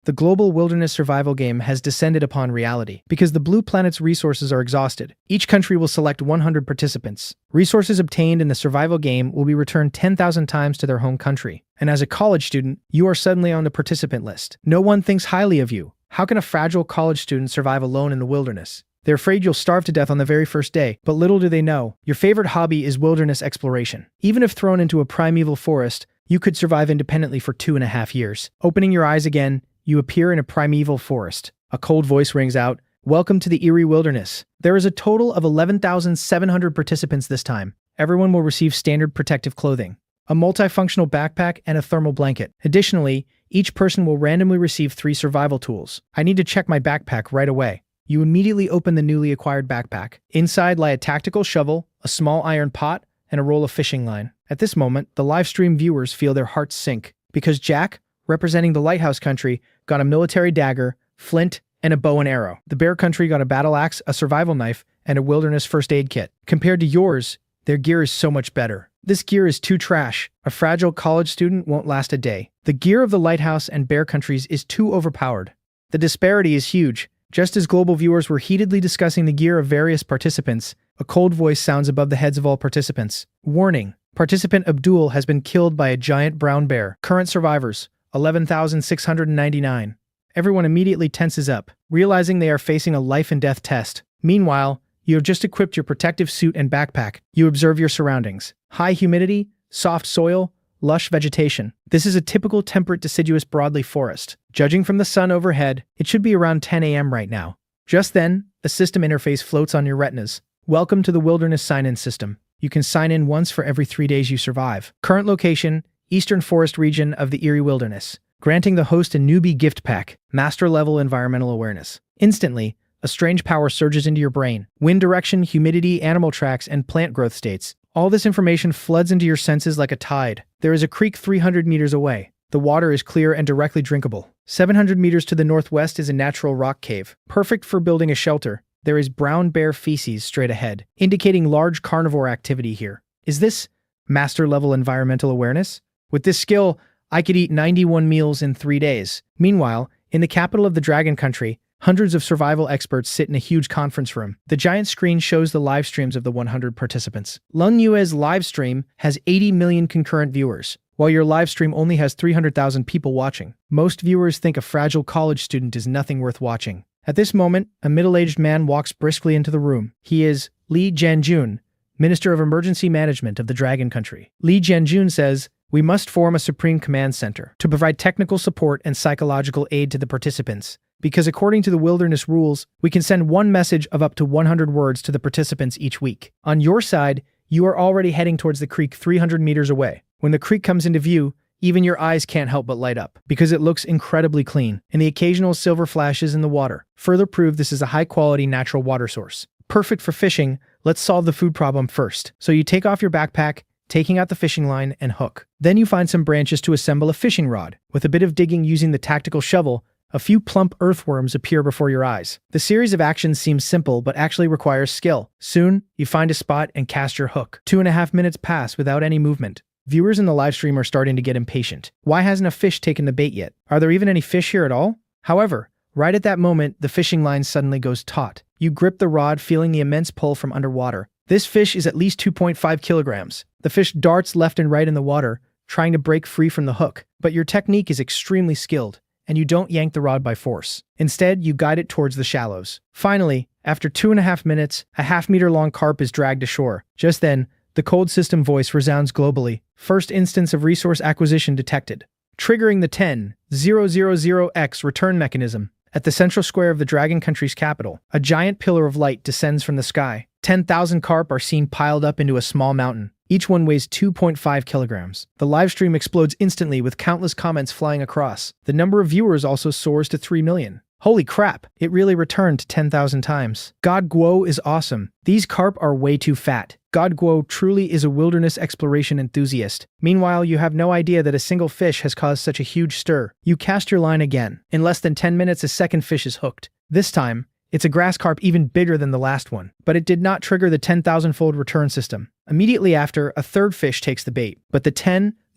The global wilderness survival game has descended upon reality. Because the blue planet's resources are exhausted, each country will select 100 participants. Resources obtained in the survival game will be returned 10,000 times to their home country. And as a college student, you are suddenly on the participant list. No one thinks highly of you. How can a fragile college student survive alone in the wilderness? They're afraid you'll starve to death on the very first day, but little do they know, your favorite hobby is wilderness exploration. Even if thrown into a primeval forest, you could survive independently for 2.5 years. Opening your eyes again, you appear in a primeval forest. A cold voice rings out, "Welcome to the eerie wilderness." There is a total of 11,700 participants this time. Everyone will receive standard protective clothing, a multifunctional backpack, and a thermal blanket. Additionally, each person will randomly receive 3 survival tools. I need to check my backpack right away. You immediately open the newly acquired backpack. Inside lie a tactical shovel, a small iron pot, and a roll of fishing line. At this moment, the livestream viewers feel their hearts sink, because Jack, representing the lighthouse country, got a military dagger, flint, and a bow and arrow. The bear country got a battle axe, a survival knife, and a wilderness first aid kit. Compared to yours, their gear is so much better. This gear is too trash. A fragile college student won't last a day. The gear of the lighthouse and bear countries is too overpowered. The disparity is huge. Just as global viewers were heatedly discussing the gear of various participants, a cold voice sounds above the heads of all participants. Warning: Participant Abdul has been killed by a giant brown bear. Current survivors, 11,699. Everyone immediately tenses up, realizing they are facing a life and death test. Meanwhile, you have just equipped your protective suit and backpack. You observe your surroundings. High humidity, soft soil, lush vegetation. This is a typical temperate deciduous broadleaf forest. Judging from the sun overhead, it should be around 10 a.m. right now. Just then, a system interface floats on your retinas. Welcome to the Wilderness Sign-In System. You can sign in once for every 3 days you survive. Current location, Eastern Forest region of the Eerie Wilderness. Granting the host a newbie gift pack, Master-Level Environmental Awareness. Instantly, a strange power surges into your brain. Wind direction, humidity, animal tracks, and plant growth states. All this information floods into your senses like a tide. There is a creek 300 meters away. The water is clear and directly drinkable. 700 meters to the northwest is a natural rock cave, perfect for building a shelter. There is brown bear feces straight ahead, indicating large carnivore activity here. Is this master-level environmental awareness? With this skill, I could eat 91 meals in 3 days. Meanwhile, in the capital of the Dragon Country, hundreds of survival experts sit in a huge conference room. The giant screen shows the live streams of the 100 participants. Lung Yue's live stream has 80 million concurrent viewers, while your live stream only has 300,000 people watching. Most viewers think a fragile college student is nothing worth watching. At this moment, a middle-aged man walks briskly into the room. He is Li Jianjun, Minister of Emergency Management of the Dragon Country. Li Jianjun says, "We must form a Supreme Command Center to provide technical support and psychological aid to the participants. Because according to the wilderness rules, we can send one message of up to 100 words to the participants each week. On your side, you are already heading towards the creek 300 meters away. When the creek comes into view, even your eyes can't help but light up, because it looks incredibly clean, and the occasional silver flashes in the water further prove this is a high-quality natural water source. Perfect for fishing. Let's solve the food problem first." So you take off your backpack, taking out the fishing line and hook. Then you find some branches to assemble a fishing rod. With a bit of digging using the tactical shovel, a few plump earthworms appear before your eyes. The series of actions seems simple, but actually requires skill. Soon, you find a spot and cast your hook. 2.5 minutes pass without any movement. Viewers in the livestream are starting to get impatient. Why hasn't a fish taken the bait yet? Are there even any fish here at all? However, right at that moment, the fishing line suddenly goes taut. You grip the rod, feeling the immense pull from underwater. This fish is at least 2.5 kilograms. The fish darts left and right in the water, trying to break free from the hook. But your technique is extremely skilled, and you don't yank the rod by force. Instead, you guide it towards the shallows. Finally, after 2.5 minutes, a half-meter-long carp is dragged ashore. Just then, the cold system voice resounds globally. First instance of resource acquisition detected. Triggering the 10,000X return mechanism. At the central square of the Dragon Country's capital, a giant pillar of light descends from the sky. 10,000 carp are seen piled up into a small mountain. Each one weighs 2.5 kilograms. The livestream explodes instantly with countless comments flying across. The number of viewers also soars to 3 million. Holy crap, it really returned to 10,000 times. God Guo is awesome. These carp are way too fat. God Guo truly is a wilderness exploration enthusiast. Meanwhile, you have no idea that a single fish has caused such a huge stir. You cast your line again. In less than 10 minutes, a second fish is hooked. This time, it's a grass carp even bigger than the last one, but it did not trigger the 10,000-fold return system. Immediately after, a third fish takes the bait, but the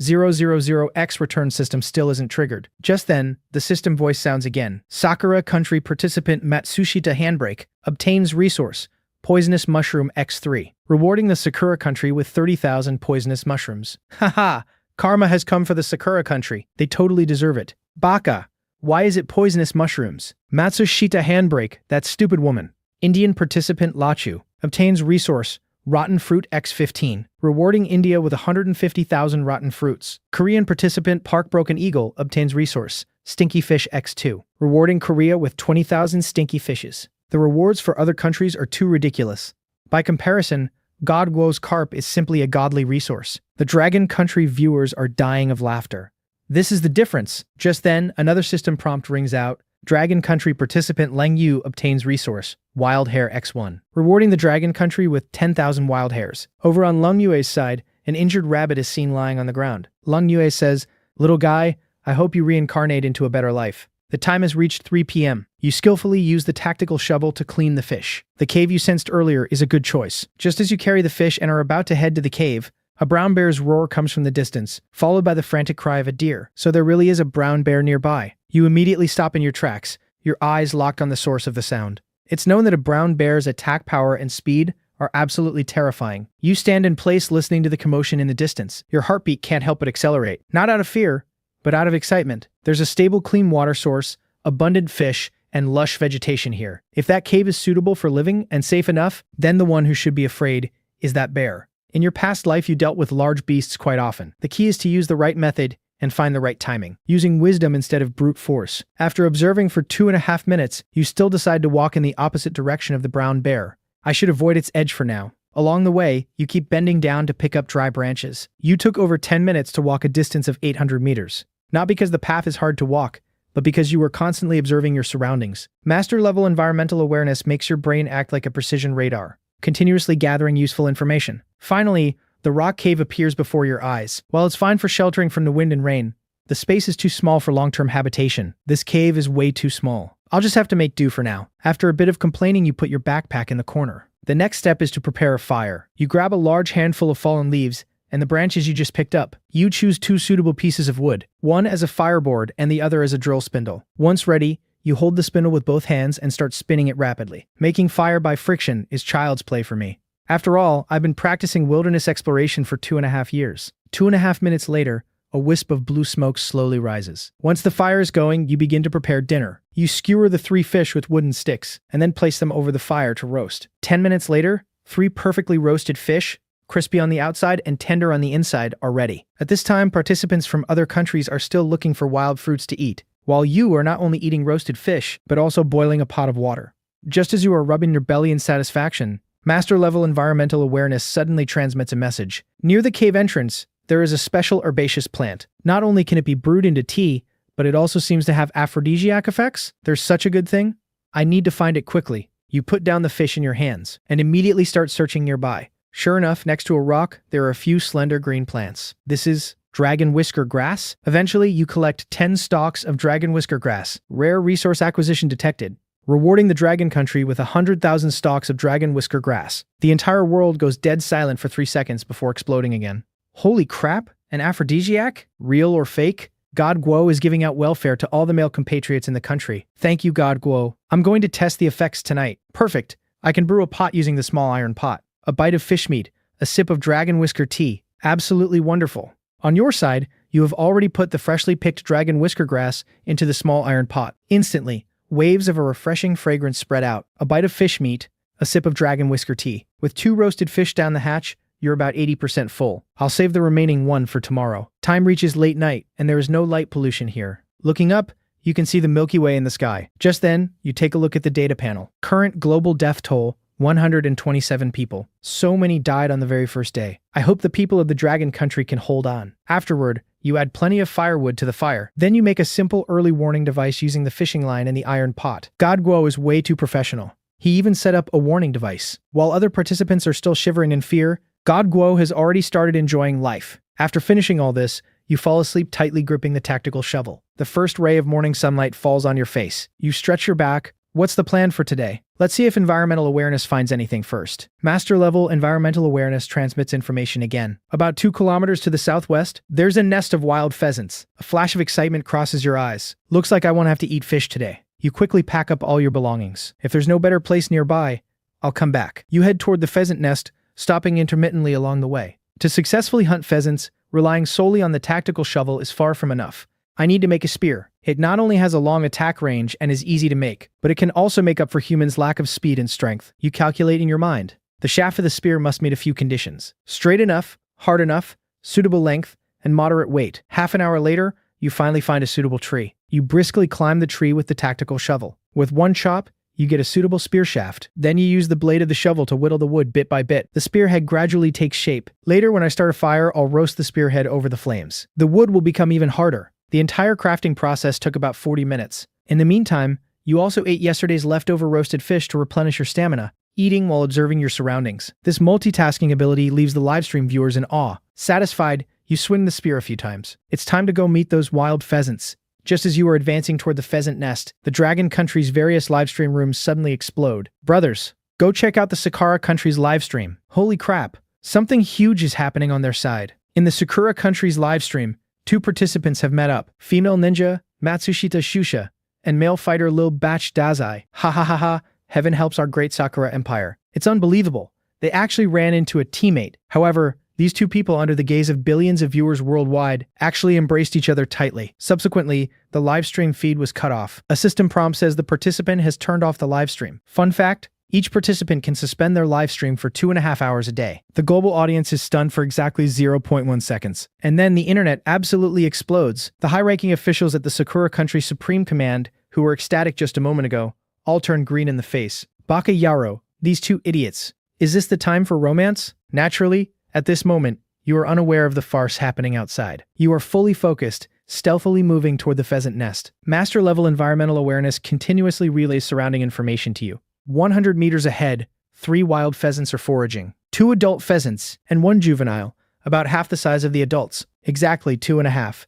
000X return system still isn't triggered. Just then, the system voice sounds again. Sakura country participant Matsushita Handbrake obtains resource, Poisonous Mushroom X3, rewarding the Sakura country with 30,000 poisonous mushrooms. Haha, karma has come for the Sakura country. They totally deserve it. Baka, why is it poisonous mushrooms? Matsushita Handbrake, that stupid woman. Indian participant Lachu obtains resource, Rotten Fruit X15, rewarding India with 150,000 rotten fruits. Korean participant Park Broken Eagle obtains resource, Stinky Fish X2, rewarding Korea with 20,000 stinky fishes. The rewards for other countries are too ridiculous. By comparison, God Guo's carp is simply a godly resource. The Dragon Country viewers are dying of laughter. This is the difference. Just then, another system prompt rings out. Dragon Country participant Leng Yu obtains resource, Wild Hare X1, rewarding the Dragon Country with 10,000 wild hares. Over on Leng Yue's side, an injured rabbit is seen lying on the ground. Leng Yue says, "Little guy, I hope you reincarnate into a better life." The time has reached 3 p.m. You skillfully use the tactical shovel to clean the fish. The cave you sensed earlier is a good choice. Just as you carry the fish and are about to head to the cave, a brown bear's roar comes from the distance, followed by the frantic cry of a deer. So there really is a brown bear nearby. You immediately stop in your tracks, your eyes locked on the source of the sound. It's known that a brown bear's attack power and speed are absolutely terrifying. You stand in place listening to the commotion in the distance. Your heartbeat can't help but accelerate. Not out of fear, but out of excitement. There's a stable, clean water source, abundant fish, and lush vegetation here. If that cave is suitable for living and safe enough, then the one who should be afraid is that bear. In your past life, you dealt with large beasts quite often. The key is to use the right method and find the right timing, using wisdom instead of brute force. After observing for 2.5 minutes, you still decide to walk in the opposite direction of the brown bear. I should avoid its edge for now. Along the way, you keep bending down to pick up dry branches. You took over 10 minutes to walk a distance of 800 meters. Not because the path is hard to walk, but because you were constantly observing your surroundings. Master-level environmental awareness makes your brain act like a precision radar, continuously gathering useful information. Finally, the rock cave appears before your eyes. While it's fine for sheltering from the wind and rain, the space is too small for long-term habitation. This cave is way too small. I'll just have to make do for now. After a bit of complaining, you put your backpack in the corner. The next step is to prepare a fire. You grab a large handful of fallen leaves and the branches you just picked up. You choose 2 suitable pieces of wood, one as a fireboard and the other as a drill spindle. Once ready, you hold the spindle with both hands and start spinning it rapidly. Making fire by friction is child's play for me. After all, I've been practicing wilderness exploration for 2.5 years. 2.5 minutes later, a wisp of blue smoke slowly rises. Once the fire is going, you begin to prepare dinner. You skewer the 3 fish with wooden sticks and then place them over the fire to roast. 10 minutes later, 3 perfectly roasted fish, crispy on the outside and tender on the inside, are ready. At this time, participants from other countries are still looking for wild fruits to eat, while you are not only eating roasted fish, but also boiling a pot of water. Just as you are rubbing your belly in satisfaction, master-level environmental awareness suddenly transmits a message. Near the cave entrance, there is a special herbaceous plant. Not only can it be brewed into tea, but it also seems to have aphrodisiac effects. There's such a good thing. I need to find it quickly. You put down the fish in your hands and immediately start searching nearby. Sure enough, next to a rock, there are a few slender green plants. This is dragon whisker grass. Eventually, you collect 10 stalks of dragon whisker grass. Rare resource acquisition detected, rewarding the Dragon Country with 100,000 stalks of dragon whisker grass. The entire world goes dead silent for 3 seconds before exploding again. Holy crap, an aphrodisiac? Real or fake? God Guo is giving out welfare to all the male compatriots in the country. Thank you, God Guo. I'm going to test the effects tonight. Perfect. I can brew a pot using the small iron pot. A bite of fish meat, a sip of dragon whisker tea. Absolutely wonderful. On your side, you have already put the freshly picked dragon whisker grass into the small iron pot. Instantly, waves of a refreshing fragrance spread out. A bite of fish meat, a sip of dragon whisker tea. With 2 roasted fish down the hatch, you're about 80% full. I'll save the remaining 1 for tomorrow. Time reaches late night, and there is no light pollution here. Looking up, you can see the Milky Way in the sky. Just then, you take a look at the data panel. Current global death toll, 127 people. So many died on the very first day. I hope the people of the Dragon Country can hold on. Afterward, you add plenty of firewood to the fire. Then you make a simple early warning device using the fishing line and the iron pot. God Guo is way too professional. He even set up a warning device. While other participants are still shivering in fear, God Guo has already started enjoying life. After finishing all this, you fall asleep tightly gripping the tactical shovel. The first ray of morning sunlight falls on your face. You stretch your back. What's the plan for today? Let's see if environmental awareness finds anything first. Master level environmental awareness transmits information again. About 2 kilometers to the southwest, there's a nest of wild pheasants. A flash of excitement crosses your eyes. Looks like I won't have to eat fish today. You quickly pack up all your belongings. If there's no better place nearby, I'll come back. You head toward the pheasant nest, stopping intermittently along the way. To successfully hunt pheasants, relying solely on the tactical shovel is far from enough. I need to make a spear. It not only has a long attack range and is easy to make, but it can also make up for humans' lack of speed and strength. You calculate in your mind. The shaft of the spear must meet a few conditions. Straight enough, hard enough, suitable length, and moderate weight. Half an hour later, you finally find a suitable tree. You briskly climb the tree with the tactical shovel. With one chop, you get a suitable spear shaft. Then you use the blade of the shovel to whittle the wood bit by bit. The spearhead gradually takes shape. Later, when I start a fire, I'll roast the spearhead over the flames. The wood will become even harder. The entire crafting process took about 40 minutes. In the meantime, you also ate yesterday's leftover roasted fish to replenish your stamina, eating while observing your surroundings. This multitasking ability leaves the livestream viewers in awe. Satisfied, you swing the spear a few times. It's time to go meet those wild pheasants. Just as you are advancing toward the pheasant nest, the Dragon Country's various livestream rooms suddenly explode. Brothers, go check out the Sakura Country's livestream. Holy crap, something huge is happening on their side. In the Sakura Country's livestream, 2 participants have met up. Female ninja, Matsushita Shusha, and male fighter Lil Batch Dazai. Ha ha ha ha, heaven helps our great Sakura Empire. It's unbelievable. They actually ran into a teammate. However, these 2 people, under the gaze of billions of viewers worldwide, actually embraced each other tightly. Subsequently, the livestream feed was cut off. A system prompt says the participant has turned off the livestream. Fun fact, each participant can suspend their livestream for 2.5 hours a day. The global audience is stunned for exactly 0.1 seconds. And then the internet absolutely explodes. The high-ranking officials at the Sakura Country Supreme Command, who were ecstatic just a moment ago, all turned green in the face. Baka Yaro, these 2 idiots. Is this the time for romance? Naturally, at this moment, you are unaware of the farce happening outside. You are fully focused, stealthily moving toward the pheasant nest. Master-level environmental awareness continuously relays surrounding information to you. 100 meters ahead, 3 wild pheasants are foraging. 2 adult pheasants and 1 juvenile, about half the size of the adults. Exactly 2.5.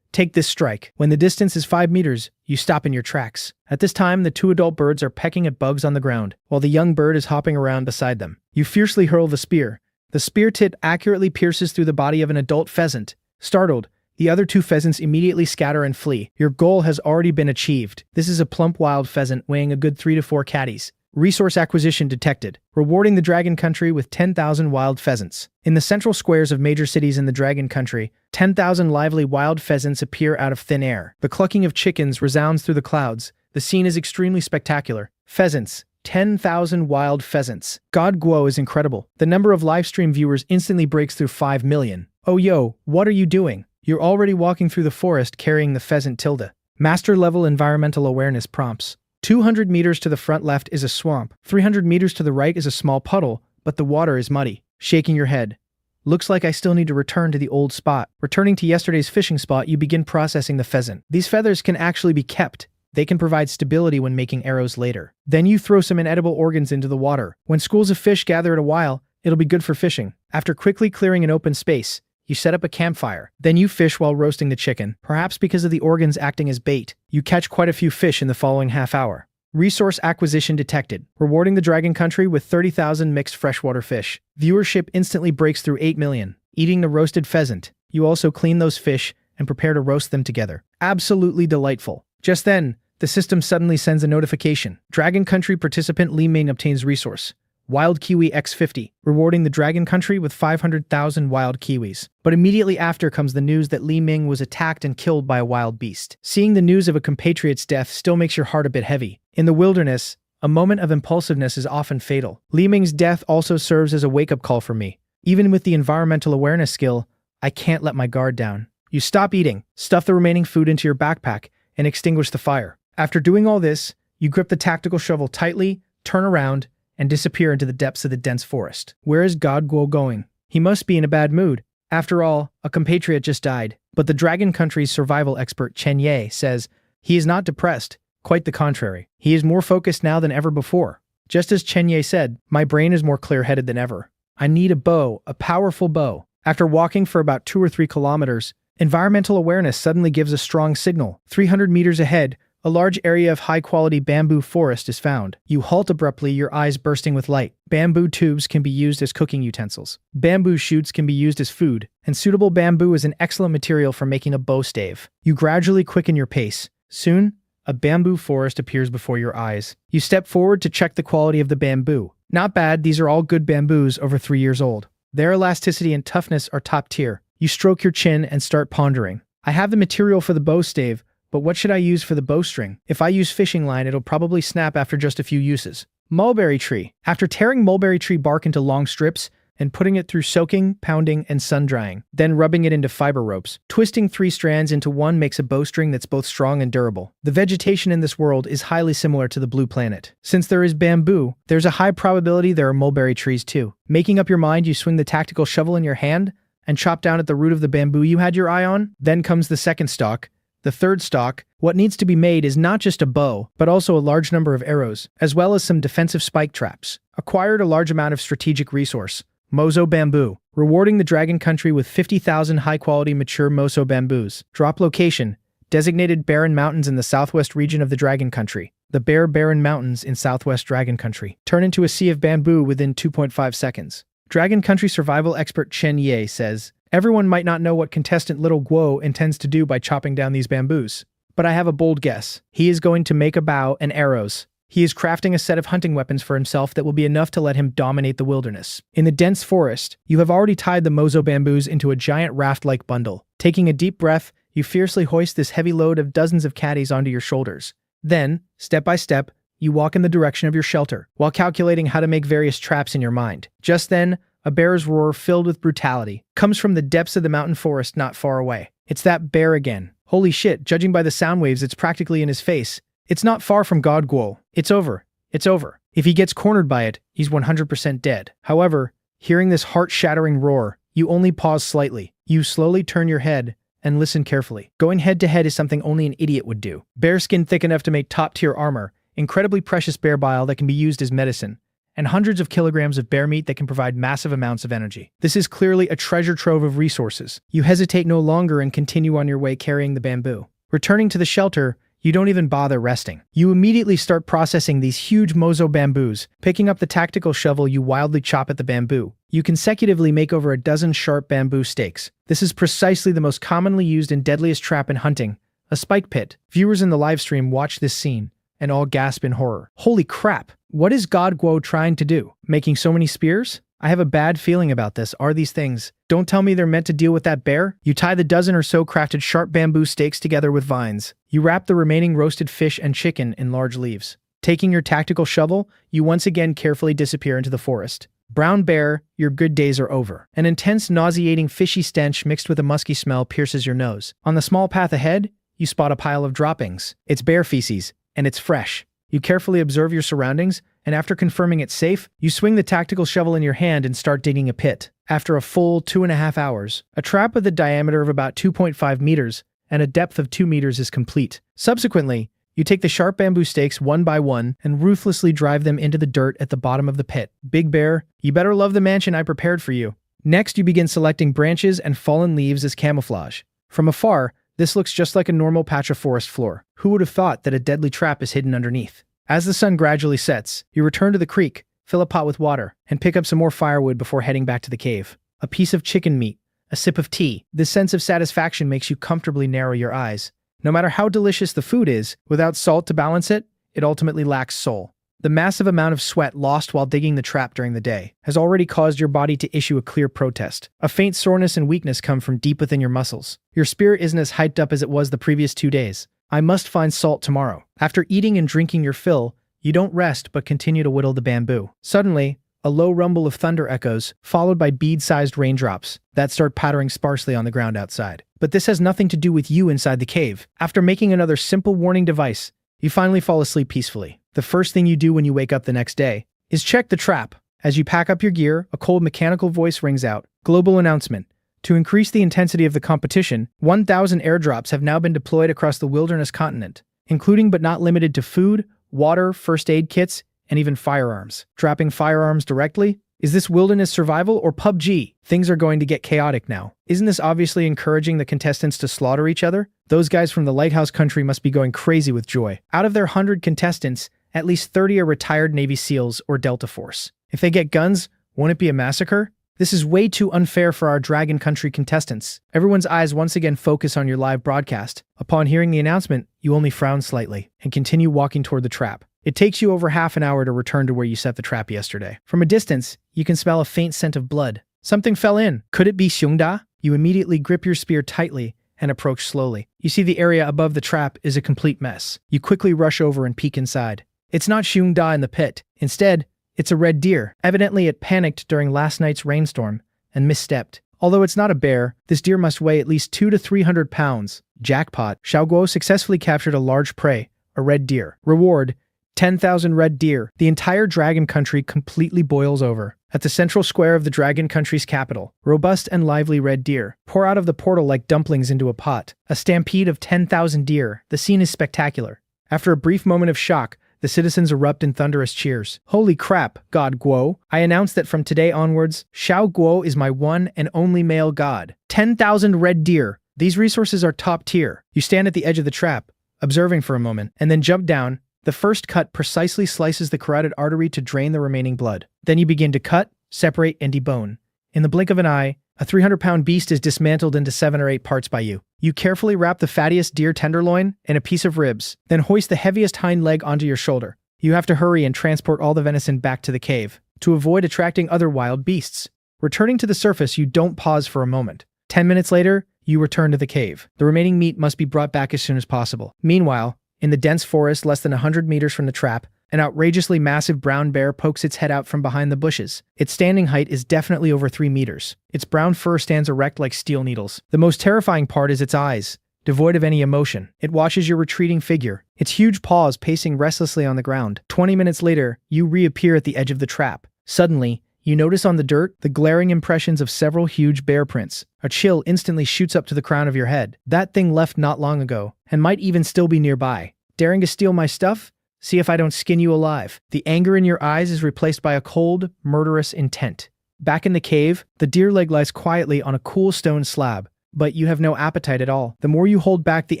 Take this strike. When the distance is 5 meters, you stop in your tracks. At this time, the 2 adult birds are pecking at bugs on the ground, while the young bird is hopping around beside them. You fiercely hurl the spear. The spear tip accurately pierces through the body of an adult pheasant. Startled, the other 2 pheasants immediately scatter and flee. Your goal has already been achieved. This is a plump wild pheasant weighing a good 3 to 4 catties. Resource acquisition detected, rewarding the Dragon Country with 10,000 wild pheasants. In the central squares of major cities in the Dragon Country, 10,000 lively wild pheasants appear out of thin air. The clucking of chickens resounds through the clouds. The scene is extremely spectacular. Pheasants. 10,000 wild pheasants. God Guo is incredible. The number of livestream viewers instantly breaks through 5 million. Oh yo, what are you doing? You're already walking through the forest carrying the pheasant Tilda. Master-level environmental awareness prompts. 200 meters to the front left is a swamp. 300 meters to the right is a small puddle, but the water is muddy. Shaking your head. Looks like I still need to return to the old spot. Returning to yesterday's fishing spot, you begin processing the pheasant. These feathers can actually be kept. They can provide stability when making arrows later. Then you throw some inedible organs into the water. When schools of fish gather at a while, it'll be good for fishing. After quickly clearing an open space, you set up a campfire. Then you fish while roasting the chicken. Perhaps because of the organs acting as bait, you catch quite a few fish in the following half hour. Resource acquisition detected, rewarding the Dragon Country with 30,000 mixed freshwater fish. Viewership instantly breaks through 8 million. Eating the roasted pheasant, you also clean those fish and prepare to roast them together. Absolutely delightful. Just then, the system suddenly sends a notification. Dragon Country participant Li Ming obtains resource. Wild Kiwi X50, rewarding the Dragon Country with 500,000 wild kiwis. But immediately after comes the news that Li Ming was attacked and killed by a wild beast. Seeing the news of a compatriot's death still makes your heart a bit heavy. In the wilderness, a moment of impulsiveness is often fatal. Li Ming's death also serves as a wake-up call for me. Even with the environmental awareness skill, I can't let my guard down. You stop eating, stuff the remaining food into your backpack, and extinguish the fire. After doing all this, you grip the tactical shovel tightly, turn around, and disappear into the depths of the dense forest. Where is God Guo going? He must be in a bad mood. After all, a compatriot just died. But the Dragon Country's survival expert Chen Ye says he is not depressed, quite the contrary. He is more focused now than ever before. Just as Chen Ye said, my brain is more clear-headed than ever. I need a bow, a powerful bow. After walking for about 2 or 3 kilometers, environmental awareness suddenly gives a strong signal. 300 meters ahead, A large area of high-quality bamboo forest is found. You halt abruptly, your eyes bursting with light. Bamboo tubes can be used as cooking utensils. Bamboo shoots can be used as food, and suitable bamboo is an excellent material for making a bow stave. You gradually quicken your pace. Soon, a bamboo forest appears before your eyes. You step forward to check the quality of the bamboo. Not bad, these are all good bamboos over 3 years old. Their elasticity and toughness are top tier. You stroke your chin and start pondering. I have the material for the bow stave, but what should I use for the bowstring? If I use fishing line, it'll probably snap after just a few uses. Mulberry tree. After tearing mulberry tree bark into long strips and putting it through soaking, pounding, and sun-drying, then rubbing it into fiber ropes, twisting 3 strands into one makes a bowstring that's both strong and durable. The vegetation in this world is highly similar to the blue planet. Since there is bamboo, there's a high probability there are mulberry trees too. Making up your mind, you swing the tactical shovel in your hand and chop down at the root of the bamboo you had your eye on. Then comes the second stalk. The third stalk. What needs to be made is not just a bow, but also a large number of arrows, as well as some defensive spike traps. Acquired a large amount of strategic resource. Mozo bamboo. Rewarding the Dragon Country with 50,000 high-quality mature Mozo bamboos. Drop location. Designated barren mountains in the southwest region of the Dragon Country. The barren mountains in southwest Dragon Country. Turn into a sea of bamboo within 2.5 seconds. Dragon Country survival expert Chen Ye says, everyone might not know what contestant Little Guo intends to do by chopping down these bamboos. But I have a bold guess. He is going to make a bow and arrows. He is crafting a set of hunting weapons for himself that will be enough to let him dominate the wilderness. In the dense forest, you have already tied the Mozo bamboos into a giant raft-like bundle. Taking a deep breath, you fiercely hoist this heavy load of dozens of caddies onto your shoulders. Then, step by step, you walk in the direction of your shelter, while calculating how to make various traps in your mind. Just then, a bear's roar filled with brutality comes from the depths of the mountain forest not far away. It's that bear again. Holy shit, judging by the sound waves, it's practically in his face. It's not far from God Guo. It's over. It's over. If he gets cornered by it, he's 100% dead. However, hearing this heart-shattering roar, you only pause slightly. You slowly turn your head and listen carefully. Going head-to-head is something only an idiot would do. Bear skin thick enough to make top-tier armor, incredibly precious bear bile that can be used as medicine, and hundreds of kilograms of bear meat that can provide massive amounts of energy. This is clearly a treasure trove of resources. You hesitate no longer and continue on your way carrying the bamboo. Returning to the shelter, you don't even bother resting. You immediately start processing these huge Mozo bamboos. Picking up the tactical shovel, you wildly chop at the bamboo. You consecutively make over a dozen sharp bamboo stakes. This is precisely the most commonly used and deadliest trap in hunting, a spike pit. Viewers in the livestream watch this scene and all gasp in horror. Holy crap! What is God Guo trying to do? Making so many spears? I have a bad feeling about this. Are these things? Don't tell me they're meant to deal with that bear? You tie the dozen or so crafted sharp bamboo stakes together with vines. You wrap the remaining roasted fish and chicken in large leaves. Taking your tactical shovel, you once again carefully disappear into the forest. Brown bear, your good days are over. An intense, nauseating, fishy stench mixed with a musky smell pierces your nose. On the small path ahead, you spot a pile of droppings. It's bear feces, and it's fresh. You carefully observe your surroundings, and after confirming it's safe, you swing the tactical shovel in your hand and start digging a pit. After a full 2.5 hours, a trap with a diameter of about 2.5 meters and a depth of 2 meters is complete. Subsequently, you take the sharp bamboo stakes one by one and ruthlessly drive them into the dirt at the bottom of the pit. Big Bear, you better love the mansion I prepared for you. Next, you begin selecting branches and fallen leaves as camouflage. From afar, this looks just like a normal patch of forest floor. Who would have thought that a deadly trap is hidden underneath? As the sun gradually sets, you return to the creek, fill a pot with water, and pick up some more firewood before heading back to the cave. A piece of chicken meat, a sip of tea. This sense of satisfaction makes you comfortably narrow your eyes. No matter how delicious the food is, without salt to balance it, it ultimately lacks soul. The massive amount of sweat lost while digging the trap during the day has already caused your body to issue a clear protest. A faint soreness and weakness come from deep within your muscles. Your spirit isn't as hyped up as it was the previous 2 days. I must find salt tomorrow. After eating and drinking your fill, you don't rest but continue to whittle the bamboo. Suddenly, a low rumble of thunder echoes, followed by bead-sized raindrops that start pattering sparsely on the ground outside. But this has nothing to do with you inside the cave. After making another simple warning device, you finally fall asleep peacefully. The first thing you do when you wake up the next day is check the trap. As you pack up your gear, a cold mechanical voice rings out. Global announcement. To increase the intensity of the competition, 1,000 airdrops have now been deployed across the wilderness continent, including but not limited to food, water, first aid kits, and even firearms. Dropping firearms directly? Is this wilderness survival or PUBG? Things are going to get chaotic now. Isn't this obviously encouraging the contestants to slaughter each other? Those guys from the Lighthouse country must be going crazy with joy. Out of their 100 contestants, at least 30 are retired Navy SEALs or Delta Force. If they get guns, won't it be a massacre? This is way too unfair for our Dragon Country contestants. Everyone's eyes once again focus on your live broadcast. Upon hearing the announcement, you only frown slightly and continue walking toward the trap. It takes you over half an hour to return to where you set the trap yesterday. From a distance, you can smell a faint scent of blood. Something fell in. Could it be Xiongda? You immediately grip your spear tightly and approach slowly. You see the area above the trap is a complete mess. You quickly rush over and peek inside. It's not Xiongda in the pit. Instead, it's a red deer. Evidently, it panicked during last night's rainstorm and misstepped. Although it's not a bear, this deer must weigh at least 200 to 300 pounds. Jackpot. Xiao Guo successfully captured a large prey, a red deer. Reward, 10,000 red deer. The entire Dragon Country completely boils over. At the central square of the Dragon Country's capital, robust and lively red deer pour out of the portal like dumplings into a pot. A stampede of 10,000 deer. The scene is spectacular. After a brief moment of shock, the citizens erupt in thunderous cheers. Holy crap, God Guo. I announce that from today onwards, Xiao Guo is my one and only male god. 10,000 red deer. These resources are top tier. You stand at the edge of the trap, observing for a moment, and then jump down. The first cut precisely slices the carotid artery to drain the remaining blood. Then you begin to cut, separate, and debone. In the blink of an eye, a 300-pound beast is dismantled into 7 or 8 parts by you. You carefully wrap the fattiest deer tenderloin in a piece of ribs, then hoist the heaviest hind leg onto your shoulder. You have to hurry and transport all the venison back to the cave to avoid attracting other wild beasts. Returning to the surface, you don't pause for a moment. 10 minutes later, you return to the cave. The remaining meat must be brought back as soon as possible. Meanwhile, in the dense forest less than 100 meters from the trap, an outrageously massive brown bear pokes its head out from behind the bushes. Its standing height is definitely over 3 meters. Its brown fur stands erect like steel needles. The most terrifying part is its eyes, devoid of any emotion. It watches your retreating figure, its huge paws pacing restlessly on the ground. 20 minutes later, you reappear at the edge of the trap. Suddenly, you notice on the dirt the glaring impressions of several huge bear prints. A chill instantly shoots up to the crown of your head. That thing left not long ago, and might even still be nearby. Daring to steal my stuff? See if I don't skin you alive. The anger in your eyes is replaced by a cold, murderous intent. Back in the cave, the deer leg lies quietly on a cool stone slab, but you have no appetite at all. The more you hold back, the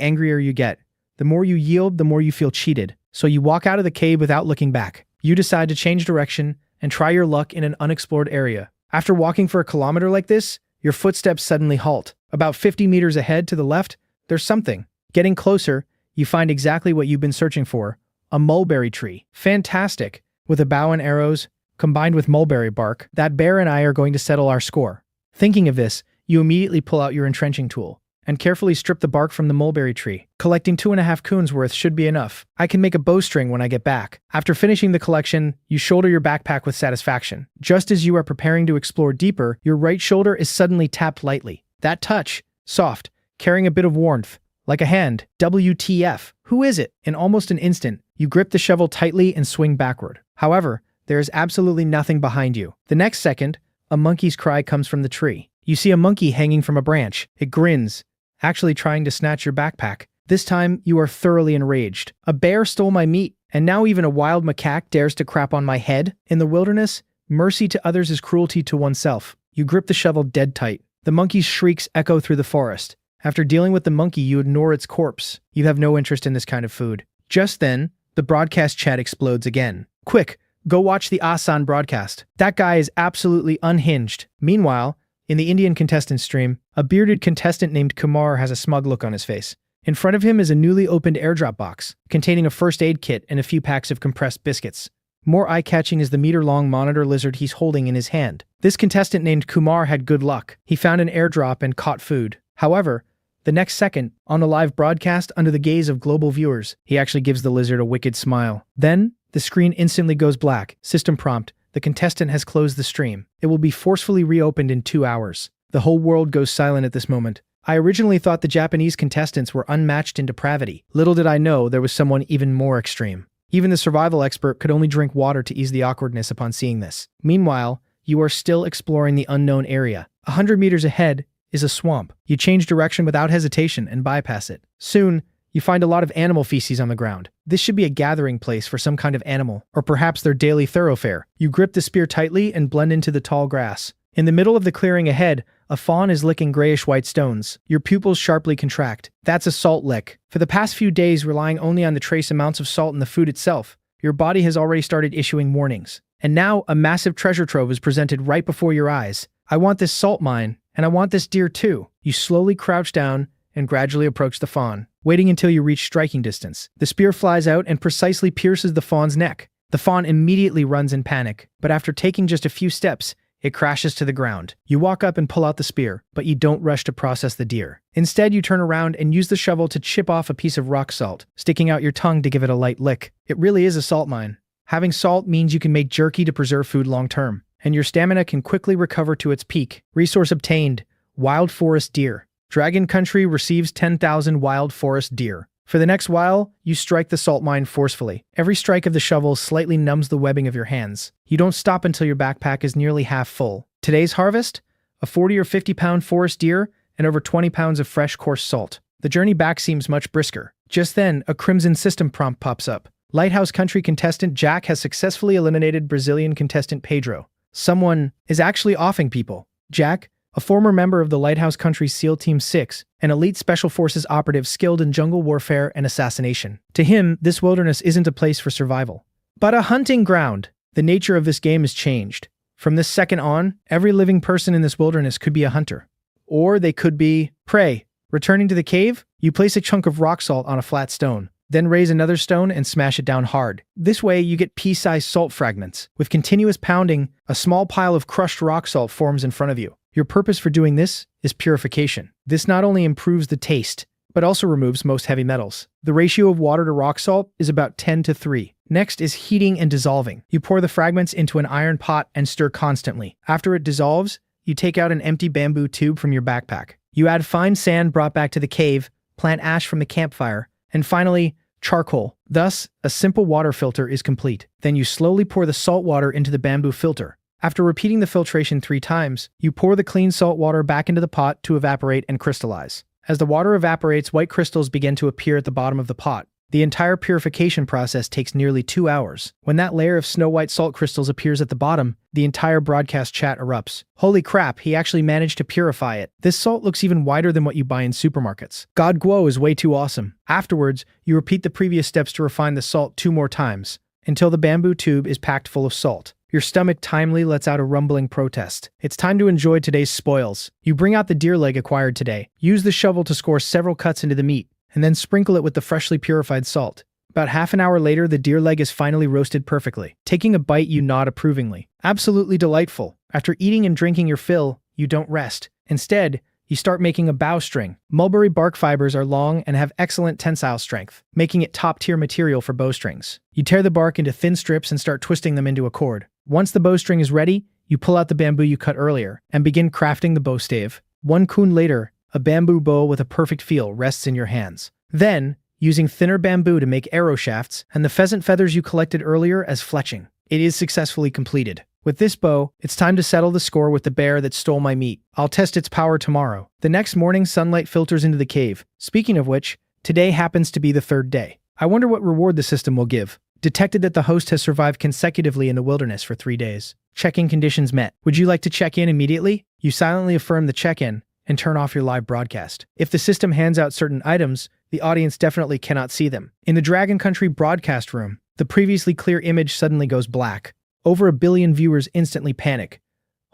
angrier you get. The more you yield, the more you feel cheated. So you walk out of the cave without looking back. You decide to change direction and try your luck in an unexplored area. After walking for a kilometer like this, your footsteps suddenly halt. About 50 meters ahead to the left, there's something. Getting closer, you find exactly what you've been searching for. A mulberry tree. Fantastic. With a bow and arrows, combined with mulberry bark, that bear and I are going to settle our score. Thinking of this, you immediately pull out your entrenching tool and carefully strip the bark from the mulberry tree. Collecting 2.5 coons worth should be enough. I can make a bowstring when I get back. After finishing the collection, you shoulder your backpack with satisfaction. Just as you are preparing to explore deeper, your right shoulder is suddenly tapped lightly. That touch, soft, carrying a bit of warmth, like a hand. WTF. Who is it? In almost an instant, you grip the shovel tightly and swing backward. However, there is absolutely nothing behind you. The next second, a monkey's cry comes from the tree. You see a monkey hanging from a branch. It grins, actually trying to snatch your backpack. This time, you are thoroughly enraged. A bear stole my meat, and now even a wild macaque dares to crap on my head? In the wilderness, mercy to others is cruelty to oneself. You grip the shovel dead tight. The monkey's shrieks echo through the forest. After dealing with the monkey, you ignore its corpse. You have no interest in this kind of food. Just then, the broadcast chat explodes again. Quick, go watch the Asan broadcast. That guy is absolutely unhinged. Meanwhile, in the Indian contestant stream, a bearded contestant named Kumar has a smug look on his face. In front of him is a newly opened airdrop box, containing a first aid kit and a few packs of compressed biscuits. More eye-catching is the meter-long monitor lizard he's holding in his hand. This contestant named Kumar had good luck. He found an airdrop and caught food. However, the next second, on a live broadcast under the gaze of global viewers, he actually gives the lizard a wicked smile. Then, the screen instantly goes black. System prompt. The contestant has closed the stream. It will be forcefully reopened in 2 hours. The whole world goes silent at this moment. I originally thought the Japanese contestants were unmatched in depravity. Little did I know there was someone even more extreme. Even the survival expert could only drink water to ease the awkwardness upon seeing this. Meanwhile, you are still exploring the unknown area. 100 meters ahead is a swamp. You change direction without hesitation and bypass it. Soon, You find a lot of animal feces on the ground. This should be a gathering place for some kind of animal, or perhaps their daily thoroughfare. You grip the spear tightly and blend into the tall grass. In the middle of the clearing ahead, a fawn is licking grayish-white stones. Your pupils sharply contract. That's a salt lick. For the past few days, relying only on the trace amounts of salt in the food itself, your body has already started issuing warnings. And now, a massive treasure trove is presented right before your eyes. I want this salt mine, and I want this deer too. You slowly crouch down and gradually approach the fawn, waiting until you reach striking distance. The spear flies out and precisely pierces the fawn's neck. The fawn immediately runs in panic, but after taking just a few steps, it crashes to the ground. You walk up and pull out the spear, but you don't rush to process the deer. Instead, you turn around and use the shovel to chip off a piece of rock salt, sticking out your tongue to give it a light lick. It really is a salt mine. Having salt means you can make jerky to preserve food long term, and your stamina can quickly recover to its peak. Resource obtained: wild forest deer. Dragon Country receives 10,000 wild forest deer. For the next while, you strike the salt mine forcefully. Every strike of the shovel slightly numbs the webbing of your hands. You don't stop until your backpack is nearly half full. Today's harvest? A 40 or 50 pound forest deer and over 20 pounds of fresh coarse salt. The journey back seems much brisker. Just then, a Crimson System prompt pops up. Lighthouse Country contestant Jack has successfully eliminated Brazilian contestant Pedro. Someone is actually offing people. Jack, a former member of the Lighthouse Country SEAL Team 6, an elite special forces operative skilled in jungle warfare and assassination. To him, this wilderness isn't a place for survival, but a hunting ground. The nature of this game is changed. From this second on, every living person in this wilderness could be a hunter. Or they could be prey. Returning to the cave, you place a chunk of rock salt on a flat stone. Then raise another stone and smash it down hard. This way, you get pea-sized salt fragments. With continuous pounding, a small pile of crushed rock salt forms in front of you. Your purpose for doing this is purification. This not only improves the taste, but also removes most heavy metals. The ratio of water to rock salt is about 10:3. Next is heating and dissolving. You pour the fragments into an iron pot and stir constantly. After it dissolves, you take out an empty bamboo tube from your backpack. You add fine sand brought back to the cave, plant ash from the campfire, and finally, charcoal. Thus, a simple water filter is complete. Then you slowly pour the salt water into the bamboo filter. After repeating the filtration 3 times, you pour the clean salt water back into the pot to evaporate and crystallize. As the water evaporates, white crystals begin to appear at the bottom of the pot. The entire purification process takes nearly 2 hours. When that layer of snow-white salt crystals appears at the bottom, the entire broadcast chat erupts. Holy crap, he actually managed to purify it. This salt looks even whiter than what you buy in supermarkets. God Guo is way too awesome. Afterwards, you repeat the previous steps to refine the salt 2 more times, until the bamboo tube is packed full of salt. Your stomach timely lets out a rumbling protest. It's time to enjoy today's spoils. You bring out the deer leg acquired today. Use the shovel to score several cuts into the meat, and then sprinkle it with the freshly purified salt. About half an hour later, the deer leg is finally roasted perfectly. Taking a bite, you nod approvingly. Absolutely delightful. After eating and drinking your fill, you don't rest. Instead, you start making a bowstring. Mulberry bark fibers are long and have excellent tensile strength, making it top-tier material for bowstrings. You tear the bark into thin strips and start twisting them into a cord. Once the bowstring is ready, you pull out the bamboo you cut earlier and begin crafting the bow stave. 1 kun later, a bamboo bow with a perfect feel rests in your hands. Then, using thinner bamboo to make arrow shafts and the pheasant feathers you collected earlier as fletching, it is successfully completed. With this bow, it's time to settle the score with the bear that stole my meat. I'll test its power tomorrow. The next morning, sunlight filters into the cave. Speaking of which, today happens to be the 3rd day. I wonder what reward the system will give. Detected that the host has survived consecutively in the wilderness for 3 days. Check-in conditions met. Would you like to check in immediately? You silently affirm the check-in and turn off your live broadcast. If the system hands out certain items, the audience definitely cannot see them. In the Dragon Country broadcast room, the previously clear image suddenly goes black. Over 1 billion viewers instantly panic.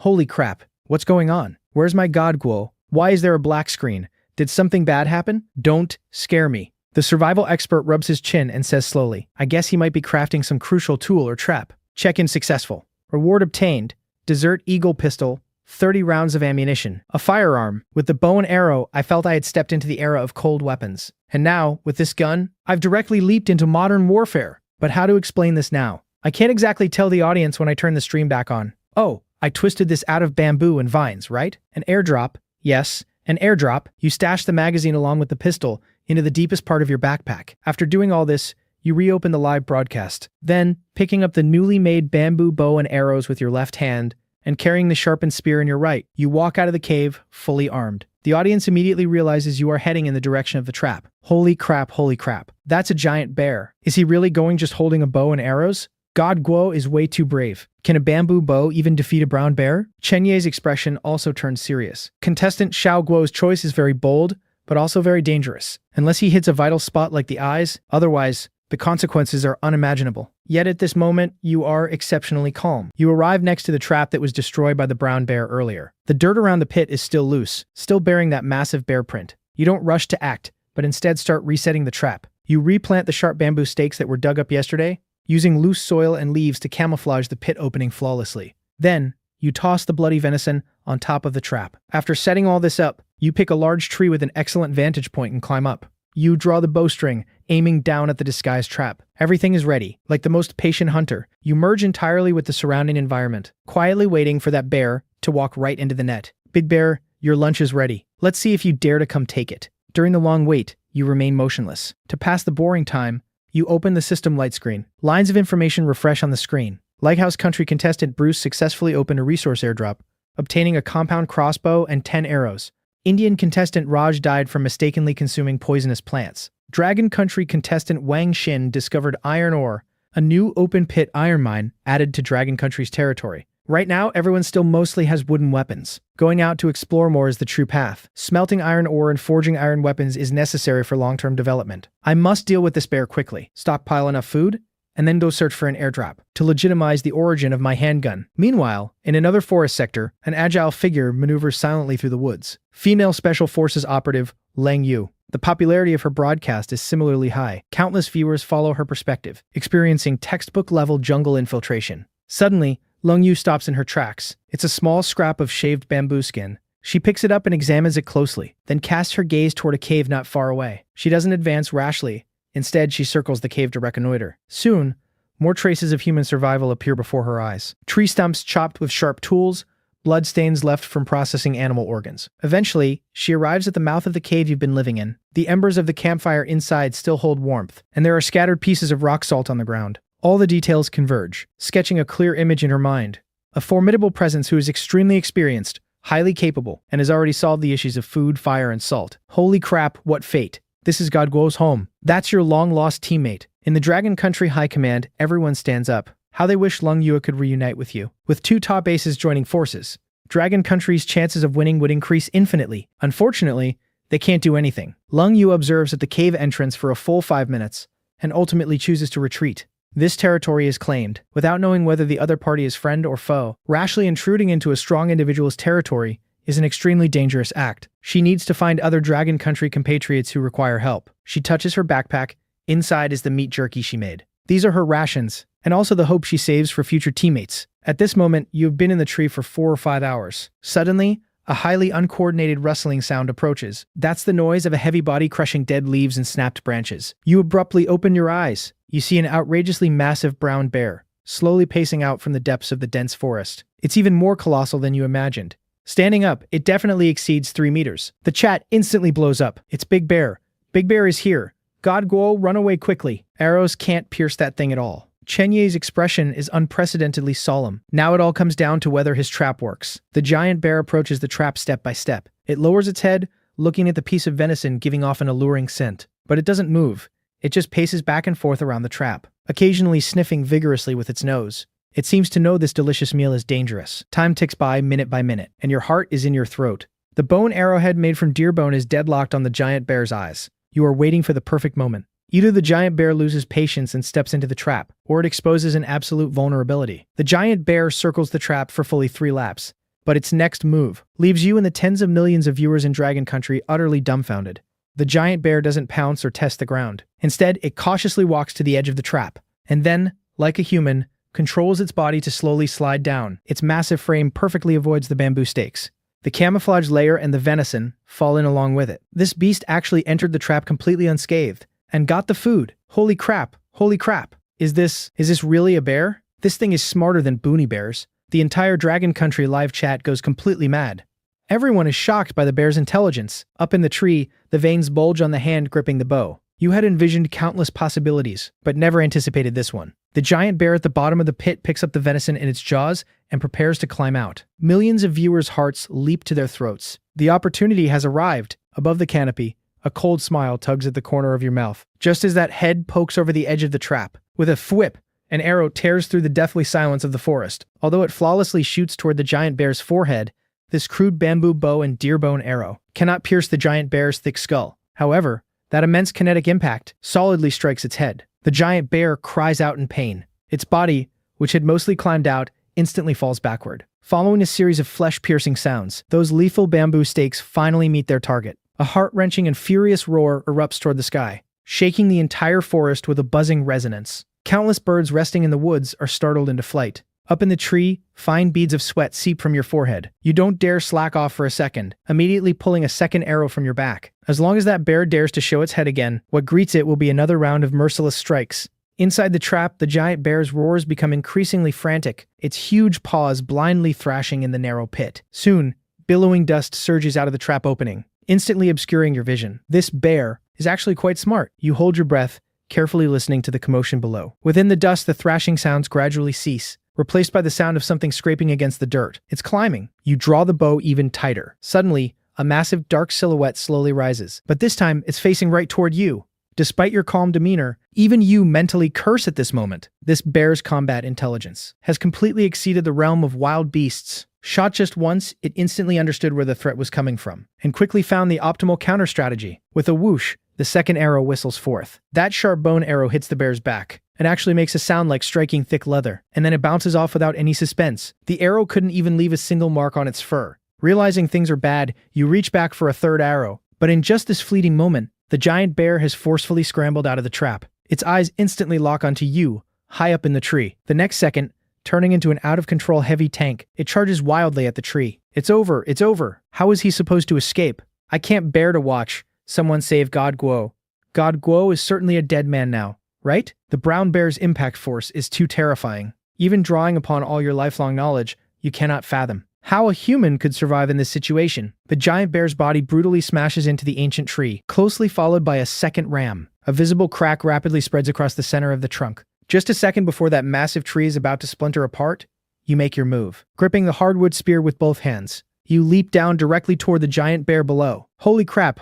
Holy crap, what's going on? Where's my God Guo? Why is there a black screen? Did something bad happen? Don't scare me. The survival expert rubs his chin and says slowly, I guess he might be crafting some crucial tool or trap. Check-in successful. Reward obtained. Desert Eagle Pistol, 30 rounds of ammunition. A firearm. With the bow and arrow, I felt I had stepped into the era of cold weapons. And now, with this gun, I've directly leaped into modern warfare. But how to explain this now? I can't exactly tell the audience when I turn the stream back on. Oh, I twisted this out of bamboo and vines, right? An airdrop. Yes, an airdrop. You stash the magazine along with the pistol into the deepest part of your backpack. After doing all this, you reopen the live broadcast. Then, picking up the newly made bamboo bow and arrows with your left hand and carrying the sharpened spear in your right, you walk out of the cave fully armed. The audience immediately realizes you are heading in the direction of the trap. Holy crap, holy crap. That's a giant bear. Is he really going just holding a bow and arrows? God Guo is way too brave. Can a bamboo bow even defeat a brown bear? Chen Ye's expression also turns serious. Contestant Xiao Guo's choice is very bold, but also very dangerous. Unless he hits a vital spot like the eyes, otherwise, the consequences are unimaginable. Yet at this moment, you are exceptionally calm. You arrive next to the trap that was destroyed by the brown bear earlier. The dirt around the pit is still loose, still bearing that massive bear print. You don't rush to act, but instead start resetting the trap. You replant the sharp bamboo stakes that were dug up yesterday, using loose soil and leaves to camouflage the pit opening flawlessly. Then, you toss the bloody venison on top of the trap. After setting all this up, you pick a large tree with an excellent vantage point and climb up. You draw the bowstring, aiming down at the disguised trap. Everything is ready. Like the most patient hunter, you merge entirely with the surrounding environment, quietly waiting for that bear to walk right into the net. Big bear, your lunch is ready. Let's see if you dare to come take it. During the long wait, you remain motionless. To pass the boring time, you open the system light screen. Lines of information refresh on the screen. Lighthouse Country contestant Bruce successfully opened a resource airdrop, obtaining a compound crossbow and 10 arrows. Indian contestant Raj died from mistakenly consuming poisonous plants. Dragon Country contestant Wang Xin discovered iron ore, a new open-pit iron mine added to Dragon Country's territory. Right now, everyone still mostly has wooden weapons. Going out to explore more is the true path. Smelting iron ore and forging iron weapons is necessary for long-term development. I must deal with this bear quickly. Stockpile enough food, and then go search for an airdrop to legitimize the origin of my handgun. Meanwhile, in another forest sector, an agile figure maneuvers silently through the woods. Female Special Forces operative Lang Yu. The popularity of her broadcast is similarly high. Countless viewers follow her perspective, experiencing textbook-level jungle infiltration. Suddenly, Lang Yu stops in her tracks. It's a small scrap of shaved bamboo skin. She picks it up and examines it closely, then casts her gaze toward a cave not far away. She doesn't advance rashly. Instead, she circles the cave to reconnoiter. Soon, more traces of human survival appear before her eyes. Tree stumps chopped with sharp tools, bloodstains left from processing animal organs. Eventually, she arrives at the mouth of the cave you've been living in. The embers of the campfire inside still hold warmth, and there are scattered pieces of rock salt on the ground. All the details converge, sketching a clear image in her mind. A formidable presence who is extremely experienced, highly capable, and has already solved the issues of food, fire, and salt. Holy crap, what fate! This is God Guo's home. That's your long-lost teammate. In the Dragon Country High Command, everyone stands up. How they wish Lang Yu could reunite with you. With two top aces joining forces, Dragon Country's chances of winning would increase infinitely. Unfortunately, they can't do anything. Lang Yu observes at the cave entrance for a full 5 minutes, and ultimately chooses to retreat. This territory is claimed, without knowing whether the other party is friend or foe. Rashly intruding into a strong individual's territory is an extremely dangerous act. She needs to find other Dragon Country compatriots who require help. She touches her backpack. Inside is the meat jerky she made. These are her rations, and also the hope she saves for future teammates. At this moment, you have been in the tree for 4 or 5 hours. Suddenly, a highly uncoordinated rustling sound approaches. That's the noise of a heavy body crushing dead leaves and snapped branches. You abruptly open your eyes. You see an outrageously massive brown bear, slowly pacing out from the depths of the dense forest. It's even more colossal than you imagined. Standing up, it definitely exceeds 3 meters. The chat instantly blows up. It's Big Bear. Big Bear is here. God Guo, run away quickly. Arrows can't pierce that thing at all. Chen Ye's expression is unprecedentedly solemn. Now it all comes down to whether his trap works. The giant bear approaches the trap step by step. It lowers its head, looking at the piece of venison giving off an alluring scent. But it doesn't move. It just paces back and forth around the trap, occasionally sniffing vigorously with its nose. It seems to know this delicious meal is dangerous. Time ticks by minute, and your heart is in your throat. The bone arrowhead made from deer bone is deadlocked on the giant bear's eyes. You are waiting for the perfect moment. Either the giant bear loses patience and steps into the trap, or it exposes an absolute vulnerability. The giant bear circles the trap for fully 3 laps, but its next move leaves you and the tens of millions of viewers in Dragon Country utterly dumbfounded. The giant bear doesn't pounce or test the ground. Instead, it cautiously walks to the edge of the trap, and then, like a human, controls its body to slowly slide down. Its massive frame perfectly avoids the bamboo stakes. The camouflage layer and the venison fall in along with it. This beast actually entered the trap completely unscathed, and got the food. Holy crap, holy crap. Is this really a bear? This thing is smarter than Boonie Bears. The entire Dragon Country live chat goes completely mad. Everyone is shocked by the bear's intelligence. Up in the tree, the veins bulge on the hand gripping the bow. You had envisioned countless possibilities, but never anticipated this one. The giant bear at the bottom of the pit picks up the venison in its jaws and prepares to climb out. Millions of viewers' hearts leap to their throats. The opportunity has arrived. Above the canopy, a cold smile tugs at the corner of your mouth. Just as that head pokes over the edge of the trap, with a thwip, an arrow tears through the deathly silence of the forest. Although it flawlessly shoots toward the giant bear's forehead, this crude bamboo bow and deer bone arrow cannot pierce the giant bear's thick skull. However, that immense kinetic impact solidly strikes its head. The giant bear cries out in pain. Its body, which had mostly climbed out, instantly falls backward. Following a series of flesh-piercing sounds, those lethal bamboo stakes finally meet their target. A heart-wrenching and furious roar erupts toward the sky, shaking the entire forest with a buzzing resonance. Countless birds resting in the woods are startled into flight. Up in the tree, fine beads of sweat seep from your forehead. You don't dare slack off for a second, immediately pulling a second arrow from your back. As long as that bear dares to show its head again, what greets it will be another round of merciless strikes. Inside the trap, the giant bear's roars become increasingly frantic, its huge paws blindly thrashing in the narrow pit. Soon, billowing dust surges out of the trap opening, instantly obscuring your vision. This bear is actually quite smart. You hold your breath, carefully listening to the commotion below. Within the dust, the thrashing sounds gradually cease, replaced by the sound of something scraping against the dirt. It's climbing. You draw the bow even tighter. Suddenly, a massive dark silhouette slowly rises, but this time it's facing right toward you. Despite your calm demeanor, even you mentally curse at this moment. This bear's combat intelligence has completely exceeded the realm of wild beasts. Shot just once, it instantly understood where the threat was coming from, and quickly found the optimal counter strategy. With a whoosh, the second arrow whistles forth. That sharp bone arrow hits the bear's back, and actually makes a sound like striking thick leather, and then it bounces off without any suspense. The arrow couldn't even leave a single mark on its fur. Realizing things are bad, you reach back for a third arrow, but in just this fleeting moment, the giant bear has forcefully scrambled out of the trap. Its eyes instantly lock onto you, high up in the tree. The next second, turning into an out-of-control heavy tank, it charges wildly at the tree. It's over, it's over. How is he supposed to escape? I can't bear to watch someone save God Guo. God Guo is certainly a dead man now, right? The brown bear's impact force is too terrifying. Even drawing upon all your lifelong knowledge, you cannot fathom how a human could survive in this situation. The giant bear's body brutally smashes into the ancient tree, closely followed by a second ram. A visible crack rapidly spreads across the center of the trunk. Just a second before that massive tree is about to splinter apart, you make your move. Gripping the hardwood spear with both hands, you leap down directly toward the giant bear below. Holy crap,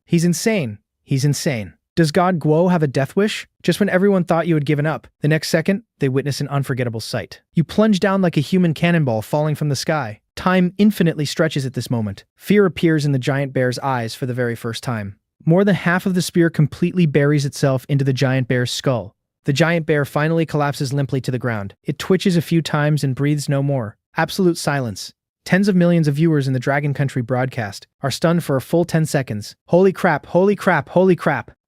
he's insane. He's insane. Does God Guo have a death wish? Just when everyone thought you had given up, the next second, they witness an unforgettable sight. You plunge down like a human cannonball falling from the sky. Time infinitely stretches at this moment. Fear appears in the giant bear's eyes for the very first time. More than half of the spear completely buries itself into the giant bear's skull. The giant bear finally collapses limply to the ground. It twitches a few times and breathes no more. Absolute silence. Tens of millions of viewers in the Dragon Country broadcast are stunned for a full 10 seconds. Holy crap.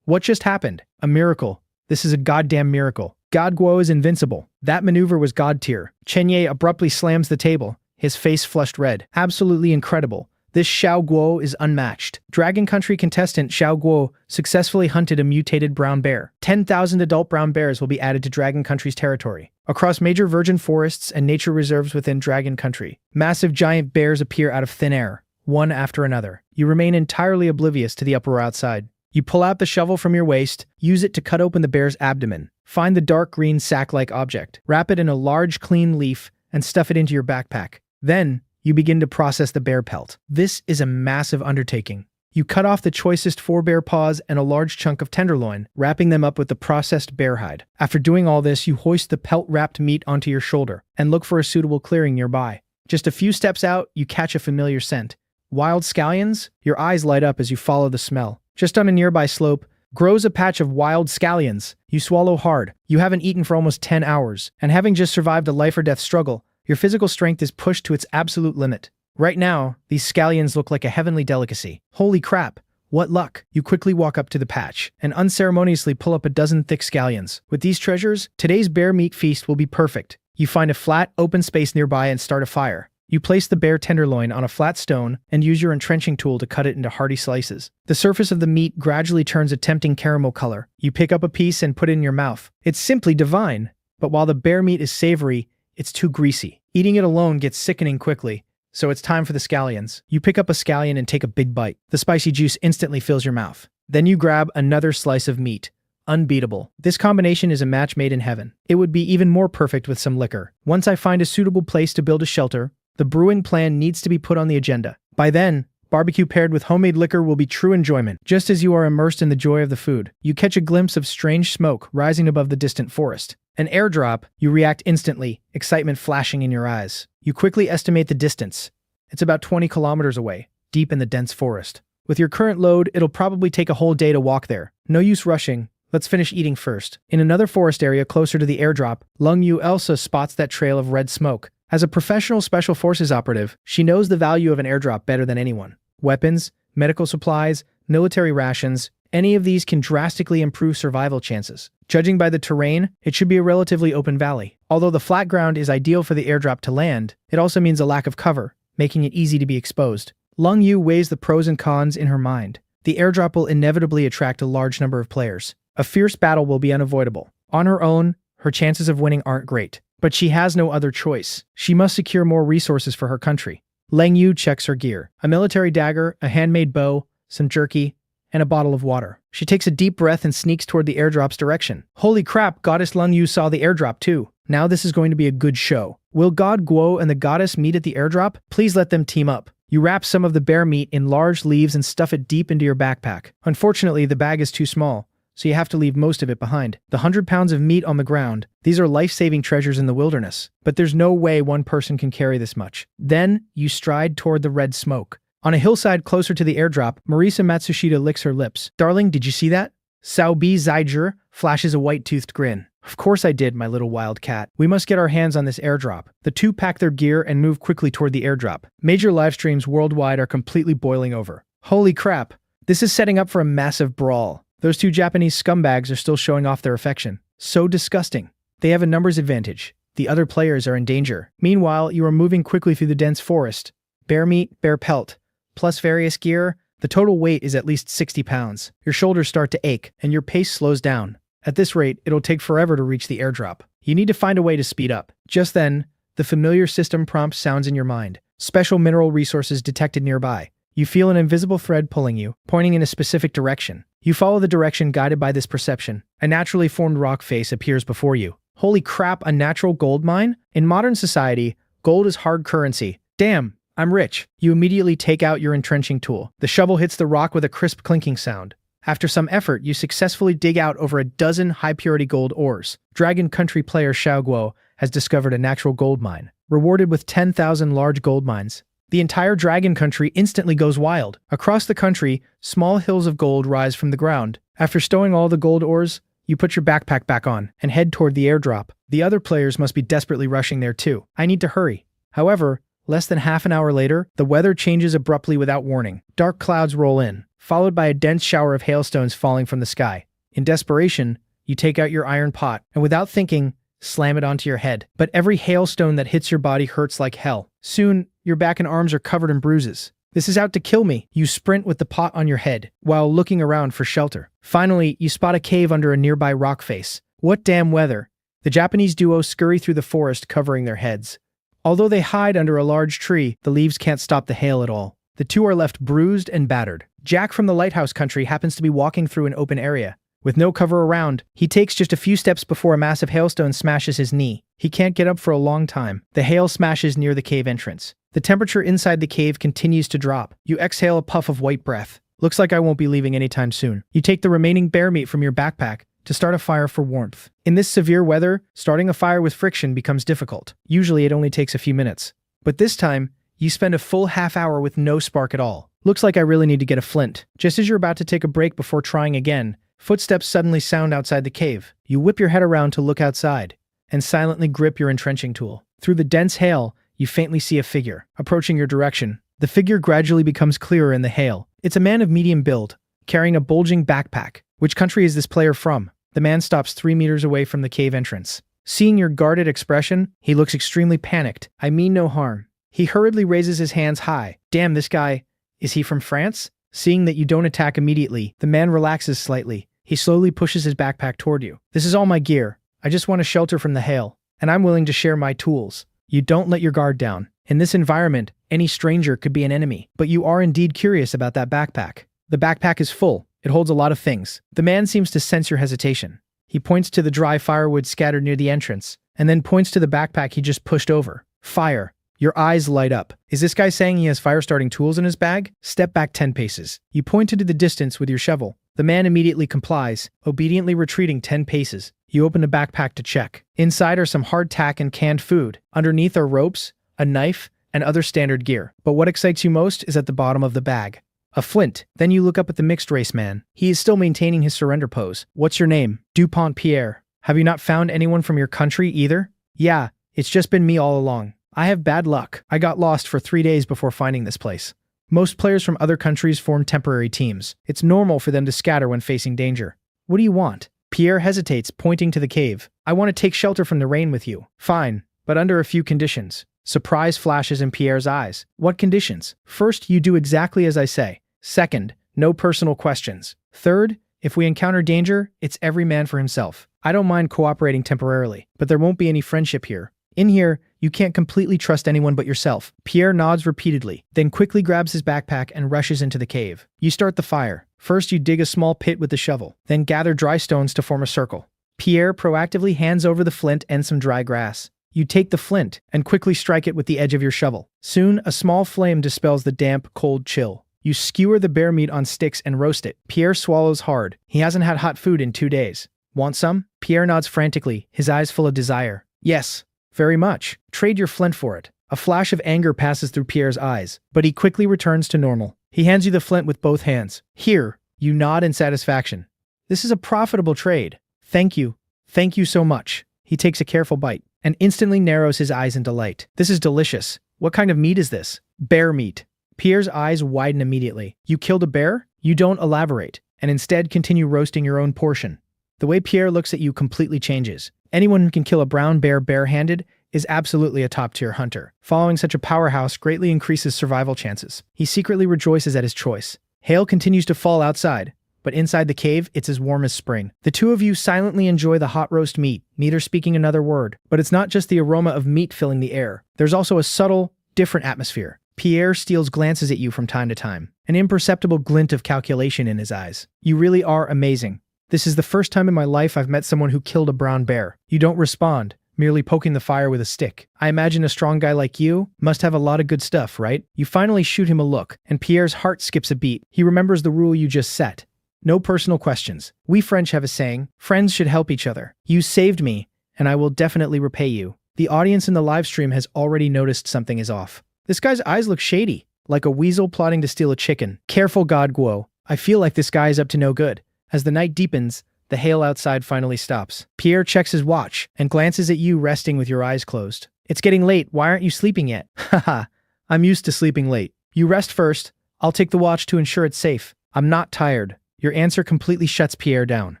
What just happened? A miracle. This is a goddamn miracle. God Guo is invincible. That maneuver was god tier. Chenye abruptly slams the table, his face flushed red. Absolutely incredible. This Xiao Guo is unmatched. Dragon Country contestant Xiao Guo successfully hunted a mutated brown bear. 10,000 adult brown bears will be added to Dragon Country's territory. Across major virgin forests and nature reserves within Dragon Country, massive giant bears appear out of thin air, one after another. You remain entirely oblivious to the uproar outside. You pull out the shovel from your waist, use it to cut open the bear's abdomen. Find the dark green sack-like object, wrap it in a large clean leaf, and stuff it into your backpack. Then, you begin to process the bear pelt. This is a massive undertaking. You cut off the choicest forebear paws and a large chunk of tenderloin, wrapping them up with the processed bear hide. After doing all this, you hoist the pelt-wrapped meat onto your shoulder and look for a suitable clearing nearby. Just a few steps out, you catch a familiar scent. Wild scallions? Your eyes light up as you follow the smell. Just on a nearby slope, grows a patch of wild scallions. You swallow hard. You haven't eaten for almost 10 hours, and having just survived a life-or-death struggle, your physical strength is pushed to its absolute limit. Right now, these scallions look like a heavenly delicacy. Holy crap, what luck. You quickly walk up to the patch and unceremoniously pull up a dozen thick scallions. With these treasures, today's bear meat feast will be perfect. You find a flat, open space nearby and start a fire. You place the bear tenderloin on a flat stone and use your entrenching tool to cut it into hearty slices. The surface of the meat gradually turns a tempting caramel color. You pick up a piece and put it in your mouth. It's simply divine. But while the bear meat is savory, it's too greasy. Eating it alone gets sickening quickly, so it's time for the scallions. You pick up a scallion and take a big bite. The spicy juice instantly fills your mouth. Then you grab another slice of meat. Unbeatable. This combination is a match made in heaven. It would be even more perfect with some liquor. Once I find a suitable place to build a shelter, the brewing plan needs to be put on the agenda. By then, barbecue paired with homemade liquor will be true enjoyment. Just as you are immersed in the joy of the food, you catch a glimpse of strange smoke rising above the distant forest. An airdrop, you react instantly, excitement flashing in your eyes. You quickly estimate the distance. It's about 20 kilometers away, deep in the dense forest. With your current load, it'll probably take a whole day to walk there. No use rushing. Let's finish eating first. In another forest area closer to the airdrop, Lung Yu Elsa spots that trail of red smoke. As a professional special forces operative, she knows the value of an airdrop better than anyone. Weapons, medical supplies, military rations, any of these can drastically improve survival chances. Judging by the terrain, it should be a relatively open valley. Although the flat ground is ideal for the airdrop to land, it also means a lack of cover, making it easy to be exposed. Lung Yu weighs the pros and cons in her mind. The airdrop will inevitably attract a large number of players. A fierce battle will be unavoidable. On her own, her chances of winning aren't great. But she has no other choice. She must secure more resources for her country. Lang Yu checks her gear. A military dagger, a handmade bow, some jerky, and a bottle of water. She takes a deep breath and sneaks toward the airdrop's direction. Holy crap, Goddess Lung Yu saw the airdrop too. Now this is going to be a good show. Will God Guo and the goddess meet at the airdrop? Please let them team up. You wrap some of the bear meat in large leaves and stuff it deep into your backpack. Unfortunately, the bag is too small, so you have to leave most of it behind. The 100 pounds of meat on the ground, these are life-saving treasures in the wilderness. But there's no way one person can carry this much. Then, you stride toward the red smoke. On a hillside closer to the airdrop, Marisa Matsushita licks her lips. Darling, did you see that? Sao Bi Zaijur flashes a white-toothed grin. Of course I did, my little wild cat. We must get our hands on this airdrop. The two pack their gear and move quickly toward the airdrop. Major live streams worldwide are completely boiling over. Holy crap. This is setting up for a massive brawl. Those two Japanese scumbags are still showing off their affection. So disgusting. They have a numbers advantage. The other players are in danger. Meanwhile, you are moving quickly through the dense forest. Bear meat, bear pelt, plus various gear. The total weight is at least 60 pounds. Your shoulders start to ache, and your pace slows down. At this rate, it'll take forever to reach the airdrop. You need to find a way to speed up. Just then, the familiar system prompt sounds in your mind. Special mineral resources detected nearby. You feel an invisible thread pulling you, pointing in a specific direction. You follow the direction guided by this perception. A naturally formed rock face appears before you. Holy crap, a natural gold mine? In modern society, gold is hard currency. Damn, I'm rich. You immediately take out your entrenching tool. The shovel hits the rock with a crisp clinking sound. After some effort, you successfully dig out over a dozen high-purity gold ores. Dragon Country player Xiao Guo has discovered a natural gold mine, rewarded with 10,000 large gold mines. The entire Dragon Country instantly goes wild. Across the country, small hills of gold rise from the ground. After stowing all the gold ores, you put your backpack back on and head toward the airdrop. The other players must be desperately rushing there too. I need to hurry. However, less than half an hour later, the weather changes abruptly without warning. Dark clouds roll in, followed by a dense shower of hailstones falling from the sky. In desperation, you take out your iron pot and without thinking, slam it onto your head. But every hailstone that hits your body hurts like hell. Soon, your back and arms are covered in bruises. This is out to kill me. You sprint with the pot on your head, while looking around for shelter. Finally, you spot a cave under a nearby rock face. What damn weather. The Japanese duo scurry through the forest covering their heads. Although they hide under a large tree, the leaves can't stop the hail at all. The two are left bruised and battered. Jack from the Lighthouse Country happens to be walking through an open area. With no cover around, he takes just a few steps before a massive hailstone smashes his knee. He can't get up for a long time. The hail smashes near the cave entrance. The temperature inside the cave continues to drop. You exhale a puff of white breath. Looks like I won't be leaving anytime soon. You take the remaining bear meat from your backpack to start a fire for warmth. In this severe weather, starting a fire with friction becomes difficult. Usually it only takes a few minutes. But this time, you spend a full half hour with no spark at all. Looks like I really need to get a flint. Just as you're about to take a break before trying again, footsteps suddenly sound outside the cave. You whip your head around to look outside and silently grip your entrenching tool. Through the dense hail, you faintly see a figure approaching your direction. The figure gradually becomes clearer in the hail. It's a man of medium build, carrying a bulging backpack. Which country is this player from? The man stops 3 meters away from the cave entrance. Seeing your guarded expression, he looks extremely panicked. I mean no harm. He hurriedly raises his hands high. Damn, this guy. Is he from France? Seeing that you don't attack immediately, the man relaxes slightly. He slowly pushes his backpack toward you. This is all my gear. I just want a shelter from the hail, and I'm willing to share my tools. You don't let your guard down. In this environment, any stranger could be an enemy, but you are indeed curious about that backpack. The backpack is full. It holds a lot of things. The man seems to sense your hesitation. He points to the dry firewood scattered near the entrance, and then points to the backpack he just pushed over. Fire. Your eyes light up. Is this guy saying he has fire-starting tools in his bag? Step back 10 paces. You point into the distance with your shovel. The man immediately complies, obediently retreating 10 paces. You open the backpack to check. Inside are some hardtack and canned food. Underneath are ropes, a knife, and other standard gear. But what excites you most is at the bottom of the bag. A flint. Then you look up at the mixed-race man. He is still maintaining his surrender pose. What's your name? DuPont Pierre. Have you not found anyone from your country either? Yeah, it's just been me all along. I have bad luck. I got lost for 3 days before finding this place. Most players from other countries form temporary teams. It's normal for them to scatter when facing danger. What do you want? Pierre hesitates, pointing to the cave. I want to take shelter from the rain with you. Fine, but under a few conditions. Surprise flashes in Pierre's eyes. What conditions? First, you do exactly as I say. Second, no personal questions. Third, if we encounter danger, it's every man for himself. I don't mind cooperating temporarily, but there won't be any friendship here. In here, you can't completely trust anyone but yourself. Pierre nods repeatedly, then quickly grabs his backpack and rushes into the cave. You start the fire. First, you dig a small pit with the shovel, then gather dry stones to form a circle. Pierre proactively hands over the flint and some dry grass. You take the flint and quickly strike it with the edge of your shovel. Soon, a small flame dispels the damp, cold chill. You skewer the bear meat on sticks and roast it. Pierre swallows hard. He hasn't had hot food in 2 days. Want some? Pierre nods frantically, his eyes full of desire. Yes. Very much. Trade your flint for it. A flash of anger passes through Pierre's eyes, but he quickly returns to normal. He hands you the flint with both hands. Here. You nod in satisfaction. This is a profitable trade. Thank you. Thank you so much. He takes a careful bite and instantly narrows his eyes in delight. This is delicious. What kind of meat is this? Bear meat. Pierre's eyes widen immediately. You killed a bear? You don't elaborate, and instead continue roasting your own portion. The way Pierre looks at you completely changes. Anyone who can kill a brown bear barehanded is absolutely a top-tier hunter. Following such a powerhouse greatly increases survival chances. He secretly rejoices at his choice. Hail continues to fall outside, but inside the cave, it's as warm as spring. The two of you silently enjoy the hot roast meat, neither speaking another word. But it's not just the aroma of meat filling the air. There's also a subtle, different atmosphere. Pierre steals glances at you from time to time, an imperceptible glint of calculation in his eyes. You really are amazing. This is the first time in my life I've met someone who killed a brown bear. You don't respond, merely poking the fire with a stick. I imagine a strong guy like you must have a lot of good stuff, right? You finally shoot him a look, and Pierre's heart skips a beat. He remembers the rule you just set. No personal questions. We French have a saying, friends should help each other. You saved me, and I will definitely repay you. The audience in the live stream has already noticed something is off. This guy's eyes look shady, like a weasel plotting to steal a chicken. Careful, God Guo. I feel like this guy is up to no good. As the night deepens, the hail outside finally stops. Pierre checks his watch and glances at you resting with your eyes closed. It's getting late. Why aren't you sleeping yet? Haha, I'm used to sleeping late. You rest first. I'll take the watch to ensure it's safe. I'm not tired. Your answer completely shuts Pierre down.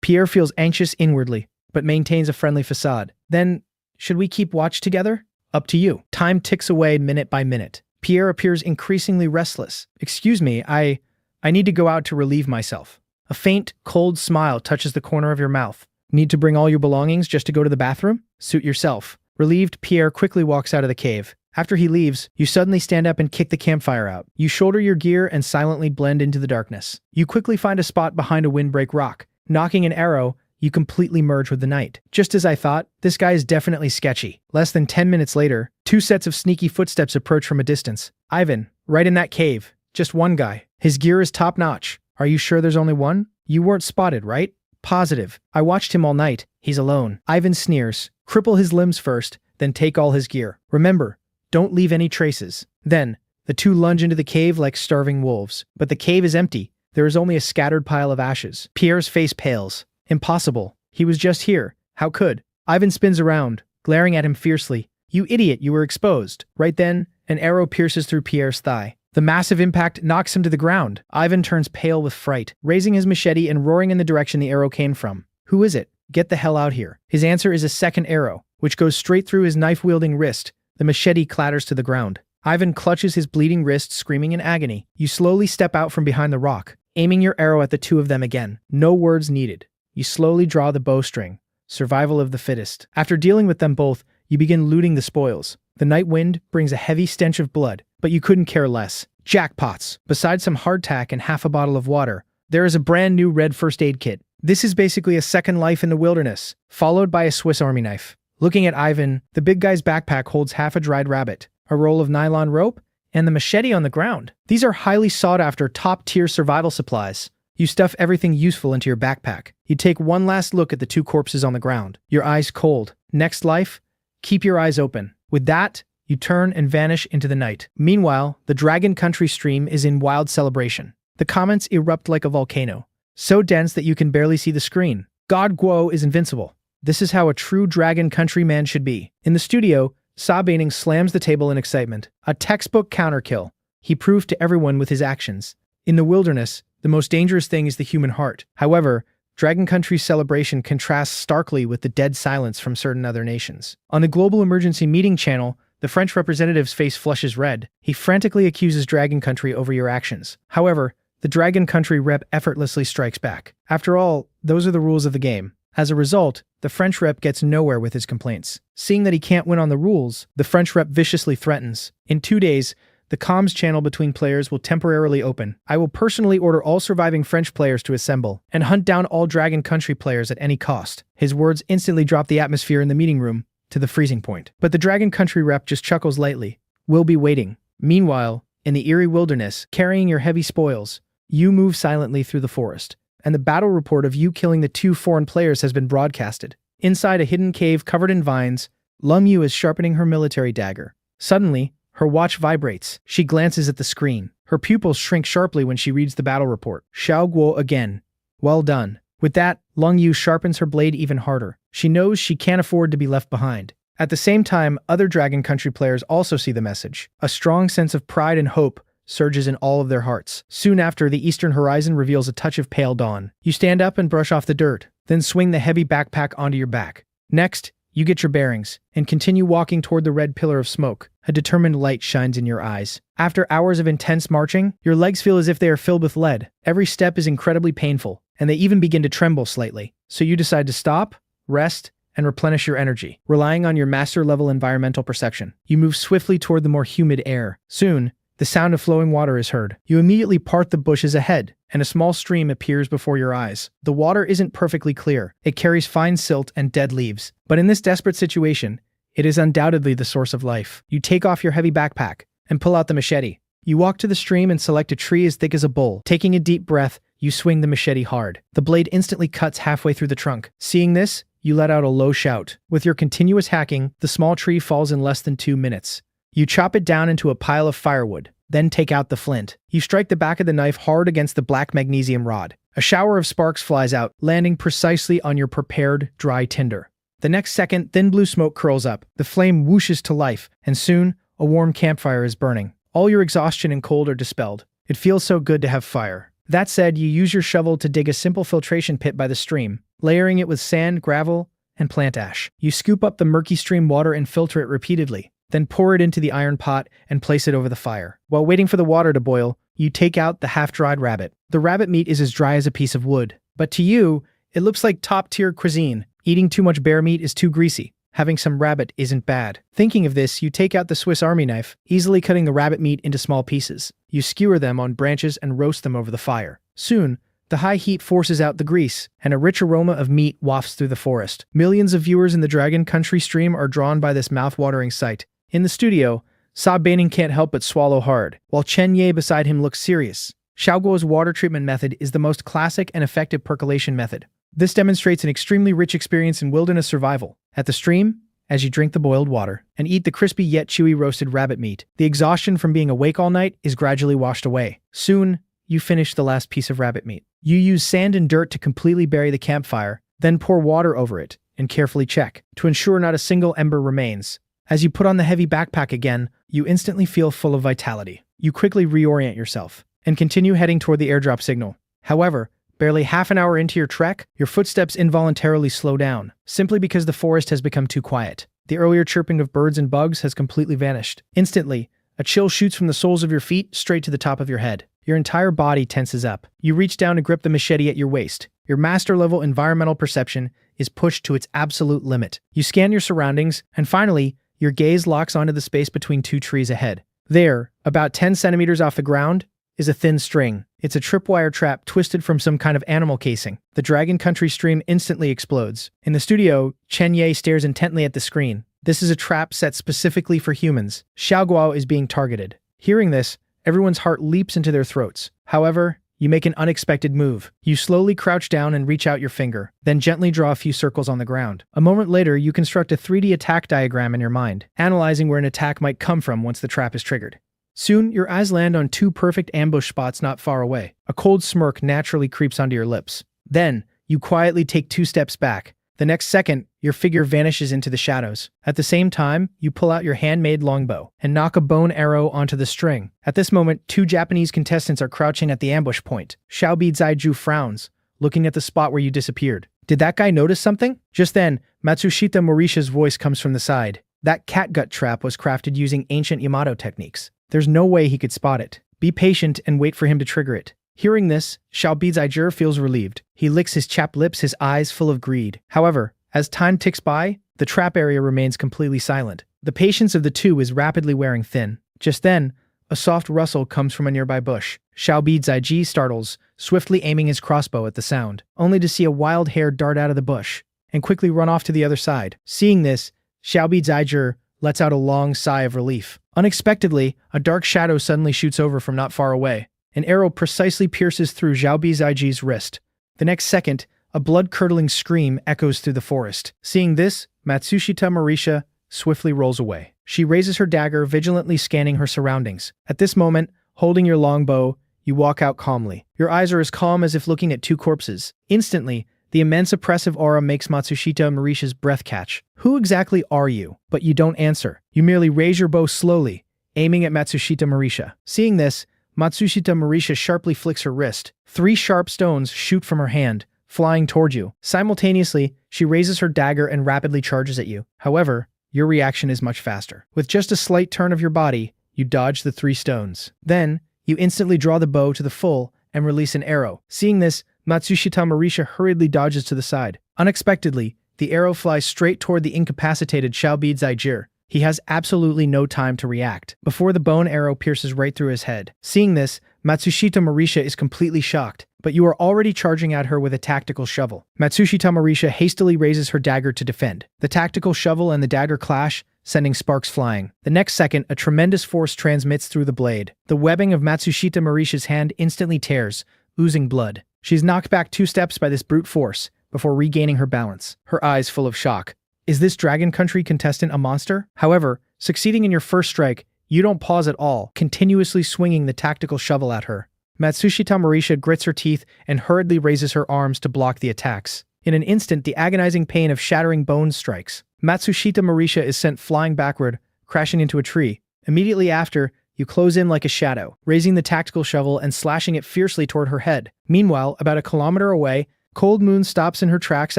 Pierre feels anxious inwardly, but maintains a friendly facade. Then, should we keep watch together? Up to you. Time ticks away minute by minute. Pierre appears increasingly restless. Excuse me, I need to go out to relieve myself. A faint, cold smile touches the corner of your mouth. Need to bring all your belongings just to go to the bathroom? Suit yourself. Relieved, Pierre quickly walks out of the cave. After he leaves, you suddenly stand up and kick the campfire out. You shoulder your gear and silently blend into the darkness. You quickly find a spot behind a windbreak rock. Knocking an arrow, you completely merge with the night. Just as I thought, this guy is definitely sketchy. Less than 10 minutes later, 2 sets of sneaky footsteps approach from a distance. Ivan, right in that cave. Just one guy. His gear is top-notch. Are you sure there's only one? You weren't spotted, right? Positive. I watched him all night. He's alone. Ivan sneers. Cripple his limbs first, then take all his gear. Remember, don't leave any traces. Then, the two lunge into the cave like starving wolves. But the cave is empty. There is only a scattered pile of ashes. Pierre's face pales. Impossible. He was just here. How could? Ivan spins around, glaring at him fiercely. You idiot, you were exposed. Right then, an arrow pierces through Pierre's thigh. The massive impact knocks him to the ground. Ivan turns pale with fright, raising his machete and roaring in the direction the arrow came from. Who is it? Get the hell out here. His answer is a second arrow, which goes straight through his knife-wielding wrist. The machete clatters to the ground. Ivan clutches his bleeding wrist, screaming in agony. You slowly step out from behind the rock, aiming your arrow at the two of them again. No words needed. You slowly draw the bowstring. Survival of the fittest. After dealing with them both, you begin looting the spoils. The night wind brings a heavy stench of blood, but you couldn't care less. Jackpots. Besides some hardtack and half a bottle of water, there is a brand new red first aid kit. This is basically a second life in the wilderness, followed by a Swiss Army knife. Looking at Ivan, the big guy's backpack holds half a dried rabbit, a roll of nylon rope, and the machete on the ground. These are highly sought-after, top-tier survival supplies. You stuff everything useful into your backpack. You take one last look at the two corpses on the ground. Your eyes cold. Next life? Keep your eyes open. With that, you turn and vanish into the night. Meanwhile, the Dragon Country stream is in wild celebration. The comments erupt like a volcano, so dense that you can barely see the screen. God Guo is invincible. This is how a true Dragon Country man should be. In the studio, Sabaning slams the table in excitement. A textbook counterkill. He proved to everyone with his actions. In the wilderness, the most dangerous thing is the human heart. However, Dragon Country's celebration contrasts starkly with the dead silence from certain other nations. On the Global Emergency Meeting channel, the French representative's face flushes red. He frantically accuses Dragon Country over your actions. However, the Dragon Country rep effortlessly strikes back. After all, those are the rules of the game. As a result, the French rep gets nowhere with his complaints. Seeing that he can't win on the rules, the French rep viciously threatens. In 2 days, the comms channel between players will temporarily open. I will personally order all surviving French players to assemble and hunt down all Dragon Country players at any cost. His words instantly drop the atmosphere in the meeting room to the freezing point. But the Dragon Country rep just chuckles lightly. We'll be waiting. Meanwhile, in the eerie wilderness, carrying your heavy spoils, you move silently through the forest, and the battle report of you killing the 2 foreign players has been broadcasted. Inside a hidden cave covered in vines, Lum Yu is sharpening her military dagger. Suddenly, her watch vibrates. She glances at the screen. Her pupils shrink sharply when she reads the battle report. Xiao Guo again. Well done. With that, Lung Yu sharpens her blade even harder. She knows she can't afford to be left behind. At the same time, other Dragon Country players also see the message. A strong sense of pride and hope surges in all of their hearts. Soon after, the eastern horizon reveals a touch of pale dawn. You stand up and brush off the dirt, then swing the heavy backpack onto your back. Next, you get your bearings and continue walking toward the red pillar of smoke. A determined light shines in your eyes. After hours of intense marching, your legs feel as if they are filled with lead. Every step is incredibly painful, and they even begin to tremble slightly. So you decide to stop, rest, and replenish your energy. Relying on your master-level environmental perception, you move swiftly toward the more humid air. Soon, the sound of flowing water is heard. You immediately part the bushes ahead, and a small stream appears before your eyes. The water isn't perfectly clear. It carries fine silt and dead leaves. But in this desperate situation, it is undoubtedly the source of life. You take off your heavy backpack and pull out the machete. You walk to the stream and select a tree as thick as a bull. Taking a deep breath, you swing the machete hard. The blade instantly cuts halfway through the trunk. Seeing this, you let out a low shout. With your continuous hacking, the small tree falls in less than 2 minutes. You chop it down into a pile of firewood, then take out the flint. You strike the back of the knife hard against the black magnesium rod. A shower of sparks flies out, landing precisely on your prepared dry tinder. The next second, thin blue smoke curls up. The flame whooshes to life, and soon, a warm campfire is burning. All your exhaustion and cold are dispelled. It feels so good to have fire. That said, you use your shovel to dig a simple filtration pit by the stream, layering it with sand, gravel, and plant ash. You scoop up the murky stream water and filter it repeatedly, then pour it into the iron pot and place it over the fire. While waiting for the water to boil, you take out the half-dried rabbit. The rabbit meat is as dry as a piece of wood, but to you, it looks like top-tier cuisine. Eating too much bear meat is too greasy. Having some rabbit isn't bad. Thinking of this, you take out the Swiss Army knife, easily cutting the rabbit meat into small pieces. You skewer them on branches and roast them over the fire. Soon, the high heat forces out the grease, and a rich aroma of meat wafts through the forest. Millions of viewers in the Dragon Country stream are drawn by this mouth-watering sight. In the studio, Sa Baining can't help but swallow hard, while Chen Ye beside him looks serious. Xiaoguo's water treatment method is the most classic and effective percolation method. This demonstrates an extremely rich experience in wilderness survival. At the stream, as you drink the boiled water and eat the crispy yet chewy roasted rabbit meat, the exhaustion from being awake all night is gradually washed away. Soon, you finish the last piece of rabbit meat. You use sand and dirt to completely bury the campfire, then pour water over it and carefully check to ensure not a single ember remains. As you put on the heavy backpack again, you instantly feel full of vitality. You quickly reorient yourself and continue heading toward the airdrop signal. However, barely half an hour into your trek, your footsteps involuntarily slow down, simply because the forest has become too quiet. The earlier chirping of birds and bugs has completely vanished. Instantly, a chill shoots from the soles of your feet straight to the top of your head. Your entire body tenses up. You reach down to grip the machete at your waist. Your master-level environmental perception is pushed to its absolute limit. You scan your surroundings, and finally, your gaze locks onto the space between 2 trees ahead. There, about 10 centimeters off the ground, is a thin string. It's a tripwire trap twisted from some kind of animal casing. The Dragon Country stream instantly explodes. In the studio, Chen Ye stares intently at the screen. This is a trap set specifically for humans. Xiao Guo is being targeted. Hearing this, everyone's heart leaps into their throats. However, you make an unexpected move. You slowly crouch down and reach out your finger, then gently draw a few circles on the ground. A moment later, you construct a 3D attack diagram in your mind, analyzing where an attack might come from once the trap is triggered. Soon, your eyes land on two perfect ambush spots not far away. A cold smirk naturally creeps onto your lips. Then, you quietly take 2 steps back. The next second, your figure vanishes into the shadows. At the same time, you pull out your handmade longbow and knock a bone arrow onto the string. At this moment, 2 Japanese contestants are crouching at the ambush point. Xiaobi Zaiju frowns, looking at the spot where you disappeared. Did that guy notice something? Just then, Matsushita Morisha's voice comes from the side. That catgut trap was crafted using ancient Yamato techniques. There's no way he could spot it. Be patient and wait for him to trigger it. Hearing this, Xiaobi Zaiju feels relieved. He licks his chapped lips, his eyes full of greed. However, as time ticks by, the trap area remains completely silent. The patience of the two is rapidly wearing thin. Just then, a soft rustle comes from a nearby bush. Xiaobi Zaiji startles, swiftly aiming his crossbow at the sound, only to see a wild hare dart out of the bush and quickly run off to the other side. Seeing this, Xiaobi Zaiji lets out a long sigh of relief. Unexpectedly, a dark shadow suddenly shoots over from not far away. An arrow precisely pierces through Xiaobi Zaiji's wrist. The next second, a blood-curdling scream echoes through the forest. Seeing this, Matsushita Morisha swiftly rolls away. She raises her dagger, vigilantly scanning her surroundings. At this moment, holding your longbow, you walk out calmly. Your eyes are as calm as if looking at 2 corpses. Instantly, the immense oppressive aura makes Matsushita Morisha's breath catch. Who exactly are you? But you don't answer. You merely raise your bow slowly, aiming at Matsushita Morisha. Seeing this, Matsushita Morisha sharply flicks her wrist. 3 sharp stones shoot from her hand, flying toward you. Simultaneously, she raises her dagger and rapidly charges at you. However, your reaction is much faster. With just a slight turn of your body, you dodge the 3 stones. Then, you instantly draw the bow to the full and release an arrow. Seeing this, Matsushita Morisha hurriedly dodges to the side. Unexpectedly, the arrow flies straight toward the incapacitated Xiaobi Zaiji. He has absolutely no time to react before the bone arrow pierces right through his head. Seeing this, Matsushita Morisha is completely shocked, but you are already charging at her with a tactical shovel. Matsushita Morisha hastily raises her dagger to defend. The tactical shovel and the dagger clash, sending sparks flying. The next second, a tremendous force transmits through the blade. The webbing of Matsushita Morisha's hand instantly tears, oozing blood. She's knocked back 2 steps by this brute force before regaining her balance, her eyes full of shock. Is this Dragon Country contestant a monster? However, succeeding in your first strike, you don't pause at all, continuously swinging the tactical shovel at her. Matsushita Morisha grits her teeth and hurriedly raises her arms to block the attacks. In an instant, the agonizing pain of shattering bones strikes. Matsushita Morisha is sent flying backward, crashing into a tree. Immediately after, you close in like a shadow, raising the tactical shovel and slashing it fiercely toward her head. Meanwhile, about a kilometer away, Cold Moon stops in her tracks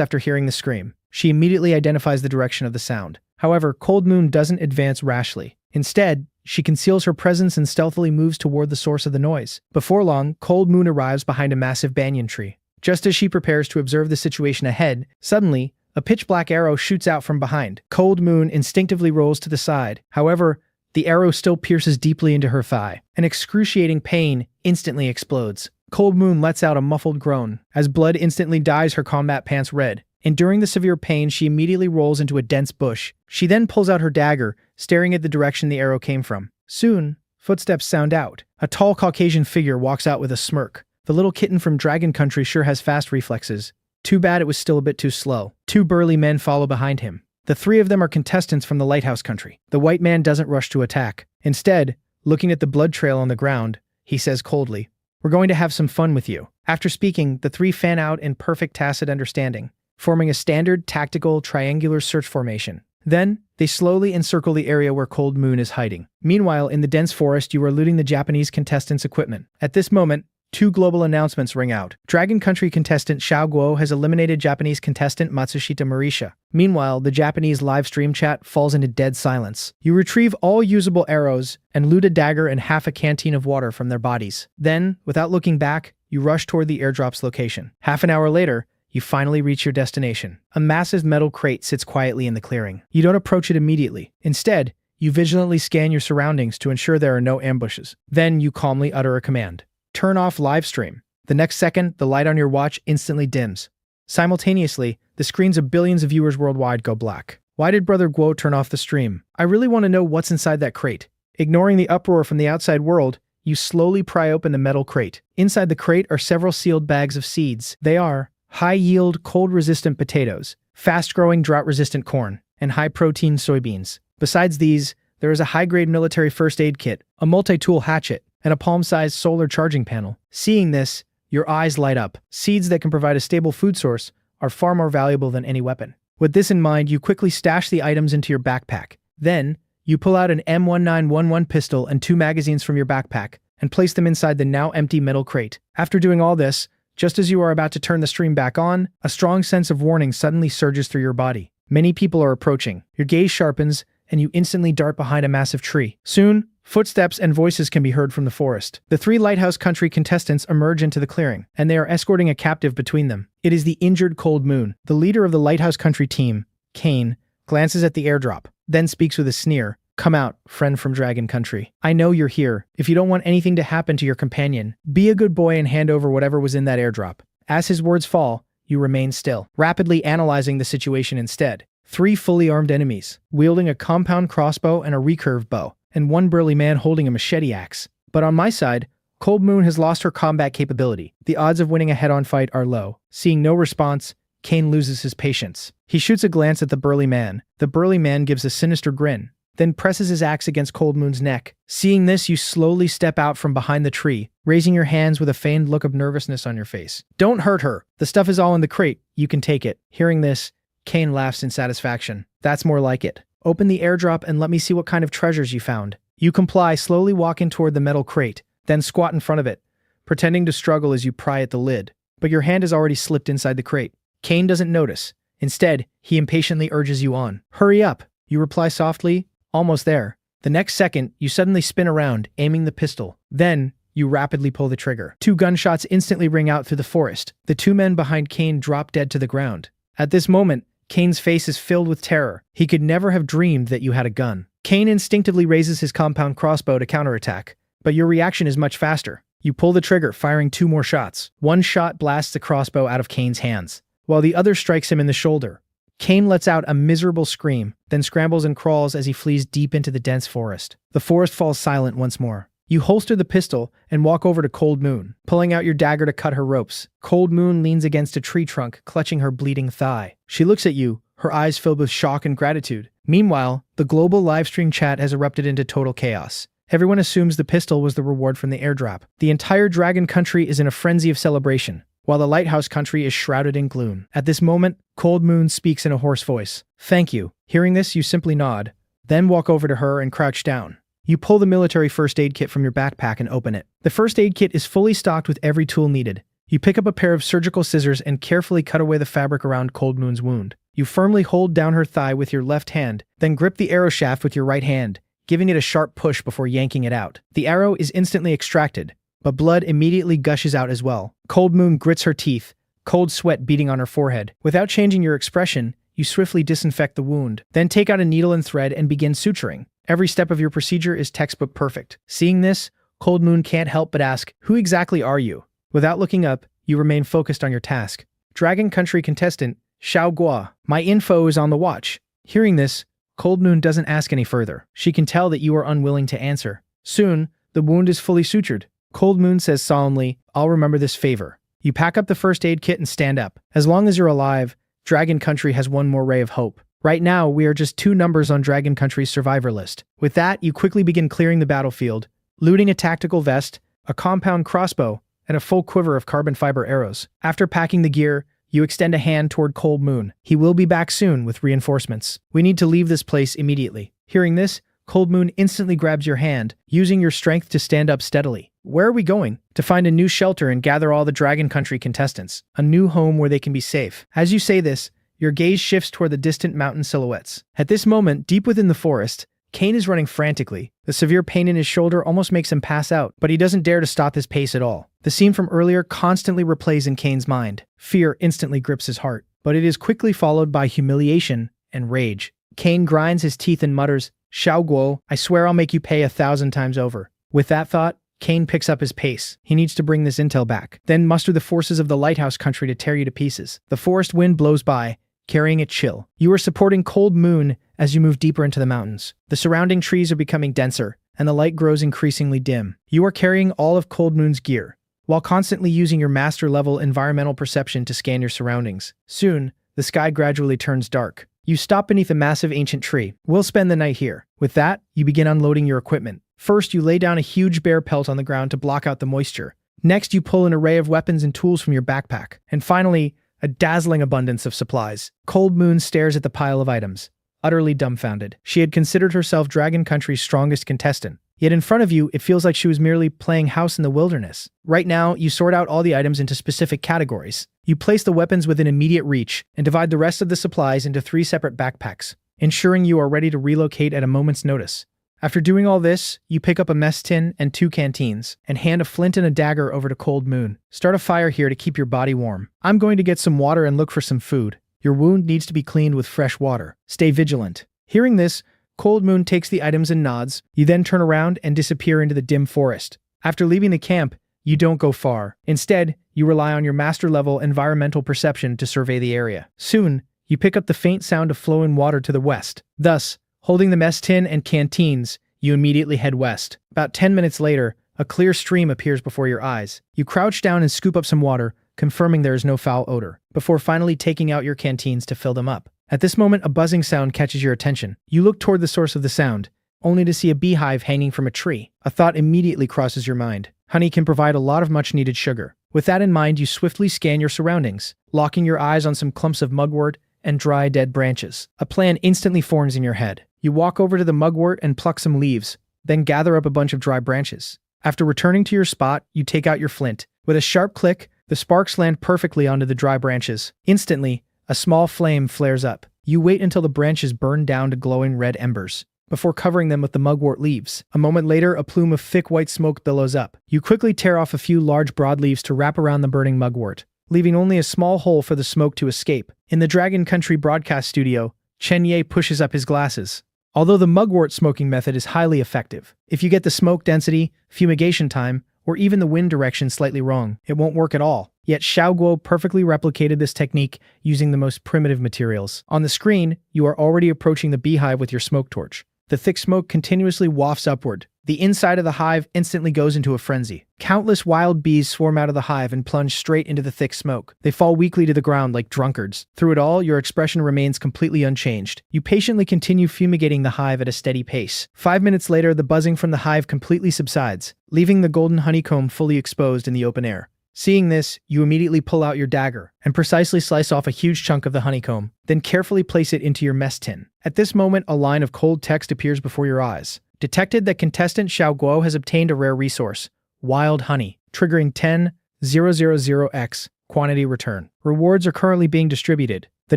after hearing the scream. She immediately identifies the direction of the sound. However, Cold Moon doesn't advance rashly. Instead, she conceals her presence and stealthily moves toward the source of the noise. Before long, Cold Moon arrives behind a massive banyan tree. Just as she prepares to observe the situation ahead, suddenly, a pitch-black arrow shoots out from behind. Cold Moon instinctively rolls to the side. However, the arrow still pierces deeply into her thigh. An excruciating pain instantly explodes. Cold Moon lets out a muffled groan, as blood instantly dyes her combat pants red. Enduring the severe pain, she immediately rolls into a dense bush. She then pulls out her dagger, staring at the direction the arrow came from. Soon, footsteps sound out. A tall Caucasian figure walks out with a smirk. The little kitten from Dragon Country sure has fast reflexes. Too bad it was still a bit too slow. 2 burly men follow behind him. The 3 of them are contestants from the Lighthouse Country. The white man doesn't rush to attack. Instead, looking at the blood trail on the ground, he says coldly, "We're going to have some fun with you." After speaking, the 3 fan out in perfect tacit understanding, forming a standard tactical triangular search formation. Then, they slowly encircle the area where Cold Moon is hiding. Meanwhile, in the dense forest, you are looting the Japanese contestants' equipment. At this moment, 2 global announcements ring out. Dragon Country contestant Xiao Guo has eliminated Japanese contestant Matsushita Morisha. Meanwhile, the Japanese live stream chat falls into dead silence. You retrieve all usable arrows and loot a dagger and half a canteen of water from their bodies. Then, without looking back, you rush toward the airdrop's location. Half an hour later, you finally reach your destination. A massive metal crate sits quietly in the clearing. You don't approach it immediately. Instead, you vigilantly scan your surroundings to ensure there are no ambushes. Then you calmly utter a command. Turn off live stream. The next second, the light on your watch instantly dims. Simultaneously, the screens of billions of viewers worldwide go black. Why did Brother Guo turn off the stream? I really want to know what's inside that crate. Ignoring the uproar from the outside world, you slowly pry open the metal crate. Inside the crate are several sealed bags of seeds. They are high-yield, cold-resistant potatoes, fast-growing, drought-resistant corn, and high-protein soybeans. Besides these, there is a high-grade military first aid kit, a multi-tool hatchet, and a palm-sized solar charging panel. Seeing this, your eyes light up. Seeds that can provide a stable food source are far more valuable than any weapon. With this in mind, you quickly stash the items into your backpack. Then, you pull out an M1911 pistol and 2 magazines from your backpack and place them inside the now empty metal crate. After doing all this, just as you are about to turn the stream back on, a strong sense of warning suddenly surges through your body. Many people are approaching. Your gaze sharpens, and you instantly dart behind a massive tree. Soon, footsteps and voices can be heard from the forest. The 3 Lighthouse Country contestants emerge into the clearing, and they are escorting a captive between them. It is the injured Cold Moon. The leader of the Lighthouse Country team, Kane, glances at the airdrop, then speaks with a sneer. Come out, friend from Dragon Country. I know you're here. If you don't want anything to happen to your companion, be a good boy and hand over whatever was in that airdrop. As his words fall, you remain still, rapidly analyzing the situation instead. 3 fully armed enemies, wielding a compound crossbow and a recurve bow, and 1 burly man holding a machete axe. But on my side, Cold Moon has lost her combat capability. The odds of winning a head-on fight are low. Seeing no response, Kane loses his patience. He shoots a glance at the burly man. The burly man gives a sinister grin, then presses his axe against Cold Moon's neck. Seeing this, you slowly step out from behind the tree, raising your hands with a feigned look of nervousness on your face. Don't hurt her. The stuff is all in the crate. You can take it. Hearing this, Kane laughs in satisfaction. That's more like it. Open the airdrop and let me see what kind of treasures you found. You comply, slowly walking toward the metal crate, then squat in front of it, pretending to struggle as you pry at the lid. But your hand has already slipped inside the crate. Kane doesn't notice. Instead, he impatiently urges you on. Hurry up. You reply softly, almost there. The next second, you suddenly spin around, aiming the pistol. Then, you rapidly pull the trigger. 2 gunshots instantly ring out through the forest. The 2 men behind Kane drop dead to the ground. At this moment, Kane's face is filled with terror. He could never have dreamed that you had a gun. Kane instinctively raises his compound crossbow to counterattack, but your reaction is much faster. You pull the trigger, firing 2 more shots. 1 shot blasts the crossbow out of Kane's hands, while the other strikes him in the shoulder. Kane lets out a miserable scream, then scrambles and crawls as he flees deep into the dense forest. The forest falls silent once more. You holster the pistol and walk over to Cold Moon, pulling out your dagger to cut her ropes. Cold Moon leans against a tree trunk, clutching her bleeding thigh. She looks at you, her eyes filled with shock and gratitude. Meanwhile, the global livestream chat has erupted into total chaos. Everyone assumes the pistol was the reward from the airdrop. The entire Dragon Country is in a frenzy of celebration, while the Lighthouse Country is shrouded in gloom. At this moment, Cold Moon speaks in a hoarse voice. Thank you. Hearing this, you simply nod, then walk over to her and crouch down. You pull the military first aid kit from your backpack and open it. The first aid kit is fully stocked with every tool needed. You pick up a pair of surgical scissors and carefully cut away the fabric around Cold Moon's wound. You firmly hold down her thigh with your left hand, then grip the arrow shaft with your right hand, giving it a sharp push before yanking it out. The arrow is instantly extracted, but blood immediately gushes out as well. Cold Moon grits her teeth, cold sweat beating on her forehead. Without changing your expression, you swiftly disinfect the wound, then take out a needle and thread and begin suturing. Every step of your procedure is textbook perfect. Seeing this, Cold Moon can't help but ask, who exactly are you? Without looking up, you remain focused on your task. Dragon Country contestant, Xiao Guo, my info is on the watch. Hearing this, Cold Moon doesn't ask any further. She can tell that you are unwilling to answer. Soon, the wound is fully sutured. Cold Moon says solemnly, I'll remember this favor. You pack up the first aid kit and stand up. As long as you're alive, Dragon Country has one more ray of hope. Right now, we are just 2 numbers on Dragon Country's survivor list. With that, you quickly begin clearing the battlefield, looting a tactical vest, a compound crossbow, and a full quiver of carbon fiber arrows. After packing the gear, you extend a hand toward Cold Moon. He will be back soon with reinforcements. We need to leave this place immediately. Hearing this, Cold Moon instantly grabs your hand, using your strength to stand up steadily. Where are we going? To find a new shelter and gather all the Dragon Country contestants. A new home where they can be safe. As you say this, your gaze shifts toward the distant mountain silhouettes. At this moment, deep within the forest, Kane is running frantically. The severe pain in his shoulder almost makes him pass out, but he doesn't dare to stop his pace at all. The scene from earlier constantly replays in Kane's mind. Fear instantly grips his heart, but it is quickly followed by humiliation and rage. Kane grinds his teeth and mutters, Xiao Guo, I swear I'll make you pay 1,000 times over. With that thought, Kane picks up his pace. He needs to bring this intel back. Then muster the forces of the lighthouse country to tear you to pieces. The forest wind blows by, carrying a chill. You are supporting Cold Moon as you move deeper into the mountains. The surrounding trees are becoming denser, and the light grows increasingly dim. You are carrying all of Cold Moon's gear, while constantly using your master-level environmental perception to scan your surroundings. Soon, the sky gradually turns dark. You stop beneath a massive ancient tree. We'll spend the night here. With that, you begin unloading your equipment. First, you lay down a huge bear pelt on the ground to block out the moisture. Next, you pull an array of weapons and tools from your backpack. And finally, a dazzling abundance of supplies. Cold Moon stares at the pile of items, utterly dumbfounded. She had considered herself Dragon Country's strongest contestant. Yet in front of you, it feels like she was merely playing house in the wilderness. Right now, you sort out all the items into specific categories. You place the weapons within immediate reach and divide the rest of the supplies into 3 separate backpacks, ensuring you are ready to relocate at a moment's notice. After doing all this, you pick up a mess tin and 2 canteens, and hand a flint and a dagger over to Cold Moon. Start a fire here to keep your body warm. I'm going to get some water and look for some food. Your wound needs to be cleaned with fresh water. Stay vigilant. Hearing this, Cold Moon takes the items and nods. You then turn around and disappear into the dim forest. After leaving the camp, you don't go far. Instead, you rely on your master-level environmental perception to survey the area. Soon, you pick up the faint sound of flowing water to the west. Thus, holding the mess tin and canteens, you immediately head west. About 10 minutes later, a clear stream appears before your eyes. You crouch down and scoop up some water, confirming there is no foul odor, before finally taking out your canteens to fill them up. At this moment, a buzzing sound catches your attention. You look toward the source of the sound, only to see a beehive hanging from a tree. A thought immediately crosses your mind. Honey can provide a lot of much-needed sugar. With that in mind, you swiftly scan your surroundings, locking your eyes on some clumps of mugwort and dry, dead branches. A plan instantly forms in your head. You walk over to the mugwort and pluck some leaves, then gather up a bunch of dry branches. After returning to your spot, you take out your flint. With a sharp click, the sparks land perfectly onto the dry branches. Instantly, a small flame flares up. You wait until the branches burn down to glowing red embers, before covering them with the mugwort leaves. A moment later, a plume of thick white smoke billows up. You quickly tear off a few large broadleaves to wrap around the burning mugwort, leaving only a small hole for the smoke to escape. In the Dragon Country broadcast studio, Chen Ye pushes up his glasses. Although the mugwort smoking method is highly effective, if you get the smoke density, fumigation time, or even the wind direction slightly wrong, it won't work at all. Yet Xiaoguo perfectly replicated this technique using the most primitive materials. On the screen, you are already approaching the beehive with your smoke torch. The thick smoke continuously wafts upward. The inside of the hive instantly goes into a frenzy. Countless wild bees swarm out of the hive and plunge straight into the thick smoke. They fall weakly to the ground like drunkards. Through it all, your expression remains completely unchanged. You patiently continue fumigating the hive at a steady pace. 5 minutes later, the buzzing from the hive completely subsides, leaving the golden honeycomb fully exposed in the open air. Seeing this, you immediately pull out your dagger and precisely slice off a huge chunk of the honeycomb, then carefully place it into your mess tin. At this moment, a line of cold text appears before your eyes. Detected that contestant Xiao Guo has obtained a rare resource, wild honey, triggering 10,000x quantity return. Rewards are currently being distributed. The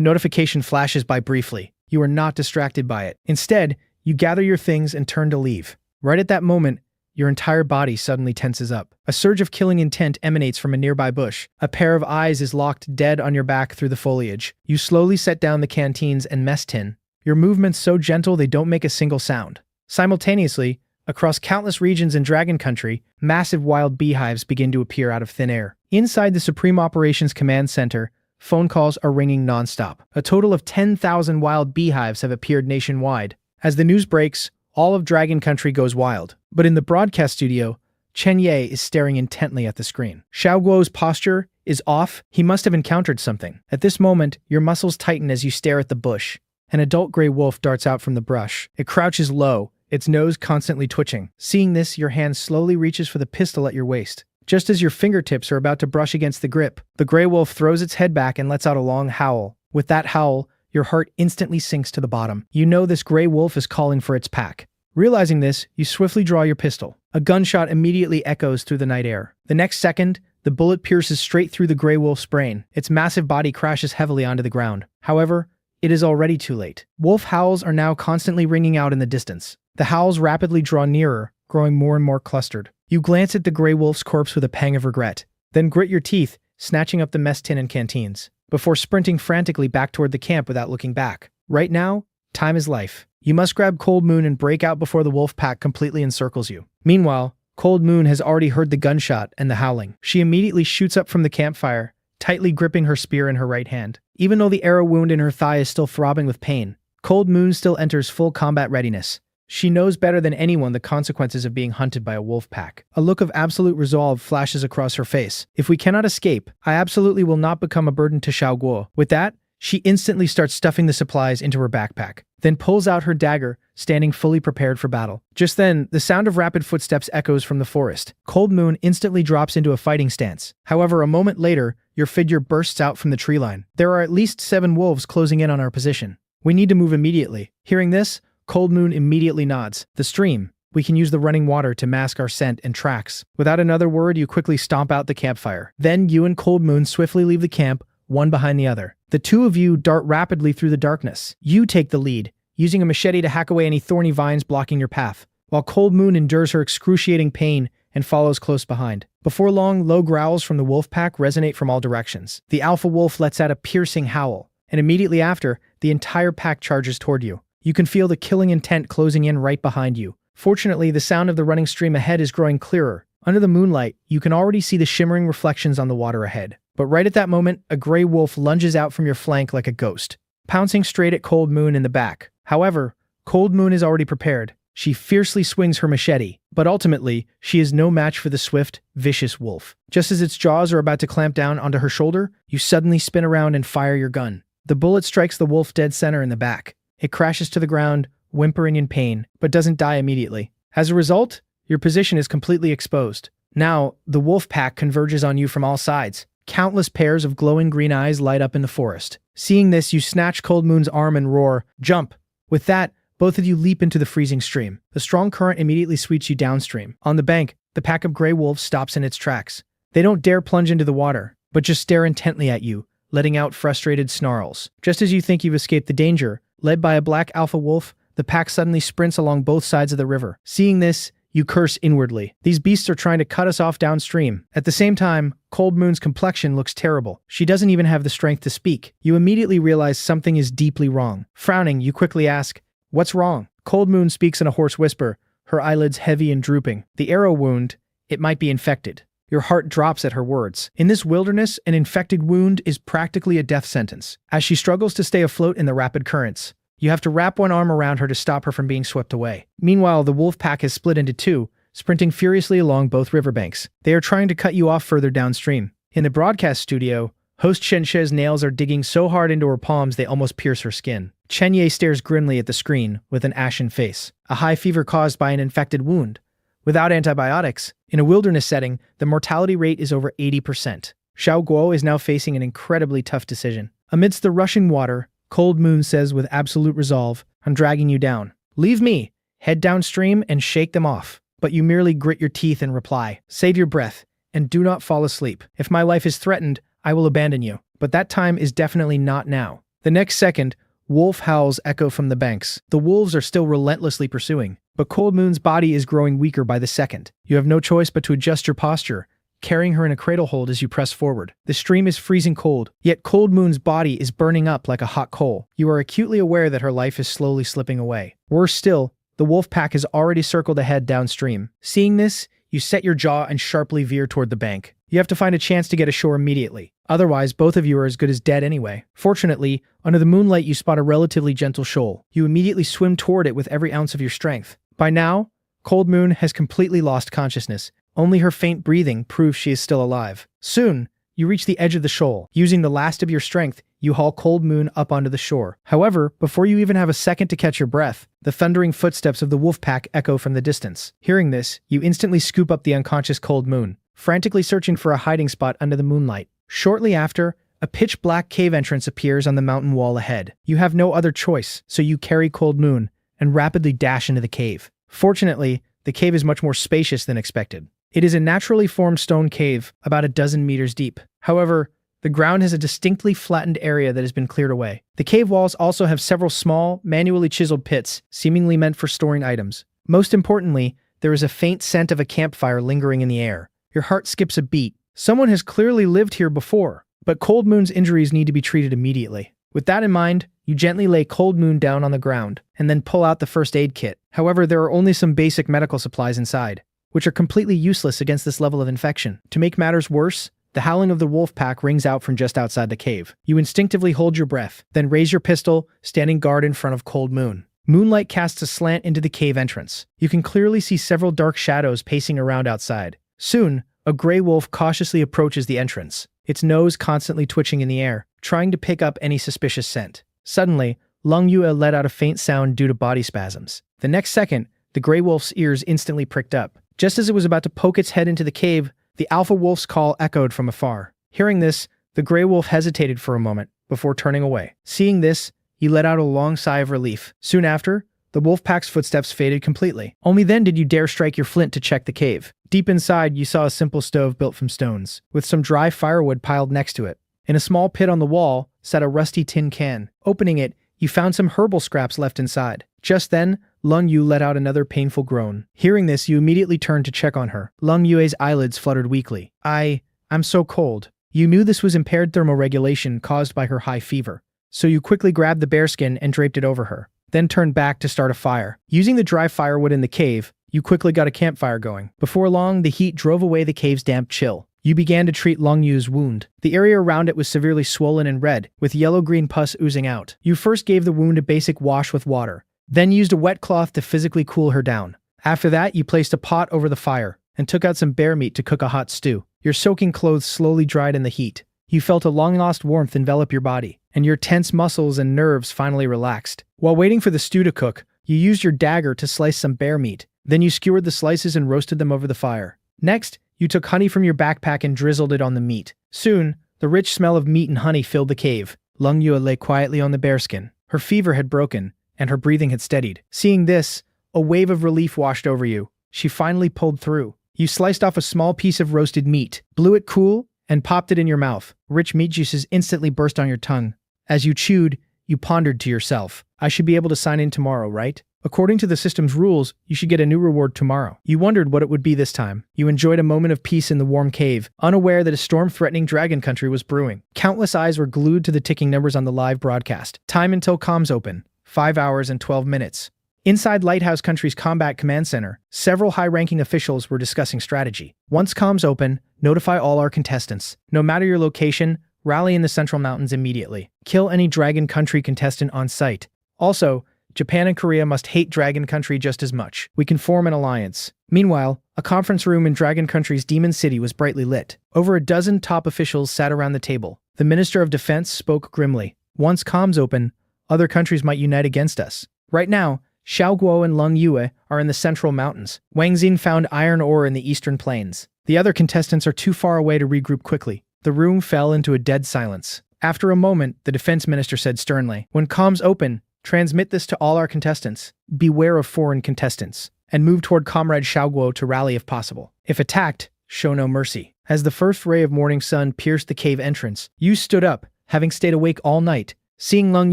notification flashes by briefly. You are not distracted by it. Instead, you gather your things and turn to leave. Right at that moment, your entire body suddenly tenses up. A surge of killing intent emanates from a nearby bush. A pair of eyes is locked dead on your back through the foliage. You slowly set down the canteens and mess tin. Your movements so gentle they don't make a single sound. Simultaneously, across countless regions in Dragon Country, massive wild beehives begin to appear out of thin air. Inside the Supreme Operations Command Center, phone calls are ringing nonstop. A total of 10,000 wild beehives have appeared nationwide. As the news breaks, all of Dragon Country goes wild. But in the broadcast studio, Chen Ye is staring intently at the screen. Xiao Guo's posture is off. He must have encountered something. At this moment, your muscles tighten as you stare at the bush. An adult gray wolf darts out from the brush. It crouches low, its nose constantly twitching. Seeing this, your hand slowly reaches for the pistol at your waist. Just as your fingertips are about to brush against the grip, the gray wolf throws its head back and lets out a long howl. With that howl, your heart instantly sinks to the bottom. You know this gray wolf is calling for its pack. Realizing this, you swiftly draw your pistol. A gunshot immediately echoes through the night air. The next second, the bullet pierces straight through the gray wolf's brain. Its massive body crashes heavily onto the ground. However, it is already too late. Wolf howls are now constantly ringing out in the distance. The howls rapidly draw nearer, growing more and more clustered. You glance at the gray wolf's corpse with a pang of regret, then grit your teeth, snatching up the mess tin and canteens, before sprinting frantically back toward the camp without looking back. Right now, time is life. You must grab Cold Moon and break out before the wolf pack completely encircles you. Meanwhile, Cold Moon has already heard the gunshot and the howling. She immediately shoots up from the campfire, tightly gripping her spear in her right hand. Even though the arrow wound in her thigh is still throbbing with pain, Cold Moon still enters full combat readiness. She knows better than anyone the consequences of being hunted by a wolf pack. A look of absolute resolve flashes across her face. If we cannot escape, I absolutely will not become a burden to Xiao Guo. With that, she instantly starts stuffing the supplies into her backpack, then pulls out her dagger, standing fully prepared for battle. Just then, the sound of rapid footsteps echoes from the forest. Cold Moon instantly drops into a fighting stance. However, a moment later, your figure bursts out from the tree line. There are at least 7 wolves closing in on our position. We need to move immediately. Hearing this, Cold Moon immediately nods. The stream. We can use the running water to mask our scent and tracks. Without another word, you quickly stomp out the campfire. Then you and Cold Moon swiftly leave the camp, one behind the other. The two of you dart rapidly through the darkness. You take the lead, using a machete to hack away any thorny vines blocking your path, while Cold Moon endures her excruciating pain and follows close behind. Before long, low growls from the wolf pack resonate from all directions. The alpha wolf lets out a piercing howl, and immediately after, the entire pack charges toward you. You can feel the killing intent closing in right behind you. Fortunately, the sound of the running stream ahead is growing clearer. Under the moonlight, you can already see the shimmering reflections on the water ahead. But right at that moment, a gray wolf lunges out from your flank like a ghost, pouncing straight at Cold Moon in the back. However, Cold Moon is already prepared. She fiercely swings her machete, but ultimately, she is no match for the swift, vicious wolf. Just as its jaws are about to clamp down onto her shoulder, you suddenly spin around and fire your gun. The bullet strikes the wolf dead center in the back. It crashes to the ground, whimpering in pain, but doesn't die immediately. As a result, your position is completely exposed. Now, the wolf pack converges on you from all sides. Countless pairs of glowing green eyes light up in the forest. Seeing this, you snatch Cold Moon's arm and roar, "Jump!" With that, both of you leap into the freezing stream. The strong current immediately sweeps you downstream. On the bank, the pack of gray wolves stops in its tracks. They don't dare plunge into the water, but just stare intently at you, letting out frustrated snarls. Just as you think you've escaped the danger, led by a black alpha wolf, the pack suddenly sprints along both sides of the river. Seeing this, you curse inwardly. These beasts are trying to cut us off downstream. At the same time, Cold Moon's complexion looks terrible. She doesn't even have the strength to speak. You immediately realize something is deeply wrong. Frowning, you quickly ask, "What's wrong?" Cold Moon speaks in a hoarse whisper, her eyelids heavy and drooping. "The arrow wound, it might be infected." Your heart drops at her words. In this wilderness, an infected wound is practically a death sentence. As she struggles to stay afloat in the rapid currents, you have to wrap one arm around her to stop her from being swept away. Meanwhile, the wolf pack has split into two, sprinting furiously along both riverbanks. They are trying to cut you off further downstream. In the broadcast studio, host Shenshe's nails are digging so hard into her palms they almost pierce her skin. Chenye stares grimly at the screen with an ashen face, a high fever caused by an infected wound. Without antibiotics, in a wilderness setting, the mortality rate is over 80%. Xiao Guo is now facing an incredibly tough decision. Amidst the rushing water, Cold Moon says with absolute resolve, "I'm dragging you down. Leave me. Head downstream and shake them off." But you merely grit your teeth and reply, "Save your breath, and do not fall asleep. If my life is threatened, I will abandon you." But that time is definitely not now. The next second, wolf howls echo from the banks. The wolves are still relentlessly pursuing, but Cold Moon's body is growing weaker by the second. You have no choice but to adjust your posture, carrying her in a cradle hold as you press forward. The stream is freezing cold, yet Cold Moon's body is burning up like a hot coal. You are acutely aware that her life is slowly slipping away. Worse still, the wolf pack has already circled ahead downstream. Seeing this, you set your jaw and sharply veer toward the bank. You have to find a chance to get ashore immediately. Otherwise, both of you are as good as dead anyway. Fortunately, under the moonlight you spot a relatively gentle shoal. You immediately swim toward it with every ounce of your strength. By now, Cold Moon has completely lost consciousness. Only her faint breathing proves she is still alive. Soon, you reach the edge of the shoal. Using the last of your strength, you haul Cold Moon up onto the shore. However, before you even have a second to catch your breath, the thundering footsteps of the wolf pack echo from the distance. Hearing this, you instantly scoop up the unconscious Cold Moon, frantically searching for a hiding spot under the moonlight. Shortly after, a pitch-black cave entrance appears on the mountain wall ahead. You have no other choice, so you carry Cold Moon and rapidly dash into the cave. Fortunately, the cave is much more spacious than expected. It is a naturally formed stone cave, about a dozen meters deep. However, the ground has a distinctly flattened area that has been cleared away. The cave walls also have several small, manually chiseled pits, seemingly meant for storing items. Most importantly, there is a faint scent of a campfire lingering in the air. Your heart skips a beat. Someone has clearly lived here before, but Cold Moon's injuries need to be treated immediately. With that in mind, you gently lay Cold Moon down on the ground, and then pull out the first aid kit. However, there are only some basic medical supplies inside. which are completely useless against this level of infection. To make matters worse, the howling of the wolf pack rings out from just outside the cave. You instinctively hold your breath, then raise your pistol, standing guard in front of cold moon. Moonlight casts a slant into the cave entrance. You can clearly see several dark shadows pacing around outside. Soon, a gray wolf cautiously approaches the entrance, its nose constantly twitching in the air, trying to pick up any suspicious scent. Suddenly, Lung Yue let out a faint sound due to body spasms. The next second, the gray wolf's ears instantly pricked up. Just as it was about to poke its head into the cave, the alpha wolf's call echoed from afar. Hearing this, the gray wolf hesitated for a moment before turning away. Seeing this, he let out a long sigh of relief. Soon after, the wolf pack's footsteps faded completely. Only then did you dare strike your flint to check the cave. Deep inside, you saw a simple stove built from stones, with some dry firewood piled next to it. In a small pit on the wall sat a rusty tin can. Opening it, you found some herbal scraps left inside. Just then, Lung Yu let out another painful groan. Hearing this, you immediately turned to check on her. Lung Yue's eyelids fluttered weakly. I'm so cold. You knew this was impaired thermoregulation caused by her high fever, so you quickly grabbed the bearskin and draped it over her, then turned back to start a fire. Using the dry firewood in the cave, you quickly got a campfire going. Before long, the heat drove away the cave's damp chill. You began to treat Lung Yu's wound. The area around it was severely swollen and red, with yellow-green pus oozing out. You first gave the wound a basic wash with water, then used a wet cloth to physically cool her down. After that, you placed a pot over the fire and took out some bear meat to cook a hot stew. Your soaking clothes slowly dried in the heat. You felt a long-lost warmth envelop your body, and your tense muscles and nerves finally relaxed. While waiting for the stew to cook, you used your dagger to slice some bear meat. Then you skewered the slices and roasted them over the fire. Next, you took honey from your backpack and drizzled it on the meat. Soon, the rich smell of meat and honey filled the cave. Lung Yue lay quietly on the bearskin. Her fever had broken, and her breathing had steadied. Seeing this, a wave of relief washed over you. She finally pulled through. You sliced off a small piece of roasted meat, blew it cool, and popped it in your mouth. Rich meat juices instantly burst on your tongue. As you chewed, you pondered to yourself, I should be able to sign in tomorrow, right? According to the system's rules, you should get a new reward tomorrow. You wondered what it would be this time. You enjoyed a moment of peace in the warm cave, unaware that a storm-threatening dragon country was brewing. Countless eyes were glued to the ticking numbers on the live broadcast. Time until comms open, 5 hours and 12 minutes. Inside Lighthouse Country's Combat Command Center, several high-ranking officials were discussing strategy. Once comms open, notify all our contestants. No matter your location, rally in the Central Mountains immediately. Kill any Dragon Country contestant on sight. Also, Japan and Korea must hate Dragon Country just as much. We can form an alliance. Meanwhile, a conference room in Dragon Country's Demon City was brightly lit. Over a dozen top officials sat around the table. The Minister of Defense spoke grimly. Once comms open, other countries might unite against us. Right now, Xiao Guo and Lung Yue are in the Central Mountains. Wang Xin found iron ore in the Eastern Plains. The other contestants are too far away to regroup quickly. The room fell into a dead silence. After a moment, the defense minister said sternly, when comms open, transmit this to all our contestants. Beware of foreign contestants, and move toward Comrade Xiao Guo to rally if possible. If attacked, show no mercy. As the first ray of morning sun pierced the cave entrance, you stood up, having stayed awake all night. Seeing Lung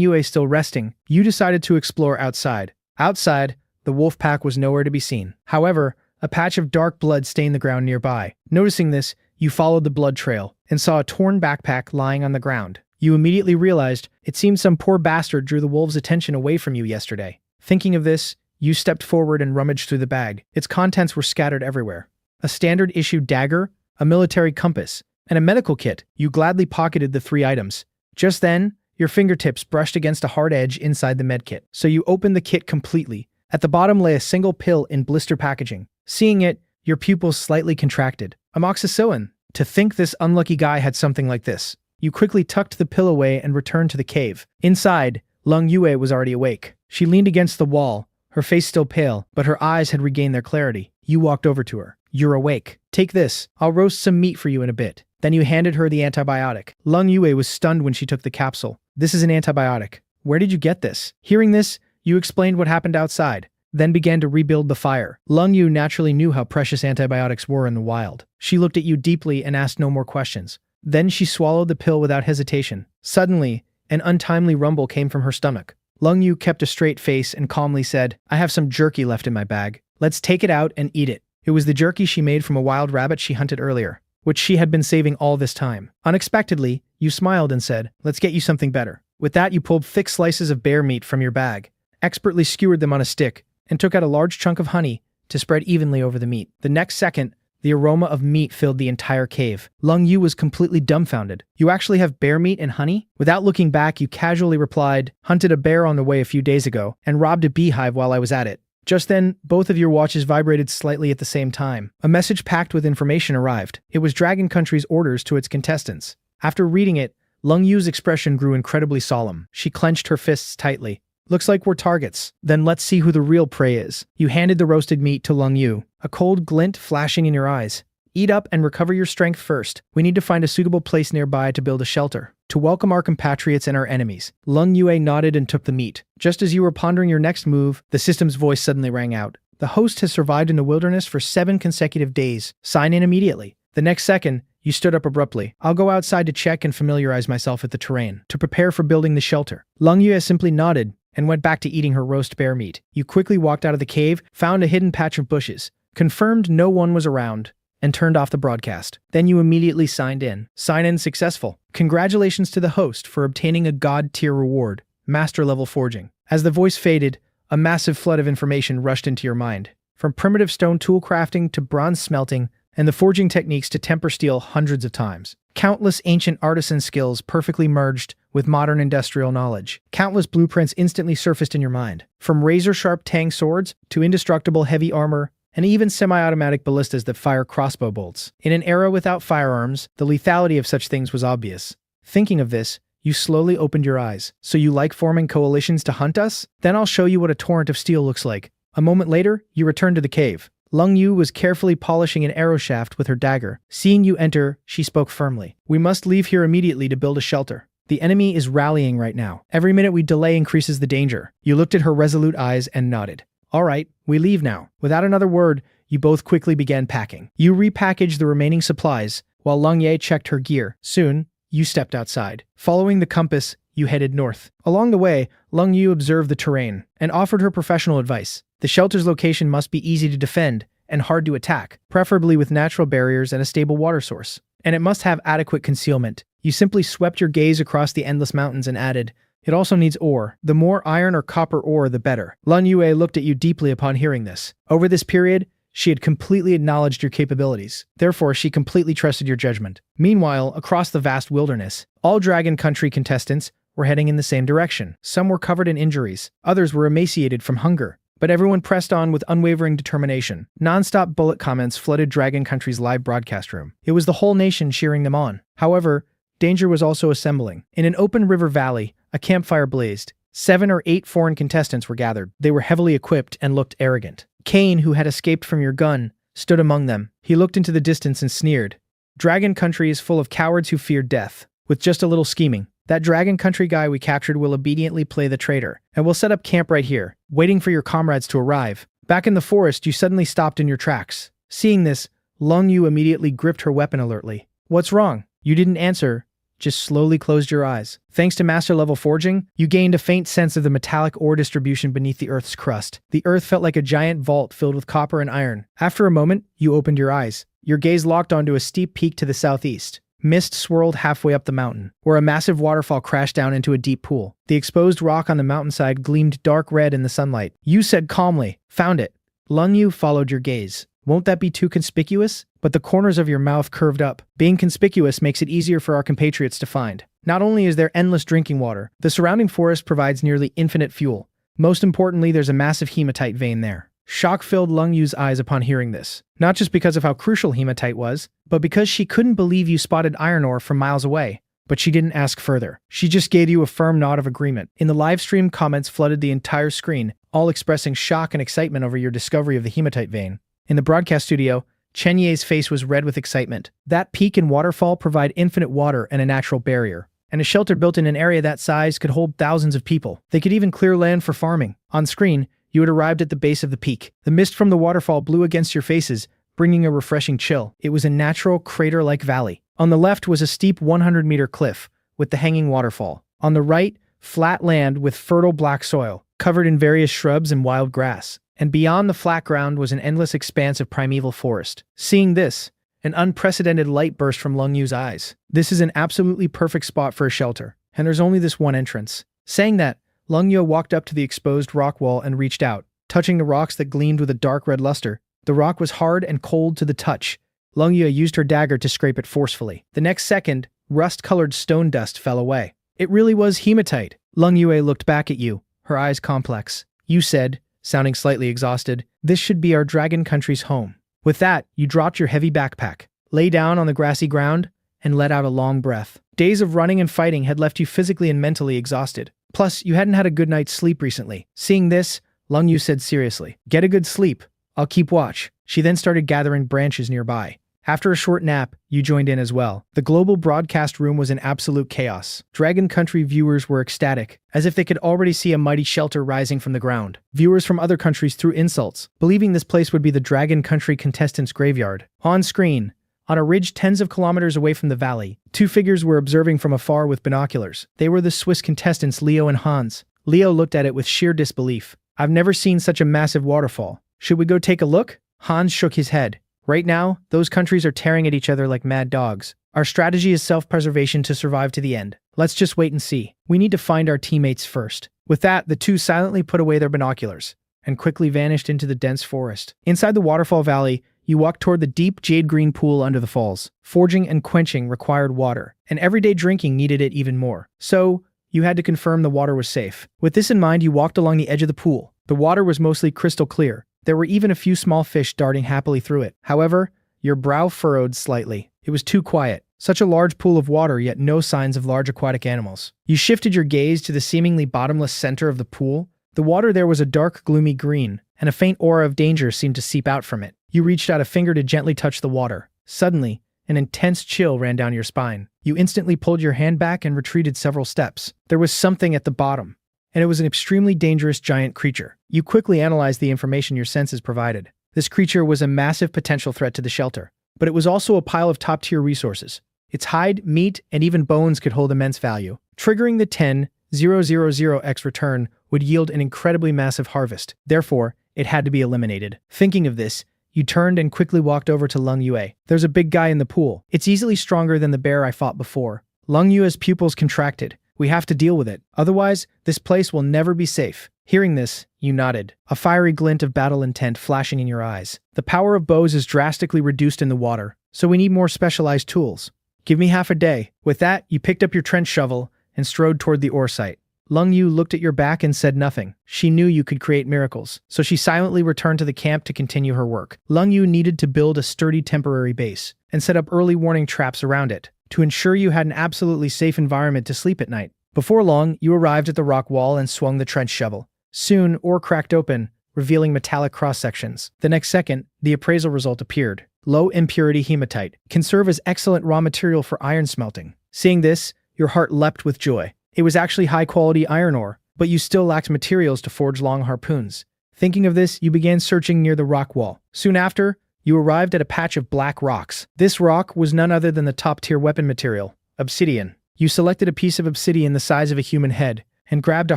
Yue still resting, you decided to explore outside. Outside, the wolf pack was nowhere to be seen. However, a patch of dark blood stained the ground nearby. Noticing this, you followed the blood trail and saw a torn backpack lying on the ground. You immediately realized it seemed some poor bastard drew the wolves' attention away from you yesterday. Thinking of this, you stepped forward and rummaged through the bag. Its contents were scattered everywhere. A standard-issue dagger, a military compass, and a medical kit. You gladly pocketed the 3 items. Just then, your fingertips brushed against a hard edge inside the medkit, so you opened the kit completely. At the bottom lay a single pill in blister packaging. Seeing it, your pupils slightly contracted. Amoxicillin. To think this unlucky guy had something like this. You quickly tucked the pill away and returned to the cave. Inside, Lung Yue was already awake. She leaned against the wall, her face still pale, but her eyes had regained their clarity. You walked over to her. You're awake. Take this. I'll roast some meat for you in a bit. Then you handed her the antibiotic. Lung Yue was stunned when she took the capsule. This is an antibiotic. Where did you get this? Hearing this, you explained what happened outside, then began to rebuild the fire. Lung Yu naturally knew how precious antibiotics were in the wild. She looked at you deeply and asked no more questions. Then she swallowed the pill without hesitation. Suddenly, an untimely rumble came from her stomach. Lung Yu kept a straight face and calmly said, I have some jerky left in my bag. Let's take it out and eat it. It was the jerky she made from a wild rabbit she hunted earlier, which she had been saving all this time. Unexpectedly, you smiled and said, let's get you something better. With that, you pulled thick slices of bear meat from your bag, expertly skewered them on a stick, and took out a large chunk of honey, to spread evenly over the meat. The next second, the aroma of meat filled the entire cave. Lung Yu was completely dumbfounded. "You actually have bear meat and honey?" Without looking back, you casually replied, "Hunted a bear on the way a few days ago, and robbed a beehive while I was at it." Just then, both of your watches vibrated slightly at the same time. A message packed with information arrived. It was Dragon Country's orders to its contestants. After reading it, Lung Yu's expression grew incredibly solemn. She clenched her fists tightly. "Looks like we're targets. Then let's see who the real prey is." You handed the roasted meat to Lung Yu, a cold glint flashing in your eyes. "Eat up and recover your strength first. We need to find a suitable place nearby to build a shelter to welcome our compatriots and our enemies." Lung Yue nodded and took the meat. Just as you were pondering your next move, the system's voice suddenly rang out. "The host has survived in the wilderness for 7 consecutive days. Sign in immediately." The next second, you stood up abruptly. "I'll go outside to check and familiarize myself with the terrain, to prepare for building the shelter." Lung Yue simply nodded and went back to eating her roast bear meat. You quickly walked out of the cave, found a hidden patch of bushes, confirmed no one was around, and turned off the broadcast. Then you immediately signed in. Sign-in successful. Congratulations to the host for obtaining a god-tier reward, master-level forging. As the voice faded, a massive flood of information rushed into your mind. From primitive stone tool crafting to bronze smelting, and the forging techniques to temper steel hundreds of times. Countless ancient artisan skills perfectly merged with modern industrial knowledge. Countless blueprints instantly surfaced in your mind. From razor-sharp tang swords to indestructible heavy armor, and even semi-automatic ballistas that fire crossbow bolts. In an era without firearms, the lethality of such things was obvious. Thinking of this, you slowly opened your eyes. "So you like forming coalitions to hunt us? Then I'll show you what a torrent of steel looks like." A moment later, you returned to the cave. Lung Yu was carefully polishing an arrow shaft with her dagger. Seeing you enter, she spoke firmly. "We must leave here immediately to build a shelter. The enemy is rallying right now. Every minute we delay increases the danger." You looked at her resolute eyes and nodded. "All right, we leave now." Without another word, you both quickly began packing. You repackaged the remaining supplies, while Lung Ye checked her gear. Soon, you stepped outside. Following the compass, you headed north. Along the way, Lung Yu observed the terrain and offered her professional advice. The shelter's location must be easy to defend and hard to attack, preferably with natural barriers and a stable water source. And it must have adequate concealment. You simply swept your gaze across the endless mountains and added, "It also needs ore. The more iron or copper ore, the better." Lun Yue looked at you deeply upon hearing this. Over this period, she had completely acknowledged your capabilities. Therefore, she completely trusted your judgment. Meanwhile, across the vast wilderness, all Dragon Country contestants were heading in the same direction. Some were covered in injuries. Others were emaciated from hunger. But everyone pressed on with unwavering determination. Non-stop bullet comments flooded Dragon Country's live broadcast room. It was the whole nation cheering them on. However, danger was also assembling. In an open river valley, a campfire blazed. 7 or 8 foreign contestants were gathered. They were heavily equipped and looked arrogant. Kane, who had escaped from your gun, stood among them. He looked into the distance and sneered. "Dragon Country is full of cowards who fear death. With just a little scheming, that Dragon Country guy we captured will obediently play the traitor, and we'll set up camp right here, waiting for your comrades to arrive." Back in the forest, you suddenly stopped in your tracks. Seeing this, Lung Yu immediately gripped her weapon alertly. "What's wrong?" You didn't answer, just slowly closed your eyes. Thanks to master-level forging, you gained a faint sense of the metallic ore distribution beneath the Earth's crust. The Earth felt like a giant vault filled with copper and iron. After a moment, you opened your eyes. Your gaze locked onto a steep peak to the southeast. Mist swirled halfway up the mountain, where a massive waterfall crashed down into a deep pool. The exposed rock on the mountainside gleamed dark red in the sunlight. You said calmly, "Found it." Lung Yu followed your gaze. "Won't that be too conspicuous?" But the corners of your mouth curved up. Being conspicuous makes it easier for our compatriots to find. Not only is there endless drinking water, the surrounding forest provides nearly infinite fuel. Most importantly, there's a massive hematite vein there. Shock filled Lung Yu's eyes upon hearing this. Not just because of how crucial hematite was, but because she couldn't believe you spotted iron ore from miles away. But she didn't ask further. She just gave you a firm nod of agreement. In the live stream, comments flooded the entire screen, all expressing shock and excitement over your discovery of the hematite vein. In the broadcast studio, Chen Ye's face was red with excitement. That peak and waterfall provide infinite water and a natural barrier. And a shelter built in an area that size could hold thousands of people. They could even clear land for farming. On screen, you had arrived at the base of the peak. The mist from the waterfall blew against your faces, bringing a refreshing chill. It was a natural, crater-like valley. On the left was a steep 100-meter cliff, with the hanging waterfall. On the right, flat land with fertile black soil, covered in various shrubs and wild grass. And beyond the flat ground was an endless expanse of primeval forest. Seeing this, an unprecedented light burst from Lung Yu's eyes. "This is an absolutely perfect spot for a shelter, and there's only this one entrance." Saying that, Lung Yu walked up to the exposed rock wall and reached out, touching the rocks that gleamed with a dark red luster. The rock was hard and cold to the touch. Lung Yue used her dagger to scrape it forcefully. The next second, rust-colored stone dust fell away. It really was hematite. Lung Yue looked back at you, her eyes complex. You said, sounding slightly exhausted, "This should be our dragon country's home." With that, you dropped your heavy backpack, lay down on the grassy ground, and let out a long breath. Days of running and fighting had left you physically and mentally exhausted. Plus, you hadn't had a good night's sleep recently. Seeing this, Lung Yu said seriously, "Get a good sleep. I'll keep watch." She then started gathering branches nearby. After a short nap, you joined in as well. The global broadcast room was in absolute chaos. Dragon Country viewers were ecstatic, as if they could already see a mighty shelter rising from the ground. Viewers from other countries threw insults, believing this place would be the Dragon Country contestants' graveyard. On screen, on a ridge tens of kilometers away from the valley, two figures were observing from afar with binoculars. They were the Swiss contestants Leo and Hans. Leo looked at it with sheer disbelief. "I've never seen such a massive waterfall. Should we go take a look?" Hans shook his head. "Right now, those countries are tearing at each other like mad dogs. Our strategy is self-preservation to survive to the end. Let's just wait and see. We need to find our teammates first." With that, the two silently put away their binoculars and quickly vanished into the dense forest. Inside the waterfall valley, you walked toward the deep jade-green pool under the falls. Forging and quenching required water, and everyday drinking needed it even more. So, you had to confirm the water was safe. With this in mind, you walked along the edge of the pool. The water was mostly crystal clear. There were even a few small fish darting happily through it. However, your brow furrowed slightly. It was too quiet. Such a large pool of water, yet no signs of large aquatic animals. You shifted your gaze to the seemingly bottomless center of the pool. The water there was a dark, gloomy green, and a faint aura of danger seemed to seep out from it. You reached out a finger to gently touch the water. Suddenly, an intense chill ran down your spine. You instantly pulled your hand back and retreated several steps. There was something at the bottom, and it was an extremely dangerous giant creature. You quickly analyzed the information your senses provided. This creature was a massive potential threat to the shelter, but it was also a pile of top-tier resources. Its hide, meat, and even bones could hold immense value. Triggering the 10,000x return would yield an incredibly massive harvest. Therefore, it had to be eliminated. Thinking of this, you turned and quickly walked over to Lung Yue. "There's a big guy in the pool. It's easily stronger than the bear I fought before." Lung Yue's pupils contracted. "We have to deal with it. Otherwise, this place will never be safe." Hearing this, you nodded, a fiery glint of battle intent flashing in your eyes. "The power of bows is drastically reduced in the water, so we need more specialized tools. Give me half a day." With that, you picked up your trench shovel and strode toward the ore site. Lung Yu looked at your back and said nothing. She knew you could create miracles, so she silently returned to the camp to continue her work. Lung Yu needed to build a sturdy temporary base and set up early warning traps around it to ensure you had an absolutely safe environment to sleep at night. Before long, you arrived at the rock wall and swung the trench shovel. Soon, ore cracked open, revealing metallic cross-sections. The next second, the appraisal result appeared. Low impurity hematite can serve as excellent raw material for iron smelting. Seeing this, your heart leapt with joy. It was actually high-quality iron ore, but you still lacked materials to forge long harpoons. Thinking of this, you began searching near the rock wall. Soon after, you arrived at a patch of black rocks. This rock was none other than the top-tier weapon material, obsidian. You selected a piece of obsidian the size of a human head, and grabbed a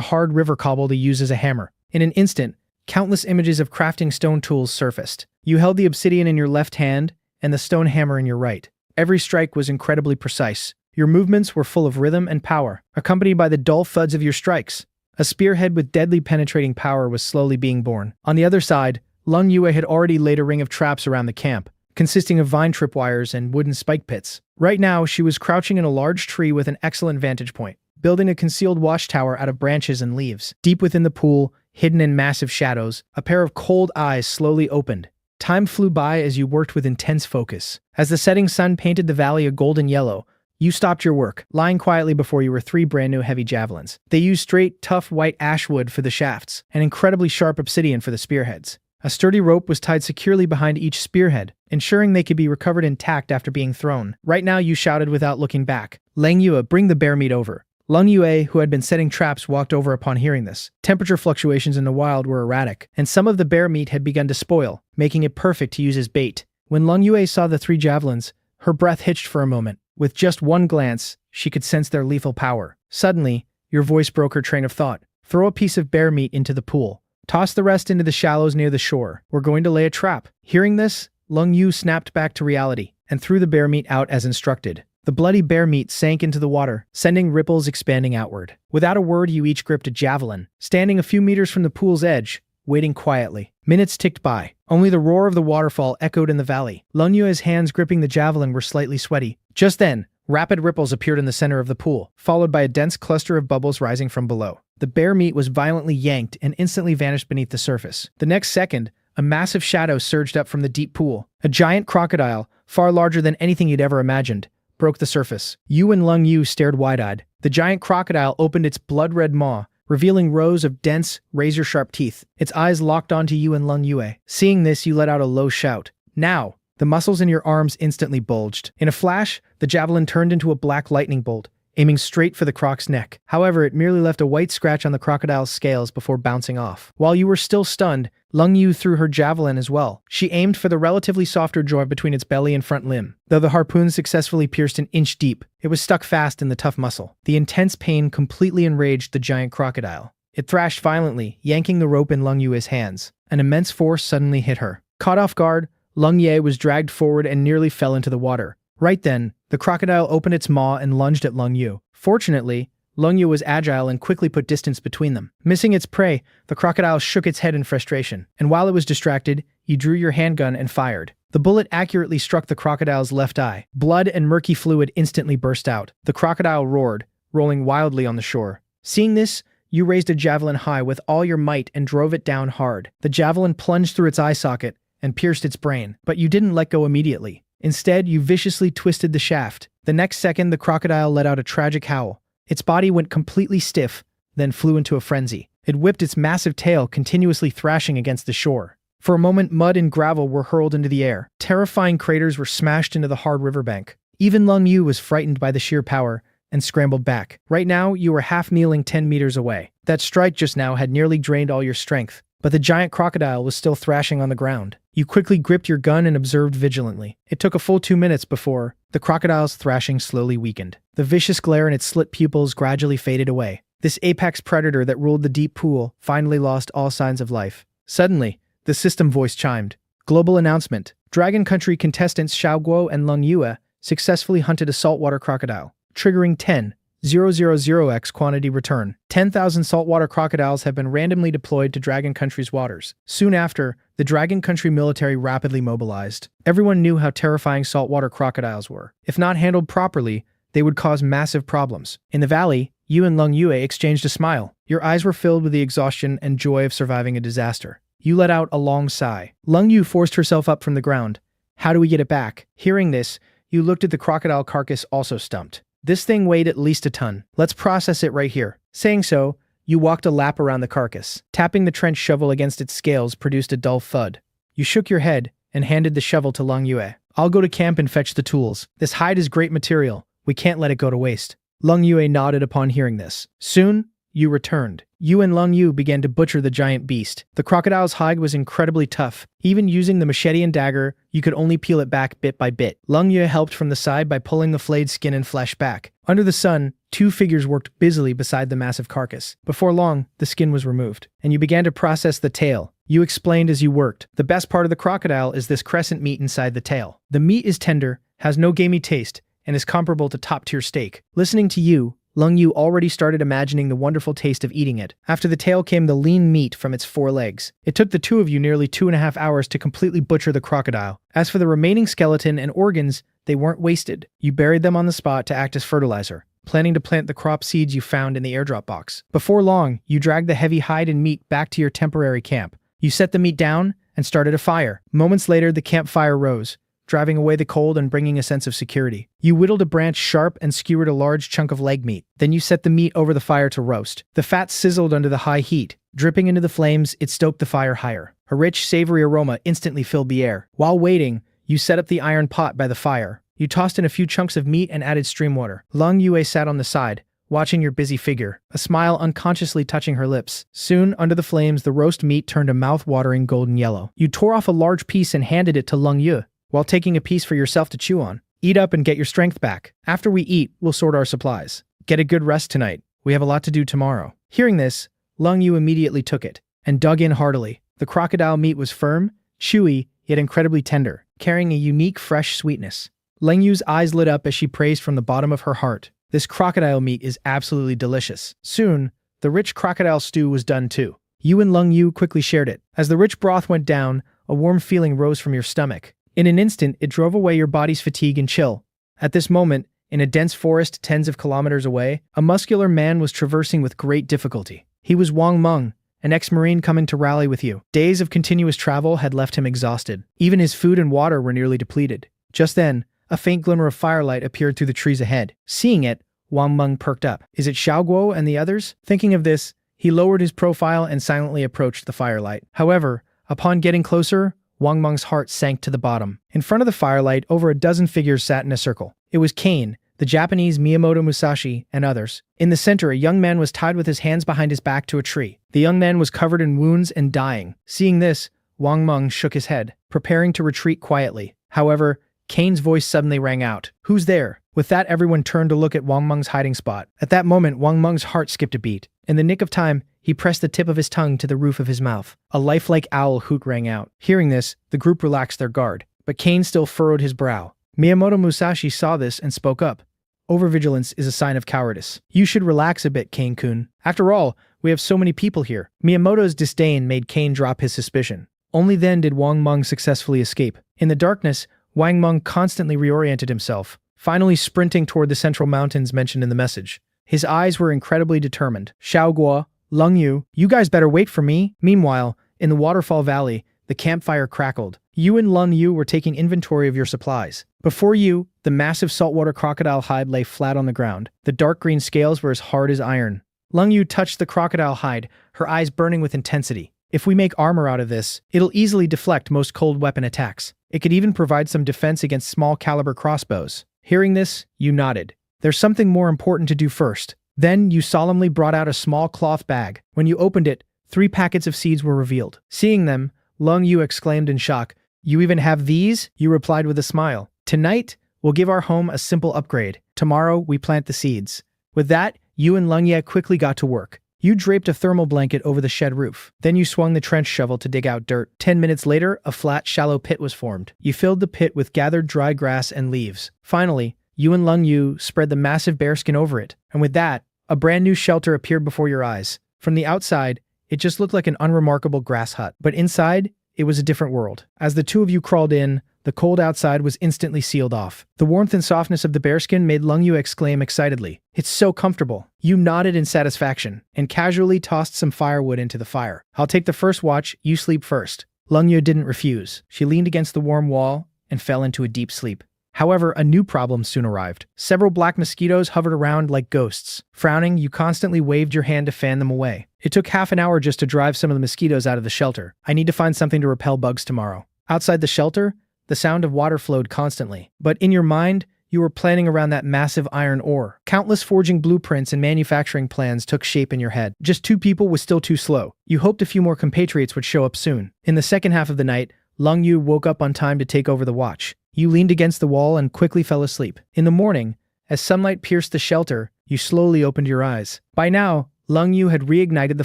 hard river cobble to use as a hammer. In an instant, countless images of crafting stone tools surfaced. You held the obsidian in your left hand, and the stone hammer in your right. Every strike was incredibly precise. Your movements were full of rhythm and power, accompanied by the dull thuds of your strikes. A spearhead with deadly penetrating power was slowly being born. On the other side, Lung Yue had already laid a ring of traps around the camp, consisting of vine tripwires and wooden spike pits. Right now, she was crouching in a large tree with an excellent vantage point, building a concealed watchtower out of branches and leaves. Deep within the pool, hidden in massive shadows, a pair of cold eyes slowly opened. Time flew by as you worked with intense focus. As the setting sun painted the valley a golden yellow, you stopped your work, lying quietly before you were 3 brand new heavy javelins. They used straight, tough white ash wood for the shafts, and incredibly sharp obsidian for the spearheads. A sturdy rope was tied securely behind each spearhead, ensuring they could be recovered intact after being thrown. Right now, you shouted without looking back, "Lang Yue, bring the bear meat over." Lung Yue, who had been setting traps, walked over upon hearing this. Temperature fluctuations in the wild were erratic, and some of the bear meat had begun to spoil, making it perfect to use as bait. When Lung Yue saw the 3 javelins, her breath hitched for a moment. With just one glance, she could sense their lethal power. Suddenly, your voice broke her train of thought. "Throw a piece of bear meat into the pool. Toss the rest into the shallows near the shore. We're going to lay a trap." Hearing this, Lung Yu snapped back to reality and threw the bear meat out as instructed. The bloody bear meat sank into the water, sending ripples expanding outward. Without a word, you each gripped a javelin. Standing a few meters from the pool's edge, waiting quietly. Minutes ticked by. Only the roar of the waterfall echoed in the valley. Lung Yue's hands gripping the javelin were slightly sweaty. Just then, rapid ripples appeared in the center of the pool, followed by a dense cluster of bubbles rising from below. The bear meat was violently yanked and instantly vanished beneath the surface. The next second, a massive shadow surged up from the deep pool. A giant crocodile, far larger than anything you'd ever imagined, broke the surface. Yu and Lung Yu stared wide-eyed. The giant crocodile opened its blood-red maw, revealing rows of dense, razor-sharp teeth. Its eyes locked onto Yu and Lung Yue. Seeing this, you let out a low shout. Now! The muscles in your arms instantly bulged. In a flash, the javelin turned into a black lightning bolt, aiming straight for the croc's neck. However, it merely left a white scratch on the crocodile's scales before bouncing off. While you were still stunned, Lung Yu threw her javelin as well. She aimed for the relatively softer joint between its belly and front limb. Though the harpoon successfully pierced an inch deep, it was stuck fast in the tough muscle. The intense pain completely enraged the giant crocodile. It thrashed violently, yanking the rope in Lung Yue's hands. An immense force suddenly hit her. Caught off guard, Lung Ye was dragged forward and nearly fell into the water. Right then, the crocodile opened its maw and lunged at Lung Yu. Fortunately, Lung Yu was agile and quickly put distance between them. Missing its prey, the crocodile shook its head in frustration, and while it was distracted, you drew your handgun and fired. The bullet accurately struck the crocodile's left eye. Blood and murky fluid instantly burst out. The crocodile roared, rolling wildly on the shore. Seeing this, you raised a javelin high with all your might and drove it down hard. The javelin plunged through its eye socket and pierced its brain, but you didn't let go immediately. Instead, you viciously twisted the shaft. The next second, the crocodile let out a tragic howl. Its body went completely stiff, then flew into a frenzy. It whipped its massive tail, continuously thrashing against the shore. For a moment, mud and gravel were hurled into the air. Terrifying craters were smashed into the hard riverbank. Even Lung Yu was frightened by the sheer power and scrambled back. Right now, you were half-kneeling 10 meters away. That strike just now had nearly drained all your strength, but the giant crocodile was still thrashing on the ground. You quickly gripped your gun and observed vigilantly. It took a full 2 minutes before the crocodile's thrashing slowly weakened. The vicious glare in its slit pupils gradually faded away. This apex predator that ruled the deep pool finally lost all signs of life. Suddenly, the system voice chimed. Global announcement. Dragon Country contestants Xiao Guo and Lung Yue successfully hunted a saltwater crocodile, triggering 10,000x quantity return. 10,000 saltwater crocodiles have been randomly deployed to Dragon Country's waters. Soon after, the Dragon Country military rapidly mobilized. Everyone knew how terrifying saltwater crocodiles were. If not handled properly, they would cause massive problems. In the valley, you and Lung Yue exchanged a smile. Your eyes were filled with the exhaustion and joy of surviving a disaster. You let out a long sigh. Lung Yu forced herself up from the ground. How do we get it back? Hearing this, you looked at the crocodile carcass, also stumped. This thing weighed at least a ton. Let's process it right here. Saying so, you walked a lap around the carcass. Tapping the trench shovel against its scales produced a dull thud. You shook your head and handed the shovel to Lung Yue. I'll go to camp and fetch the tools. This hide is great material. We can't let it go to waste. Lung Yue nodded upon hearing this. Soon, you returned. You and Lung Yu began to butcher the giant beast. The crocodile's hide was incredibly tough. Even using the machete and dagger, you could only peel it back bit by bit. Lung Yu helped from the side by pulling the flayed skin and flesh back. Under the sun, two figures worked busily beside the massive carcass. Before long, the skin was removed, and you began to process the tail. You explained as you worked. The best part of the crocodile is this crescent meat inside the tail. The meat is tender, has no gamey taste, and is comparable to top-tier steak. Listening to you, Lung Yu already started imagining the wonderful taste of eating it. After the tail came the lean meat from its 4 legs. It took the two of you nearly 2.5 hours to completely butcher the crocodile. As for the remaining skeleton and organs, they weren't wasted. You buried them on the spot to act as fertilizer, planning to plant the crop seeds you found in the airdrop box. Before long, you dragged the heavy hide and meat back to your temporary camp. You set the meat down and started a fire. Moments later, the campfire rose, driving away the cold and bringing a sense of security. You whittled a branch sharp and skewered a large chunk of leg meat. Then you set the meat over the fire to roast. The fat sizzled under the high heat. Dripping into the flames, it stoked the fire higher. A rich, savory aroma instantly filled the air. While waiting, you set up the iron pot by the fire. You tossed in a few chunks of meat and added stream water. Lung Yue sat on the side, watching your busy figure, a smile unconsciously touching her lips. Soon, under the flames, the roast meat turned a mouth-watering golden yellow. You tore off a large piece and handed it to Lung Yue, while taking a piece for yourself to chew on. Eat up and get your strength back. After we eat, we'll sort our supplies. Get a good rest tonight. We have a lot to do tomorrow. Hearing this, Lung Yu immediately took it and dug in heartily. The crocodile meat was firm, chewy, yet incredibly tender, carrying a unique, fresh sweetness. Lung Yu's eyes lit up as she praised from the bottom of her heart. This crocodile meat is absolutely delicious. Soon, the rich crocodile stew was done too. You and Lung Yu quickly shared it. As the rich broth went down, a warm feeling rose from your stomach. In an instant, it drove away your body's fatigue and chill. At this moment, in a dense forest tens of kilometers away, a muscular man was traversing with great difficulty. He was Wang Meng, an ex-marine coming to rally with you. Days of continuous travel had left him exhausted. Even his food and water were nearly depleted. Just then, a faint glimmer of firelight appeared through the trees ahead. Seeing it, Wang Meng perked up. Is it Xiao Guo and the others? Thinking of this, he lowered his profile and silently approached the firelight. However, upon getting closer, Wang Meng's heart sank to the bottom. In front of the firelight, over a dozen figures sat in a circle. It was Kane, the Japanese Miyamoto Musashi, and others. In the center, a young man was tied with his hands behind his back to a tree. The young man was covered in wounds and dying. Seeing this, Wang Meng shook his head, preparing to retreat quietly. However, Kane's voice suddenly rang out. Who's there? With that, everyone turned to look at Wang Meng's hiding spot. At that moment, Wang Meng's heart skipped a beat. In the nick of time, he pressed the tip of his tongue to the roof of his mouth. A lifelike owl hoot rang out. Hearing this, the group relaxed their guard, but Kane still furrowed his brow. Miyamoto Musashi saw this and spoke up. Overvigilance is a sign of cowardice. You should relax a bit, Kane-kun. After all, we have so many people here. Miyamoto's disdain made Kane drop his suspicion. Only then did Wang Meng successfully escape. In the darkness, Wang Meng constantly reoriented himself, finally sprinting toward the central mountains mentioned in the message. His eyes were incredibly determined. Xiao Guo, Lung Yu, you guys better wait for me. Meanwhile, in the waterfall valley, the campfire crackled. You and Lung Yu were taking inventory of your supplies. Before you, the massive saltwater crocodile hide lay flat on the ground. The dark green scales were as hard as iron. Lung Yu touched the crocodile hide, her eyes burning with intensity. If we make armor out of this, it'll easily deflect most cold weapon attacks. It could even provide some defense against small caliber crossbows. Hearing this, you nodded. There's something more important to do first. Then you solemnly brought out a small cloth bag. When you opened it, 3 packets of seeds were revealed. Seeing them, Lung Yu exclaimed in shock. You even have these? You replied with a smile. Tonight, we'll give our home a simple upgrade. Tomorrow, we plant the seeds. With that, you and Lung Ye quickly got to work. You draped a thermal blanket over the shed roof. Then you swung the trench shovel to dig out dirt. 10 minutes later, a flat, shallow pit was formed. You filled the pit with gathered dry grass and leaves. Finally, you and Lung Yu spread the massive bearskin over it. And with that, a brand new shelter appeared before your eyes. From the outside, it just looked like an unremarkable grass hut. But inside, it was a different world. As the two of you crawled in, the cold outside was instantly sealed off. The warmth and softness of the bearskin made Lung Yu exclaim excitedly, "It's so comfortable." You nodded in satisfaction and casually tossed some firewood into the fire. "I'll take the first watch, you sleep first." Lung Yu didn't refuse. She leaned against the warm wall and fell into a deep sleep. However, a new problem soon arrived. Several black mosquitoes hovered around like ghosts. Frowning, you constantly waved your hand to fan them away. It took half an hour just to drive some of the mosquitoes out of the shelter. I need to find something to repel bugs tomorrow. Outside the shelter, the sound of water flowed constantly. But in your mind, you were planning around that massive iron ore. Countless forging blueprints and manufacturing plans took shape in your head. Just 2 people was still too slow. You hoped a few more compatriots would show up soon. In the second half of the night, Lung Yu woke up on time to take over the watch. You leaned against the wall and quickly fell asleep. In the morning, as sunlight pierced the shelter, you slowly opened your eyes. By now, Lung Yu had reignited the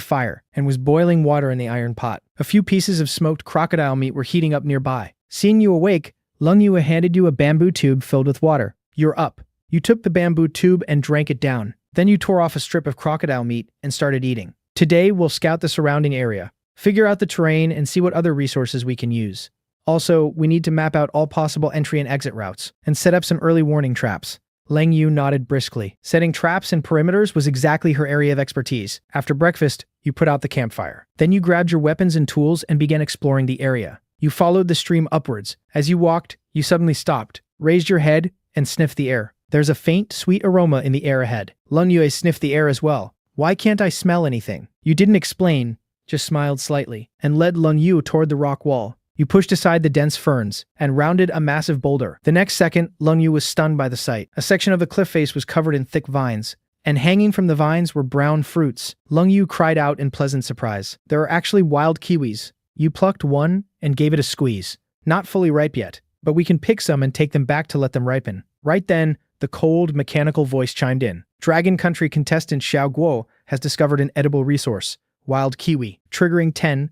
fire and was boiling water in the iron pot. A few pieces of smoked crocodile meat were heating up nearby. Seeing you awake, Lung Yu handed you a bamboo tube filled with water. You're up. You took the bamboo tube and drank it down. Then you tore off a strip of crocodile meat and started eating. Today, we'll scout the surrounding area, figure out the terrain, and see what other resources we can use. Also, we need to map out all possible entry and exit routes, and set up some early warning traps. Lung Yu nodded briskly. Setting traps and perimeters was exactly her area of expertise. After breakfast, you put out the campfire. Then you grabbed your weapons and tools and began exploring the area. You followed the stream upwards. As you walked, you suddenly stopped, raised your head, and sniffed the air. There's a faint, sweet aroma in the air ahead. Lung Yu sniffed the air as well. Why can't I smell anything? You didn't explain, just smiled slightly, and led Lung Yu toward the rock wall. You pushed aside the dense ferns and rounded a massive boulder. The next second, Lung Yu was stunned by the sight. A section of the cliff face was covered in thick vines, and hanging from the vines were brown fruits. Lung Yu cried out in pleasant surprise. There are actually wild kiwis. You plucked one and gave it a squeeze. Not fully ripe yet, but we can pick some and take them back to let them ripen. Right then, the cold, mechanical voice chimed in. Dragon Country contestant Xiao Guo has discovered an edible resource, wild kiwi, triggering 10,000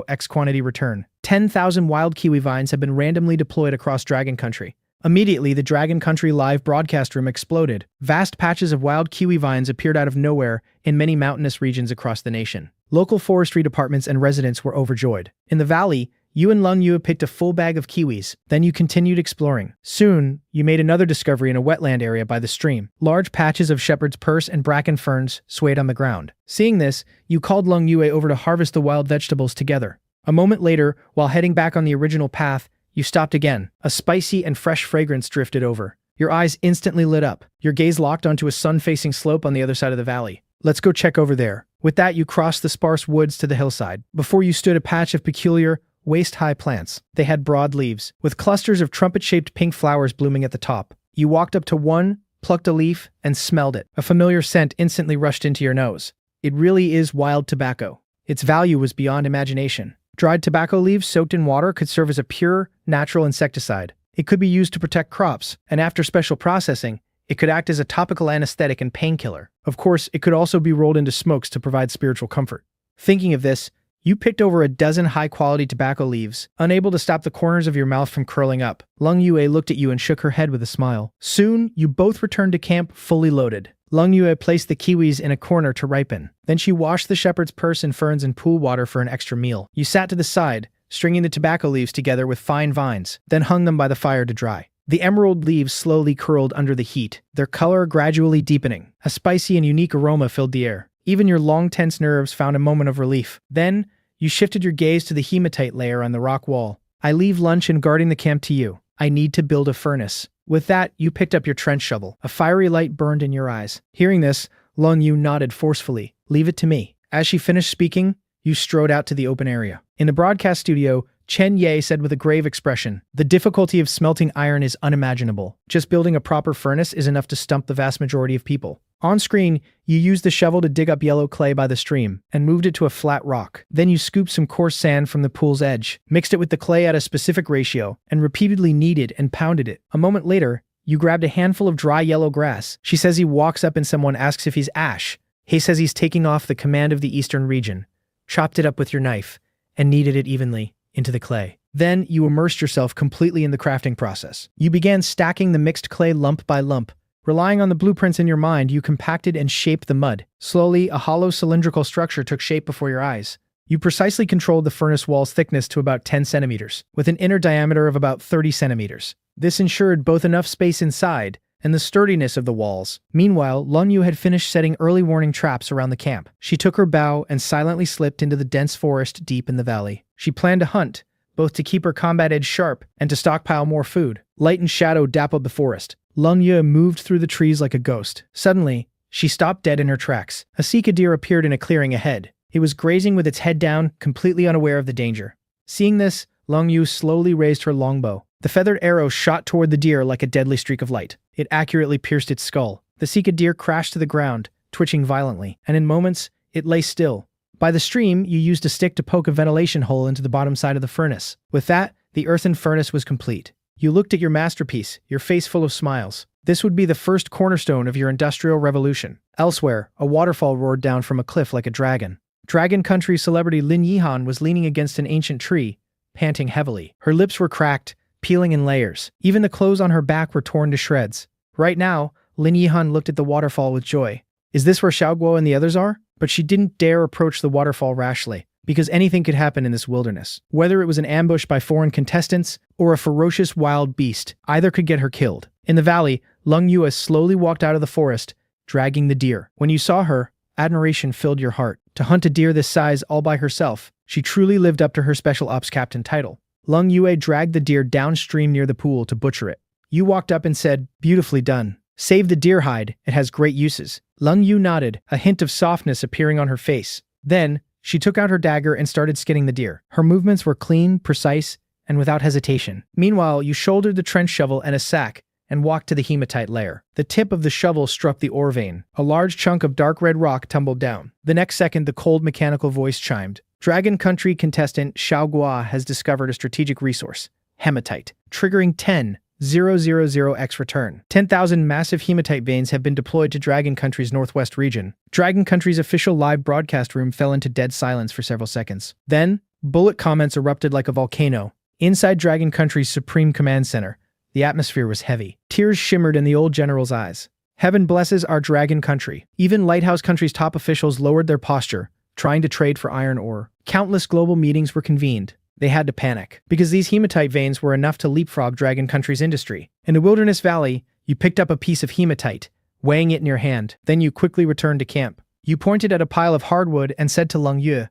X quantity return. 10,000 wild kiwi vines have been randomly deployed across Dragon Country. Immediately, the Dragon Country live broadcast room exploded. Vast patches of wild kiwi vines appeared out of nowhere in many mountainous regions across the nation. Local forestry departments and residents were overjoyed. In the valley, you and Lung Yu picked a full bag of kiwis. Then you continued exploring. Soon, you made another discovery in a wetland area by the stream. Large patches of shepherd's purse and bracken ferns swayed on the ground. Seeing this, you called Lung Yue over to harvest the wild vegetables together. A moment later, while heading back on the original path, you stopped again. A spicy and fresh fragrance drifted over. Your eyes instantly lit up. Your gaze locked onto a sun-facing slope on the other side of the valley. Let's go check over there. With that, you crossed the sparse woods to the hillside. Before you stood a patch of peculiar, waist-high plants. They had broad leaves, with clusters of trumpet-shaped pink flowers blooming at the top. You walked up to one, plucked a leaf, and smelled it. A familiar scent instantly rushed into your nose. It really is wild tobacco. Its value was beyond imagination. Dried tobacco leaves soaked in water could serve as a pure, natural insecticide. It could be used to protect crops, and after special processing, it could act as a topical anesthetic and painkiller. Of course, it could also be rolled into smokes to provide spiritual comfort. Thinking of this, you picked over a dozen high-quality tobacco leaves, unable to stop the corners of your mouth from curling up. Lung Yue looked at you and shook her head with a smile. Soon, you both returned to camp fully loaded. Lung Yue placed the kiwis in a corner to ripen. Then she washed the shepherd's purse and ferns in pool water for an extra meal. You sat to the side, stringing the tobacco leaves together with fine vines, then hung them by the fire to dry. The emerald leaves slowly curled under the heat, their color gradually deepening. A spicy and unique aroma filled the air. Even your long tense nerves found a moment of relief. Then, you shifted your gaze to the hematite layer on the rock wall. I leave lunch and guarding the camp to you. I need to build a furnace. With that, you picked up your trench shovel. A fiery light burned in your eyes. Hearing this, Lung Yu nodded forcefully. Leave it to me. As she finished speaking, you strode out to the open area. In the broadcast studio, Chen Ye said with a grave expression, "The difficulty of smelting iron is unimaginable. Just building a proper furnace is enough to stump the vast majority of people." On screen, you used the shovel to dig up yellow clay by the stream and moved it to a flat rock. Then you scooped some coarse sand from the pool's edge, mixed it with the clay at a specific ratio, and repeatedly kneaded and pounded it. A moment later, you grabbed a handful of dry yellow grass. She says he walks up and someone asks if he's Ash. He says he's taking off the command of the eastern region. Chopped it up with your knife and kneaded it evenly into the clay. Then you immersed yourself completely in the crafting process. You began stacking the mixed clay lump by lump. Relying on the blueprints in your mind, you compacted and shaped the mud. Slowly, a hollow cylindrical structure took shape before your eyes. You precisely controlled the furnace wall's thickness to about 10 centimeters, with an inner diameter of about 30 centimeters. This ensured both enough space inside and the sturdiness of the walls. Meanwhile, Lung Yu had finished setting early warning traps around the camp. She took her bow and silently slipped into the dense forest deep in the valley. She planned to hunt, both to keep her combat edge sharp and to stockpile more food. Light and shadow dappled the forest. Lung Yu moved through the trees like a ghost. Suddenly, she stopped dead in her tracks. A sika deer appeared in a clearing ahead. It was grazing with its head down, completely unaware of the danger. Seeing this, Lung Yu slowly raised her longbow. The feathered arrow shot toward the deer like a deadly streak of light. It accurately pierced its skull. The sika deer crashed to the ground, twitching violently, and in moments, it lay still. By the stream, you used a stick to poke a ventilation hole into the bottom side of the furnace. With that, the earthen furnace was complete. You looked at your masterpiece, your face full of smiles. This would be the first cornerstone of your industrial revolution. Elsewhere, a waterfall roared down from a cliff like a dragon. Dragon Country celebrity Lin Yihan was leaning against an ancient tree, panting heavily. Her lips were cracked, peeling in layers. Even the clothes on her back were torn to shreds. Right now, Lin Yihan looked at the waterfall with joy. Is this where Xiaoguo and the others are? But she didn't dare approach the waterfall rashly, because anything could happen in this wilderness. Whether it was an ambush by foreign contestants or a ferocious wild beast, either could get her killed. In the valley, Lung Yue slowly walked out of the forest, dragging the deer. When you saw her, admiration filled your heart. To hunt a deer this size all by herself, she truly lived up to her special ops captain title. Lung Yue dragged the deer downstream near the pool to butcher it. You walked up and said, "Beautifully done. Save the deer hide, it has great uses." Lung Yu nodded, a hint of softness appearing on her face. Then, she took out her dagger and started skinning the deer. Her movements were clean, precise, and without hesitation. Meanwhile, you shouldered the trench shovel and a sack and walked to the hematite layer. The tip of the shovel struck the ore vein. A large chunk of dark red rock tumbled down. The next second, the cold mechanical voice chimed. Dragon Country contestant Xiao Gua has discovered a strategic resource, hematite, triggering 10,000x return. 10,000 massive hematite veins have been deployed to Dragon Country's northwest region. Dragon Country's official live broadcast room fell into dead silence for several seconds. Then, bullet comments erupted like a volcano. Inside Dragon Country's Supreme Command Center, The atmosphere was heavy. Tears shimmered in the old general's eyes. Heaven blesses our dragon country. Even Lighthouse Country's top officials lowered their posture, trying to trade for iron ore. Countless global meetings were convened. They had to panic, because these hematite veins were enough to leapfrog Dragon Country's industry. In the Wilderness Valley, you picked up a piece of hematite, weighing it in your hand. Then you quickly returned to camp. You pointed at a pile of hardwood and said to Lung Yue,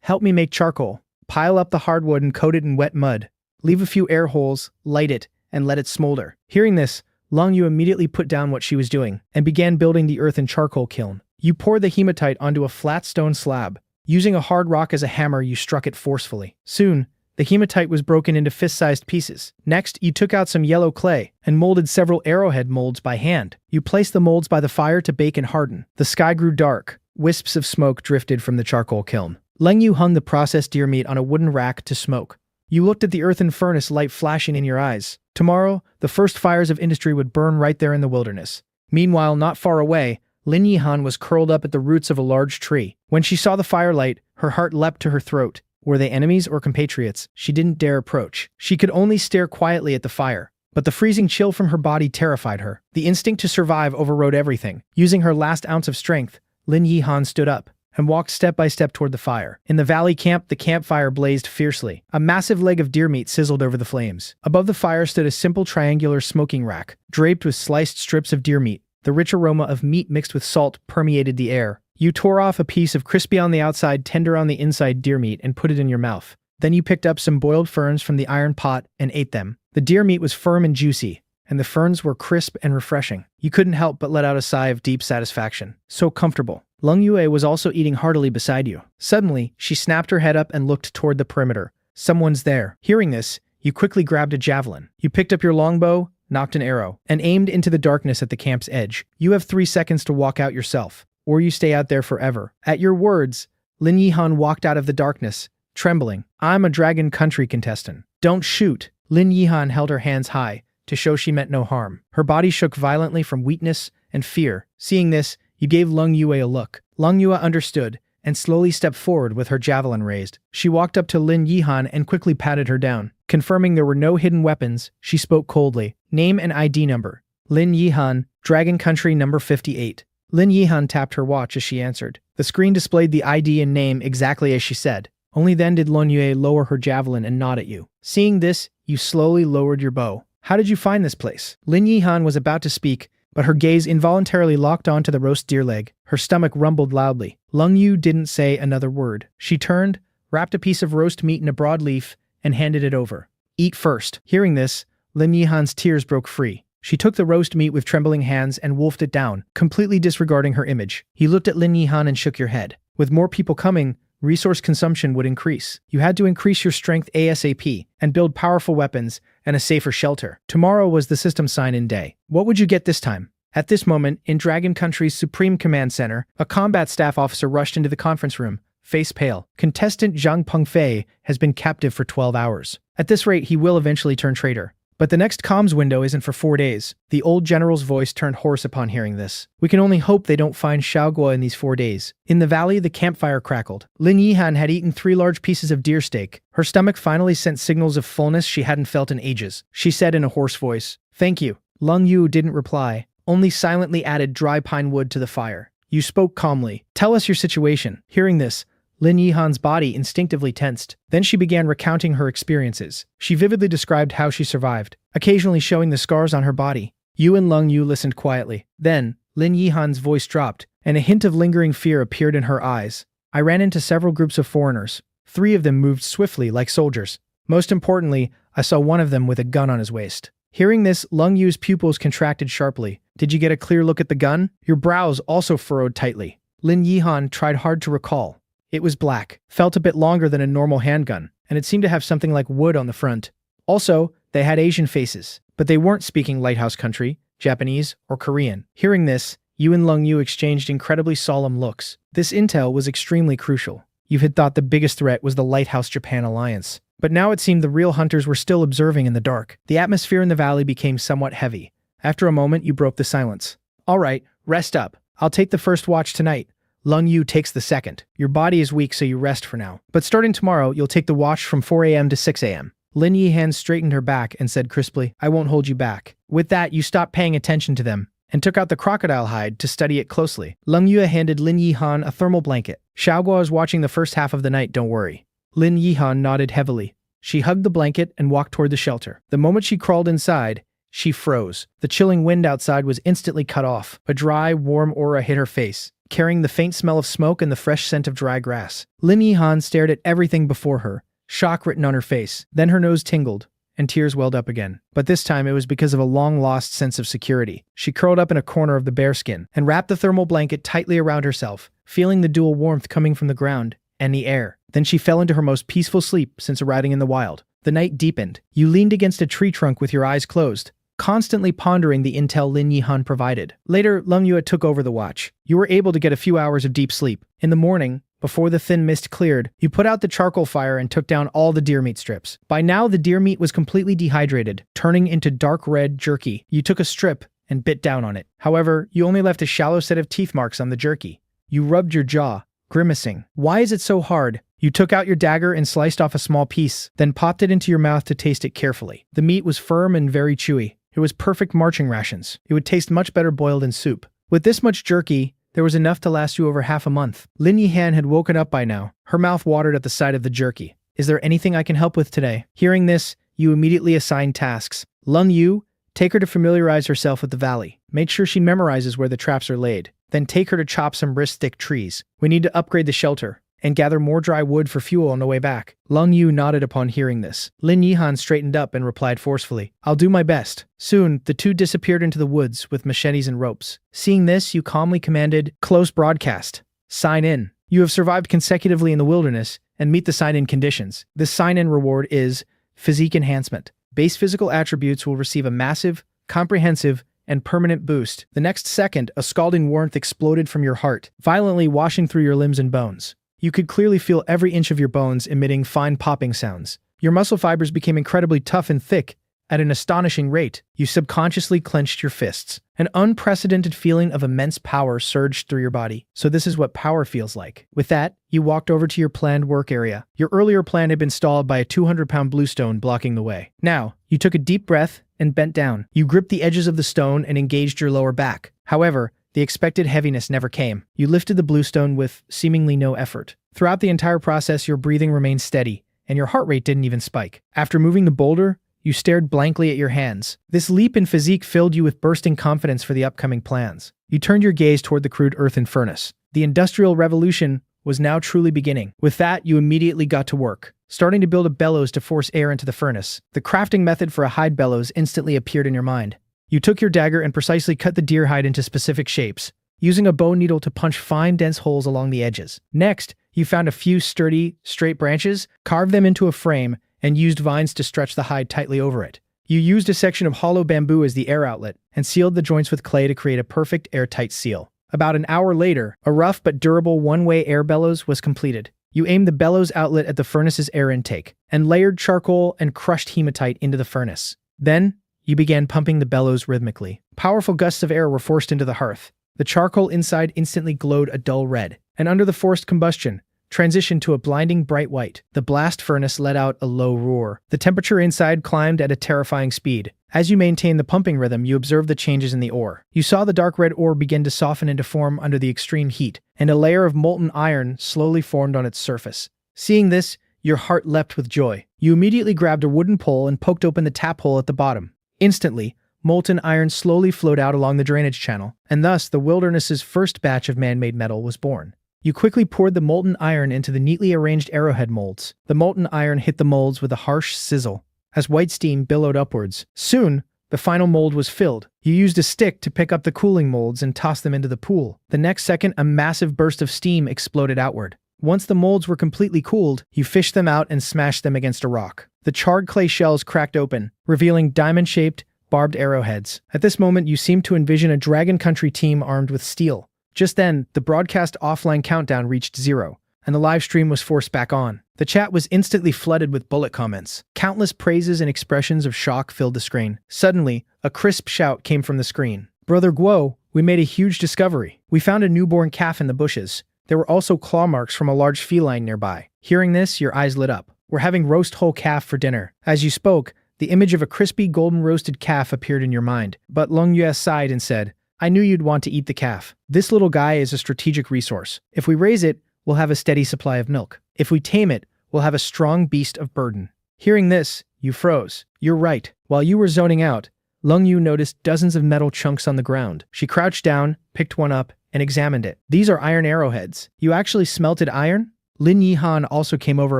help me make charcoal. Pile up the hardwood and coat it in wet mud. Leave a few air holes, light it, and let it smolder. Hearing this, Lung Yue immediately put down what she was doing and began building the earth and charcoal kiln. You poured the hematite onto a flat stone slab. Using a hard rock as a hammer, you struck it forcefully. Soon, the hematite was broken into fist-sized pieces. Next, you took out some yellow clay and molded several arrowhead molds by hand. You placed the molds by the fire to bake and harden. The sky grew dark. Wisps of smoke drifted from the charcoal kiln. Leng Yu hung the processed deer meat on a wooden rack to smoke. You looked at the earthen furnace light flashing in your eyes. Tomorrow, the first fires of industry would burn right there in the wilderness. Meanwhile, not far away, Lin Yihan was curled up at the roots of a large tree. When she saw the firelight, her heart leapt to her throat. Were they enemies or compatriots? She didn't dare approach. She could only stare quietly at the fire. But the freezing chill from her body terrified her. The instinct to survive overrode everything. Using her last ounce of strength, Lin Yihan stood up and walked step by step toward the fire. In the valley camp, the campfire blazed fiercely. A massive leg of deer meat sizzled over the flames. Above the fire stood a simple triangular smoking rack, draped with sliced strips of deer meat. The rich aroma of meat mixed with salt permeated the air. You tore off a piece of crispy on the outside, tender on the inside deer meat and put it in your mouth. Then you picked up some boiled ferns from the iron pot and ate them. The deer meat was firm and juicy, and the ferns were crisp and refreshing. You couldn't help but let out a sigh of deep satisfaction. So comfortable. Lung Yue was also eating heartily beside you. Suddenly, she snapped her head up and looked toward the perimeter. Someone's there. Hearing this, you quickly grabbed a javelin. You picked up your longbow, knocked an arrow, and aimed into the darkness at the camp's edge. You have 3 seconds to walk out yourself, or you stay out there forever. At your words, Lin Yihan walked out of the darkness, trembling. I'm a Dragon Country contestant. Don't shoot. Lin Yihan held her hands high to show she meant no harm. Her body shook violently from weakness and fear. Seeing this, you gave Lung Yue a look. Lung Yue understood and slowly stepped forward with her javelin raised. She walked up to Lin Yihan and quickly patted her down. Confirming there were no hidden weapons, she spoke coldly. Name and ID number. Lin Yihan, Dragon Country number 58. Lin Yihan tapped her watch as she answered. The screen displayed the ID and name exactly as she said. Only then did Lun Yue lower her javelin and nod at you. Seeing this, you slowly lowered your bow. How did you find this place? Lin Yihan was about to speak, but her gaze involuntarily locked onto the roast deer leg. Her stomach rumbled loudly. Lung Yu didn't say another word. She turned, wrapped a piece of roast meat in a broad leaf, and handed it over. Eat first. Hearing this, Lin Yihan's tears broke free. She took the roast meat with trembling hands and wolfed it down, completely disregarding her image. He looked at Lin Yihan and shook your head. With more people coming, resource consumption would increase. You had to increase your strength ASAP and build powerful weapons and a safer shelter. Tomorrow was the system sign-in day. What would you get this time? At this moment, in Dragon Country's Supreme Command Center, a combat staff officer rushed into the conference room, face pale. Contestant Zhang Pengfei has been captive for 12 hours. At this rate, he will eventually turn traitor. But the next comms window isn't for 4 days. The old general's voice turned hoarse upon hearing this. We can only hope they don't find Xiaoguo in these 4 days. In the valley, the campfire crackled. Lin Yihan had eaten 3 large pieces of deer steak. Her stomach finally sent signals of fullness she hadn't felt in ages. She said in a hoarse voice, "Thank you." Lung Yu didn't reply, only silently added dry pine wood to the fire. You spoke calmly. Tell us your situation. Hearing this, Lin Yihan's body instinctively tensed. Then she began recounting her experiences. She vividly described how she survived, occasionally showing the scars on her body. You and Lung Yu listened quietly. Then, Lin Yihan's voice dropped, and a hint of lingering fear appeared in her eyes. I ran into several groups of foreigners. 3 of them moved swiftly like soldiers. Most importantly, I saw one of them with a gun on his waist. Hearing this, Lung Yu's pupils contracted sharply. Did you get a clear look at the gun? Your brows also furrowed tightly. Lin Yihan tried hard to recall. It was black, felt a bit longer than a normal handgun, and it seemed to have something like wood on the front. Also, they had Asian faces, but they weren't speaking Lighthouse Country, Japanese, or Korean. Hearing this, you and Lung Yu exchanged incredibly solemn looks. This intel was extremely crucial. You had thought the biggest threat was the Lighthouse-Japan alliance. But now it seemed the real hunters were still observing in the dark. The atmosphere in the valley became somewhat heavy. After a moment, you broke the silence. All right, rest up. I'll take the first watch tonight. Lung Yu takes the second. Your body is weak, so you rest for now. But starting tomorrow, you'll take the watch from 4 a.m. to 6 a.m. Lin Yihan straightened her back and said crisply, "I won't hold you back." With that, you stopped paying attention to them and took out the crocodile hide to study it closely. Leng Yue handed Lin Yihan a thermal blanket. "Xiaoguo is watching the first half of the night, don't worry." Lin Yihan nodded heavily. She hugged the blanket and walked toward the shelter. The moment she crawled inside, she froze. The chilling wind outside was instantly cut off. A dry, warm aura hit her face, carrying the faint smell of smoke and the fresh scent of dry grass. Lin Yihan stared at everything before her, shock written on her face. Then her nose tingled, and tears welled up again. But this time it was because of a long-lost sense of security. She curled up in a corner of the bearskin and wrapped the thermal blanket tightly around herself, feeling the dual warmth coming from the ground and the air. Then she fell into her most peaceful sleep since arriving in the wild. The night deepened. You leaned against a tree trunk with your eyes closed, constantly pondering the intel Lin Yihan provided. Later, Leng Yue took over the watch. You were able to get a few hours of deep sleep. In the morning, before the thin mist cleared, you put out the charcoal fire and took down all the deer meat strips. By now, the deer meat was completely dehydrated, turning into dark red jerky. You took a strip and bit down on it. However, you only left a shallow set of teeth marks on the jerky. You rubbed your jaw, grimacing. "Why is it so hard?" You took out your dagger and sliced off a small piece, then popped it into your mouth to taste it carefully. The meat was firm and very chewy. It was perfect marching rations. It would taste much better boiled in soup. With this much jerky, there was enough to last you over half a month. Lin Yihan had woken up by now. Her mouth watered at the sight of the jerky. "Is there anything I can help with today?" Hearing this, you immediately assigned tasks. Leng Yu, take her to familiarize herself with the valley. Make sure she memorizes where the traps are laid. Then take her to chop some wrist-thick trees. We need to upgrade the shelter and gather more dry wood for fuel on the way back. Leng Yu nodded upon hearing this. Lin Yihan straightened up and replied forcefully, "I'll do my best." Soon, the two disappeared into the woods with machetes and ropes. Seeing this, you calmly commanded, "Close broadcast. Sign in. You have survived consecutively in the wilderness and meet the sign-in conditions. This sign-in reward is physique enhancement. Base physical attributes will receive a massive, comprehensive, and permanent boost. The next second, a scalding warmth exploded from your heart, violently washing through your limbs and bones. You could clearly feel every inch of your bones emitting fine popping sounds. Your muscle fibers became incredibly tough and thick at an astonishing rate. You subconsciously clenched your fists. An unprecedented feeling of immense power surged through your body. So this is what power feels like. With that, you walked over to your planned work area. Your earlier plan had been stalled by a 200-pound bluestone blocking the way. Now, you took a deep breath and bent down. You gripped the edges of the stone and engaged your lower back. However, the expected heaviness never came. You lifted the bluestone with seemingly no effort. Throughout the entire process, your breathing remained steady, and your heart rate didn't even spike. After moving the boulder, you stared blankly at your hands. This leap in physique filled you with bursting confidence for the upcoming plans. You turned your gaze toward the crude earthen furnace. The Industrial Revolution was now truly beginning. With that, you immediately got to work, starting to build a bellows to force air into the furnace. The crafting method for a hide bellows instantly appeared in your mind. You took your dagger and precisely cut the deer hide into specific shapes, using a bone needle to punch fine, dense holes along the edges. Next, you found a few sturdy, straight branches, carved them into a frame, and used vines to stretch the hide tightly over it. You used a section of hollow bamboo as the air outlet, and sealed the joints with clay to create a perfect airtight seal. About an hour later, a rough but durable one-way air bellows was completed. You aimed the bellows outlet at the furnace's air intake, and layered charcoal and crushed hematite into the furnace. Then, you began pumping the bellows rhythmically. Powerful gusts of air were forced into the hearth. The charcoal inside instantly glowed a dull red, and under the forced combustion, transitioned to a blinding bright white. The blast furnace let out a low roar. The temperature inside climbed at a terrifying speed. As you maintained the pumping rhythm, you observed the changes in the ore. You saw the dark red ore begin to soften into form under the extreme heat, and a layer of molten iron slowly formed on its surface. Seeing this, your heart leapt with joy. You immediately grabbed a wooden pole and poked open the tap hole at the bottom. Instantly, molten iron slowly flowed out along the drainage channel, and thus the wilderness's first batch of man-made metal was born. You quickly poured the molten iron into the neatly arranged arrowhead molds. The molten iron hit the molds with a harsh sizzle as white steam billowed upwards. Soon, the final mold was filled. You used a stick to pick up the cooling molds and toss them into the pool. The next second, a massive burst of steam exploded outward. Once the molds were completely cooled, you fished them out and smashed them against a rock. The charred clay shells cracked open, revealing diamond-shaped, barbed arrowheads. At this moment, you seemed to envision a Dragon Country team armed with steel. Just then, the broadcast offline countdown reached 0, and the live stream was forced back on. The chat was instantly flooded with bullet comments. Countless praises and expressions of shock filled the screen. Suddenly, a crisp shout came from the screen. "Brother Guo, we made a huge discovery. We found a newborn calf in the bushes. There were also claw marks from a large feline nearby." Hearing this, your eyes lit up. We're having roast whole calf for dinner." As you spoke, the image of a crispy golden roasted calf appeared in your mind, but Lung Yue sighed and said, "I knew you'd want to eat the calf. This little guy is a strategic resource. If we raise it, we'll have a steady supply of milk. If we tame it, we'll have a strong beast of burden." Hearing this, you froze. You're right. While you were zoning out, Lung Yu noticed dozens of metal chunks on the ground. She crouched down, picked one up, and examined it. "These are iron arrowheads. You actually smelted iron?" Lin Yihan also came over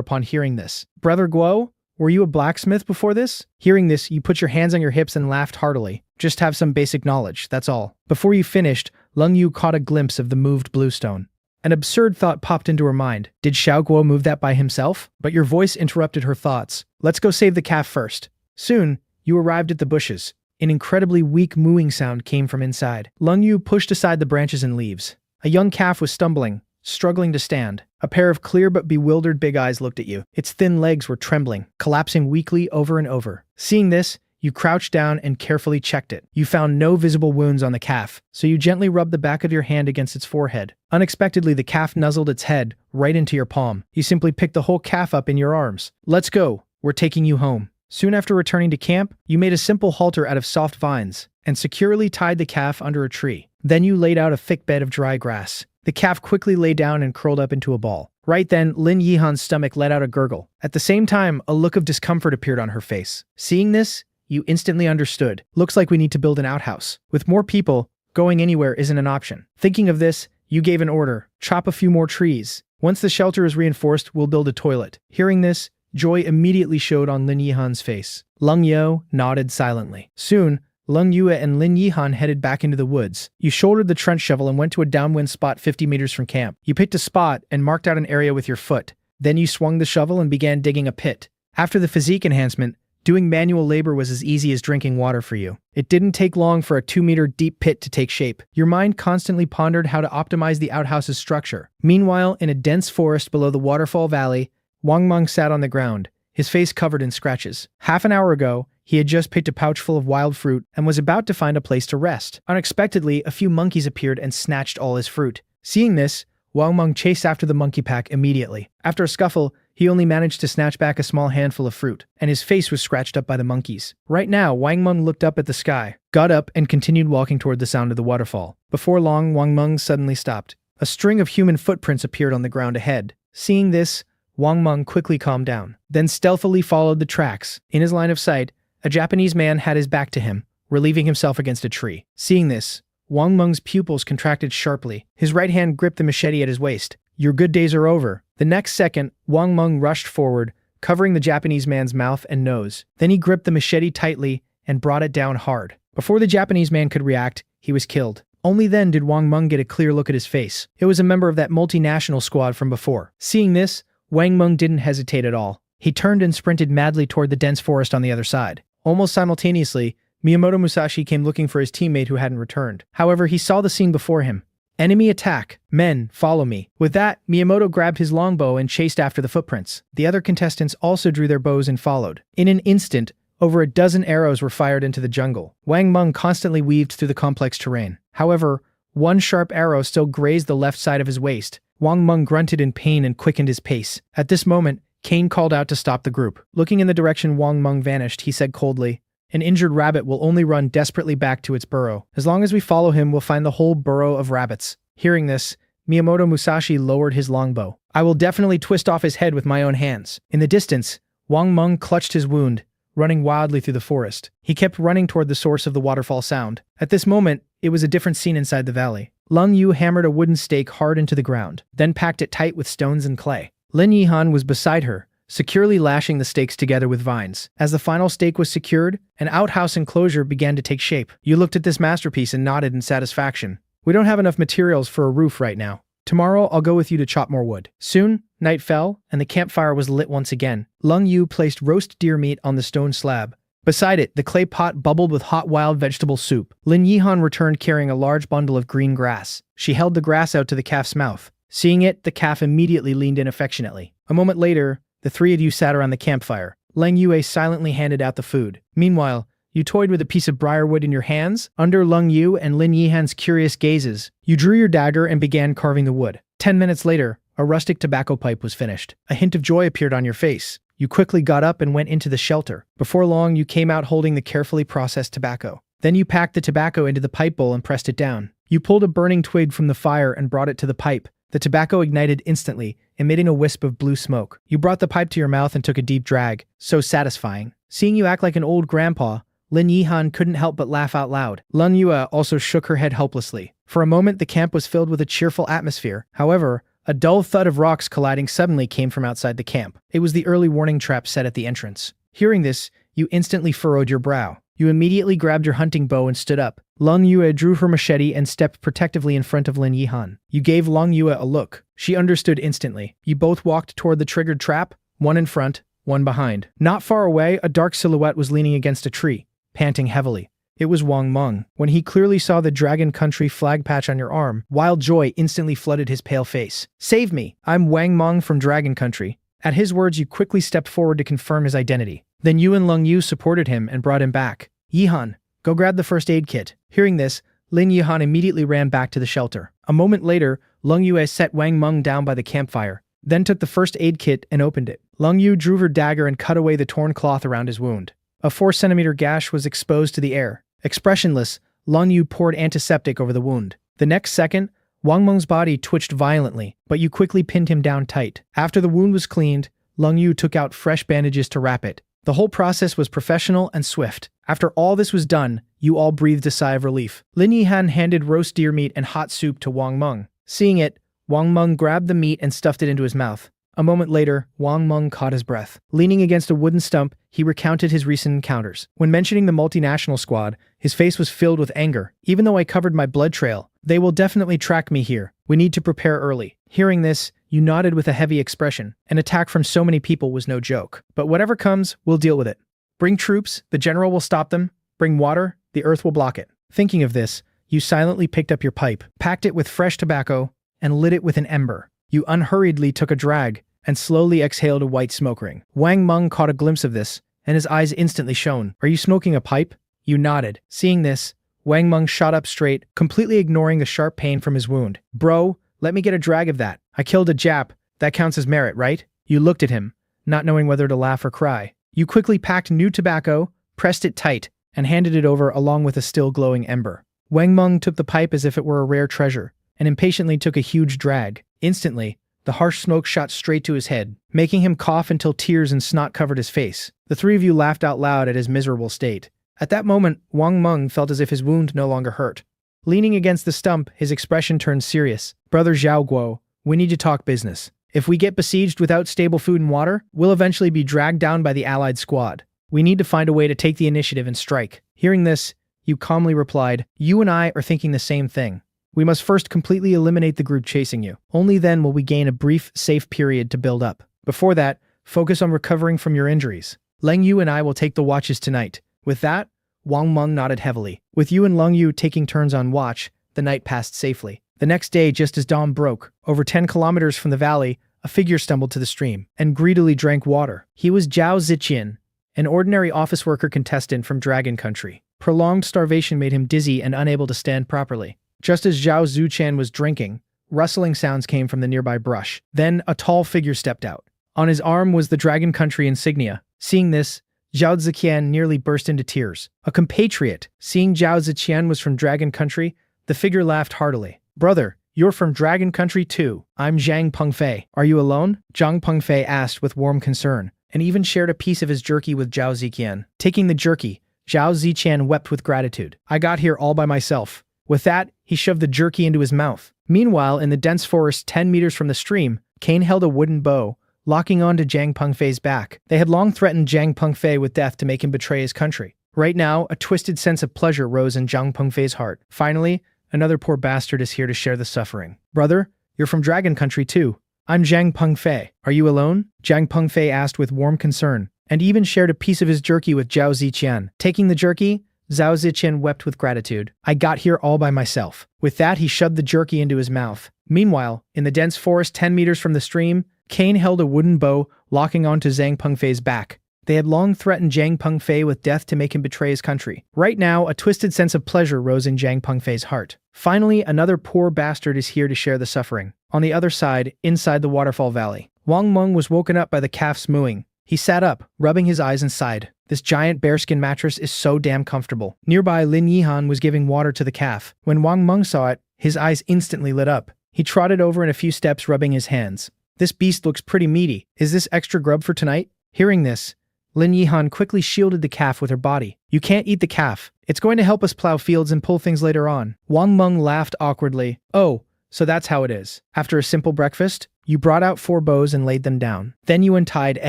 upon hearing this. "Brother Guo, were you a blacksmith before this?" Hearing this, you put your hands on your hips and laughed heartily. "Just have some basic knowledge, that's all." Before you finished, Lung Yu caught a glimpse of the moved bluestone. An absurd thought popped into her mind. Did Xiao Guo move that by himself? But your voice interrupted her thoughts. "Let's go save the calf first." Soon, you arrived at the bushes. An incredibly weak mooing sound came from inside. Lung Yu pushed aside the branches and leaves. A young calf was stumbling, struggling to stand. A pair of clear but bewildered big eyes looked at you. Its thin legs were trembling, collapsing weakly over and over. Seeing this, you crouched down and carefully checked it. You found no visible wounds on the calf, so you gently rubbed the back of your hand against its forehead. Unexpectedly, the calf nuzzled its head right into your palm. You simply picked the whole calf up in your arms. "Let's go. We're taking you home." Soon after returning to camp, you made a simple halter out of soft vines and securely tied the calf under a tree. Then you laid out a thick bed of dry grass. The calf quickly lay down and curled up into a ball. Right then, Lin Yihan's stomach let out a gurgle. At the same time, a look of discomfort appeared on her face. Seeing this, you instantly understood. "Looks like we need to build an outhouse. With more people, going anywhere isn't an option." Thinking of this, you gave an order. "Chop a few more trees. Once the shelter is reinforced, we'll build a toilet." Hearing this, joy immediately showed on Lin Yihan's face. Lung Yue nodded silently. Soon, Lung Yue and Lin Yihan headed back into the woods. You shouldered the trench shovel and went to a downwind spot 50 meters from camp. You picked a spot and marked out an area with your foot. Then you swung the shovel and began digging a pit. After the physique enhancement, doing manual labor was as easy as drinking water for you. It didn't take long for a 2-meter deep pit to take shape. Your mind constantly pondered how to optimize the outhouse's structure. Meanwhile, in a dense forest below the waterfall valley, Wang Meng sat on the ground, his face covered in scratches. Half an hour ago, he had just picked a pouch full of wild fruit and was about to find a place to rest. Unexpectedly, a few monkeys appeared and snatched all his fruit. Seeing this, Wang Meng chased after the monkey pack immediately. After a scuffle, he only managed to snatch back a small handful of fruit, and his face was scratched up by the monkeys. Right now, Wang Meng looked up at the sky, got up, and continued walking toward the sound of the waterfall. Before long, Wang Meng suddenly stopped. A string of human footprints appeared on the ground ahead. Seeing this, Wang Meng quickly calmed down, then stealthily followed the tracks. In his line of sight, a Japanese man had his back to him, relieving himself against a tree. Seeing this, Wang Meng's pupils contracted sharply. His right hand gripped the machete at his waist. "Your good days are over." The next second, Wang Meng rushed forward, covering the Japanese man's mouth and nose. Then he gripped the machete tightly and brought it down hard. Before the Japanese man could react, he was killed. Only then did Wang Meng get a clear look at his face. It was a member of that multinational squad from before. Seeing this, Wang Meng didn't hesitate at all. He turned and sprinted madly toward the dense forest on the other side. Almost simultaneously, Miyamoto Musashi came looking for his teammate who hadn't returned. However, he saw the scene before him. "Enemy attack! Men, follow me." With that, Miyamoto grabbed his longbow and chased after the footprints. The other contestants also drew their bows and followed. In an instant, over a dozen arrows were fired into the jungle. Wang Meng constantly weaved through the complex terrain. However, one sharp arrow still grazed the left side of his waist. Wang Meng grunted in pain and quickened his pace. At this moment, Kane called out to stop the group. Looking in the direction Wang Meng vanished, he said coldly, "An injured rabbit will only run desperately back to its burrow. As long as we follow him, we'll find the whole burrow of rabbits." Hearing this, Miyamoto Musashi lowered his longbow. "I will definitely twist off his head with my own hands." In the distance, Wang Meng clutched his wound, running wildly through the forest. He kept running toward the source of the waterfall sound. At this moment, it was a different scene inside the valley. Lung Yu hammered a wooden stake hard into the ground, then packed it tight with stones and clay. Lin Yihan was beside her, securely lashing the stakes together with vines. As the final stake was secured, an outhouse enclosure began to take shape. You looked at this masterpiece and nodded in satisfaction. "We don't have enough materials for a roof right now. Tomorrow, I'll go with you to chop more wood." Soon, night fell, and the campfire was lit once again. Lung Yu placed roast deer meat on the stone slab. Beside it, the clay pot bubbled with hot wild vegetable soup. Lin Yihan returned carrying a large bundle of green grass. She held the grass out to the calf's mouth. Seeing it, the calf immediately leaned in affectionately. A moment later, the three of you sat around the campfire. Lang Yue silently handed out the food. Meanwhile, you toyed with a piece of briarwood in your hands. Under Lung Yu and Lin Yihan's curious gazes, you drew your dagger and began carving the wood. 10 minutes later, a rustic tobacco pipe was finished. A hint of joy appeared on your face. You quickly got up and went into the shelter. Before long, you came out holding the carefully processed tobacco. Then you packed the tobacco into the pipe bowl and pressed it down. You pulled a burning twig from the fire and brought it to the pipe. The tobacco ignited instantly, emitting a wisp of blue smoke. You brought the pipe to your mouth and took a deep drag. So satisfying. Seeing you act like an old grandpa, Lin Yihan couldn't help but laugh out loud. Lun Yue also shook her head helplessly. For a moment, the camp was filled with a cheerful atmosphere. However, a dull thud of rocks colliding suddenly came from outside the camp. It was the early warning trap set at the entrance. Hearing this, you instantly furrowed your brow. You immediately grabbed your hunting bow and stood up. Lung Yue drew her machete and stepped protectively in front of Lin Yihan. You gave Lung Yue a look. She understood instantly. You both walked toward the triggered trap, one in front, one behind. Not far away, a dark silhouette was leaning against a tree, panting heavily. It was Wang Meng. When he clearly saw the Dragon Country flag patch on your arm, wild joy instantly flooded his pale face. "Save me! I'm Wang Meng from Dragon Country." At his words, you quickly stepped forward to confirm his identity. Then you and Lung Yu supported him and brought him back. "Yihan, go grab the first aid kit." Hearing this, Lin Yihan immediately ran back to the shelter. A moment later, Lung Yue set Wang Meng down by the campfire, then took the first aid kit and opened it. Lung Yu drew her dagger and cut away the torn cloth around his wound. A 4-centimeter gash was exposed to the air. Expressionless, Lung Yu poured antiseptic over the wound. The next second, Wang Meng's body twitched violently, but you quickly pinned him down tight. After the wound was cleaned, Lung Yu took out fresh bandages to wrap it. The whole process was professional and swift. After all this was done, you all breathed a sigh of relief. Lin Yihan handed roast deer meat and hot soup to Wang Meng. Seeing it, Wang Meng grabbed the meat and stuffed it into his mouth. A moment later, Wang Meng caught his breath. Leaning against a wooden stump, he recounted his recent encounters. When mentioning the multinational squad, his face was filled with anger. "Even though I covered my blood trail, they will definitely track me here. We need to prepare early." Hearing this, you nodded with a heavy expression. An attack from so many people was no joke. "But whatever comes, we'll deal with it. Bring troops, the general will stop them. Bring water, the earth will block it." Thinking of this, you silently picked up your pipe, packed it with fresh tobacco, and lit it with an ember. You unhurriedly took a drag, and slowly exhaled a white smoke ring. Wang Meng caught a glimpse of this, and his eyes instantly shone. "Are you smoking a pipe?" You nodded. Seeing this, Wang Meng shot up straight, completely ignoring the sharp pain from his wound. "Bro, let me get a drag of that. I killed a Jap. That counts as merit, right?" You looked at him, not knowing whether to laugh or cry. You quickly packed new tobacco, pressed it tight, and handed it over along with a still glowing ember. Wang Meng took the pipe as if it were a rare treasure, and impatiently took a huge drag. Instantly, the harsh smoke shot straight to his head, making him cough until tears and snot covered his face. The three of you laughed out loud at his miserable state. At that moment, Wang Meng felt as if his wound no longer hurt. Leaning against the stump, his expression turned serious. "Brother Zhao Guo, we need to talk business. If we get besieged without stable food and water, we'll eventually be dragged down by the allied squad. We need to find a way to take the initiative and strike." Hearing this, you calmly replied, "You and I are thinking the same thing. We must first completely eliminate the group chasing you. Only then will we gain a brief, safe period to build up. Before that, focus on recovering from your injuries. Leng Yu and I will take the watches tonight." With that, Wang Meng nodded heavily. With you and Leng Yu taking turns on watch, the night passed safely. The next day, just as dawn broke, over 10 kilometers from the valley, a figure stumbled to the stream and greedily drank water. He was Zhao Ziqian, an ordinary office worker contestant from Dragon Country. Prolonged starvation made him dizzy and unable to stand properly. Just as Zhao Zuchan was drinking, rustling sounds came from the nearby brush. Then a tall figure stepped out. On his arm was the Dragon Country insignia. Seeing this, Zhao Ziqian nearly burst into tears. A compatriot, seeing Zhao Ziqian was from Dragon Country, the figure laughed heartily. "Brother, you're from Dragon Country too. I'm Zhang Pengfei. Are you alone?" Zhang Pengfei asked with warm concern, and even shared a piece of his jerky with Zhao Ziqian. Taking the jerky, Zhao Ziqian wept with gratitude. "I got here all by myself." With that, he shoved the jerky into his mouth. Meanwhile, in the dense forest 10 meters from the stream, Kane held a wooden bow, locking on to Zhang Pengfei's back. They had long threatened Zhang Pengfei with death to make him betray his country. Right now, a twisted sense of pleasure rose in Zhang Pengfei's heart. Finally, another poor bastard is here to share the suffering. "Brother, you're from Dragon Country too. I'm Zhang Pengfei. Are you alone?" Zhang Pengfei asked with warm concern, and even shared a piece of his jerky with Zhao Ziqian. Taking the jerky, Zhao Ziqian wept with gratitude. "I got here all by myself." With that, he shoved the jerky into his mouth. Meanwhile, in the dense forest 10 meters from the stream, Kane held a wooden bow, locking onto Zhang Pengfei's back. They had long threatened Zhang Pengfei with death to make him betray his country. Right now, a twisted sense of pleasure rose in Zhang Pengfei's heart. Finally, another poor bastard is here to share the suffering. On the other side, inside the waterfall valley, Wang Meng was woken up by the calf's mooing. He sat up, rubbing his eyes and sighed. This giant bearskin mattress is so damn comfortable. Nearby, Lin Yihan was giving water to the calf. When Wang Meng saw it, his eyes instantly lit up. He trotted over in a few steps, rubbing his hands. This beast looks pretty meaty. Is this extra grub for tonight? Hearing this, Lin Yihan quickly shielded the calf with her body. You can't eat the calf. It's going to help us plow fields and pull things later on. Wang Meng laughed awkwardly. Oh, so that's how it is. After a simple breakfast, you brought out 4 bows and laid them down. Then you untied a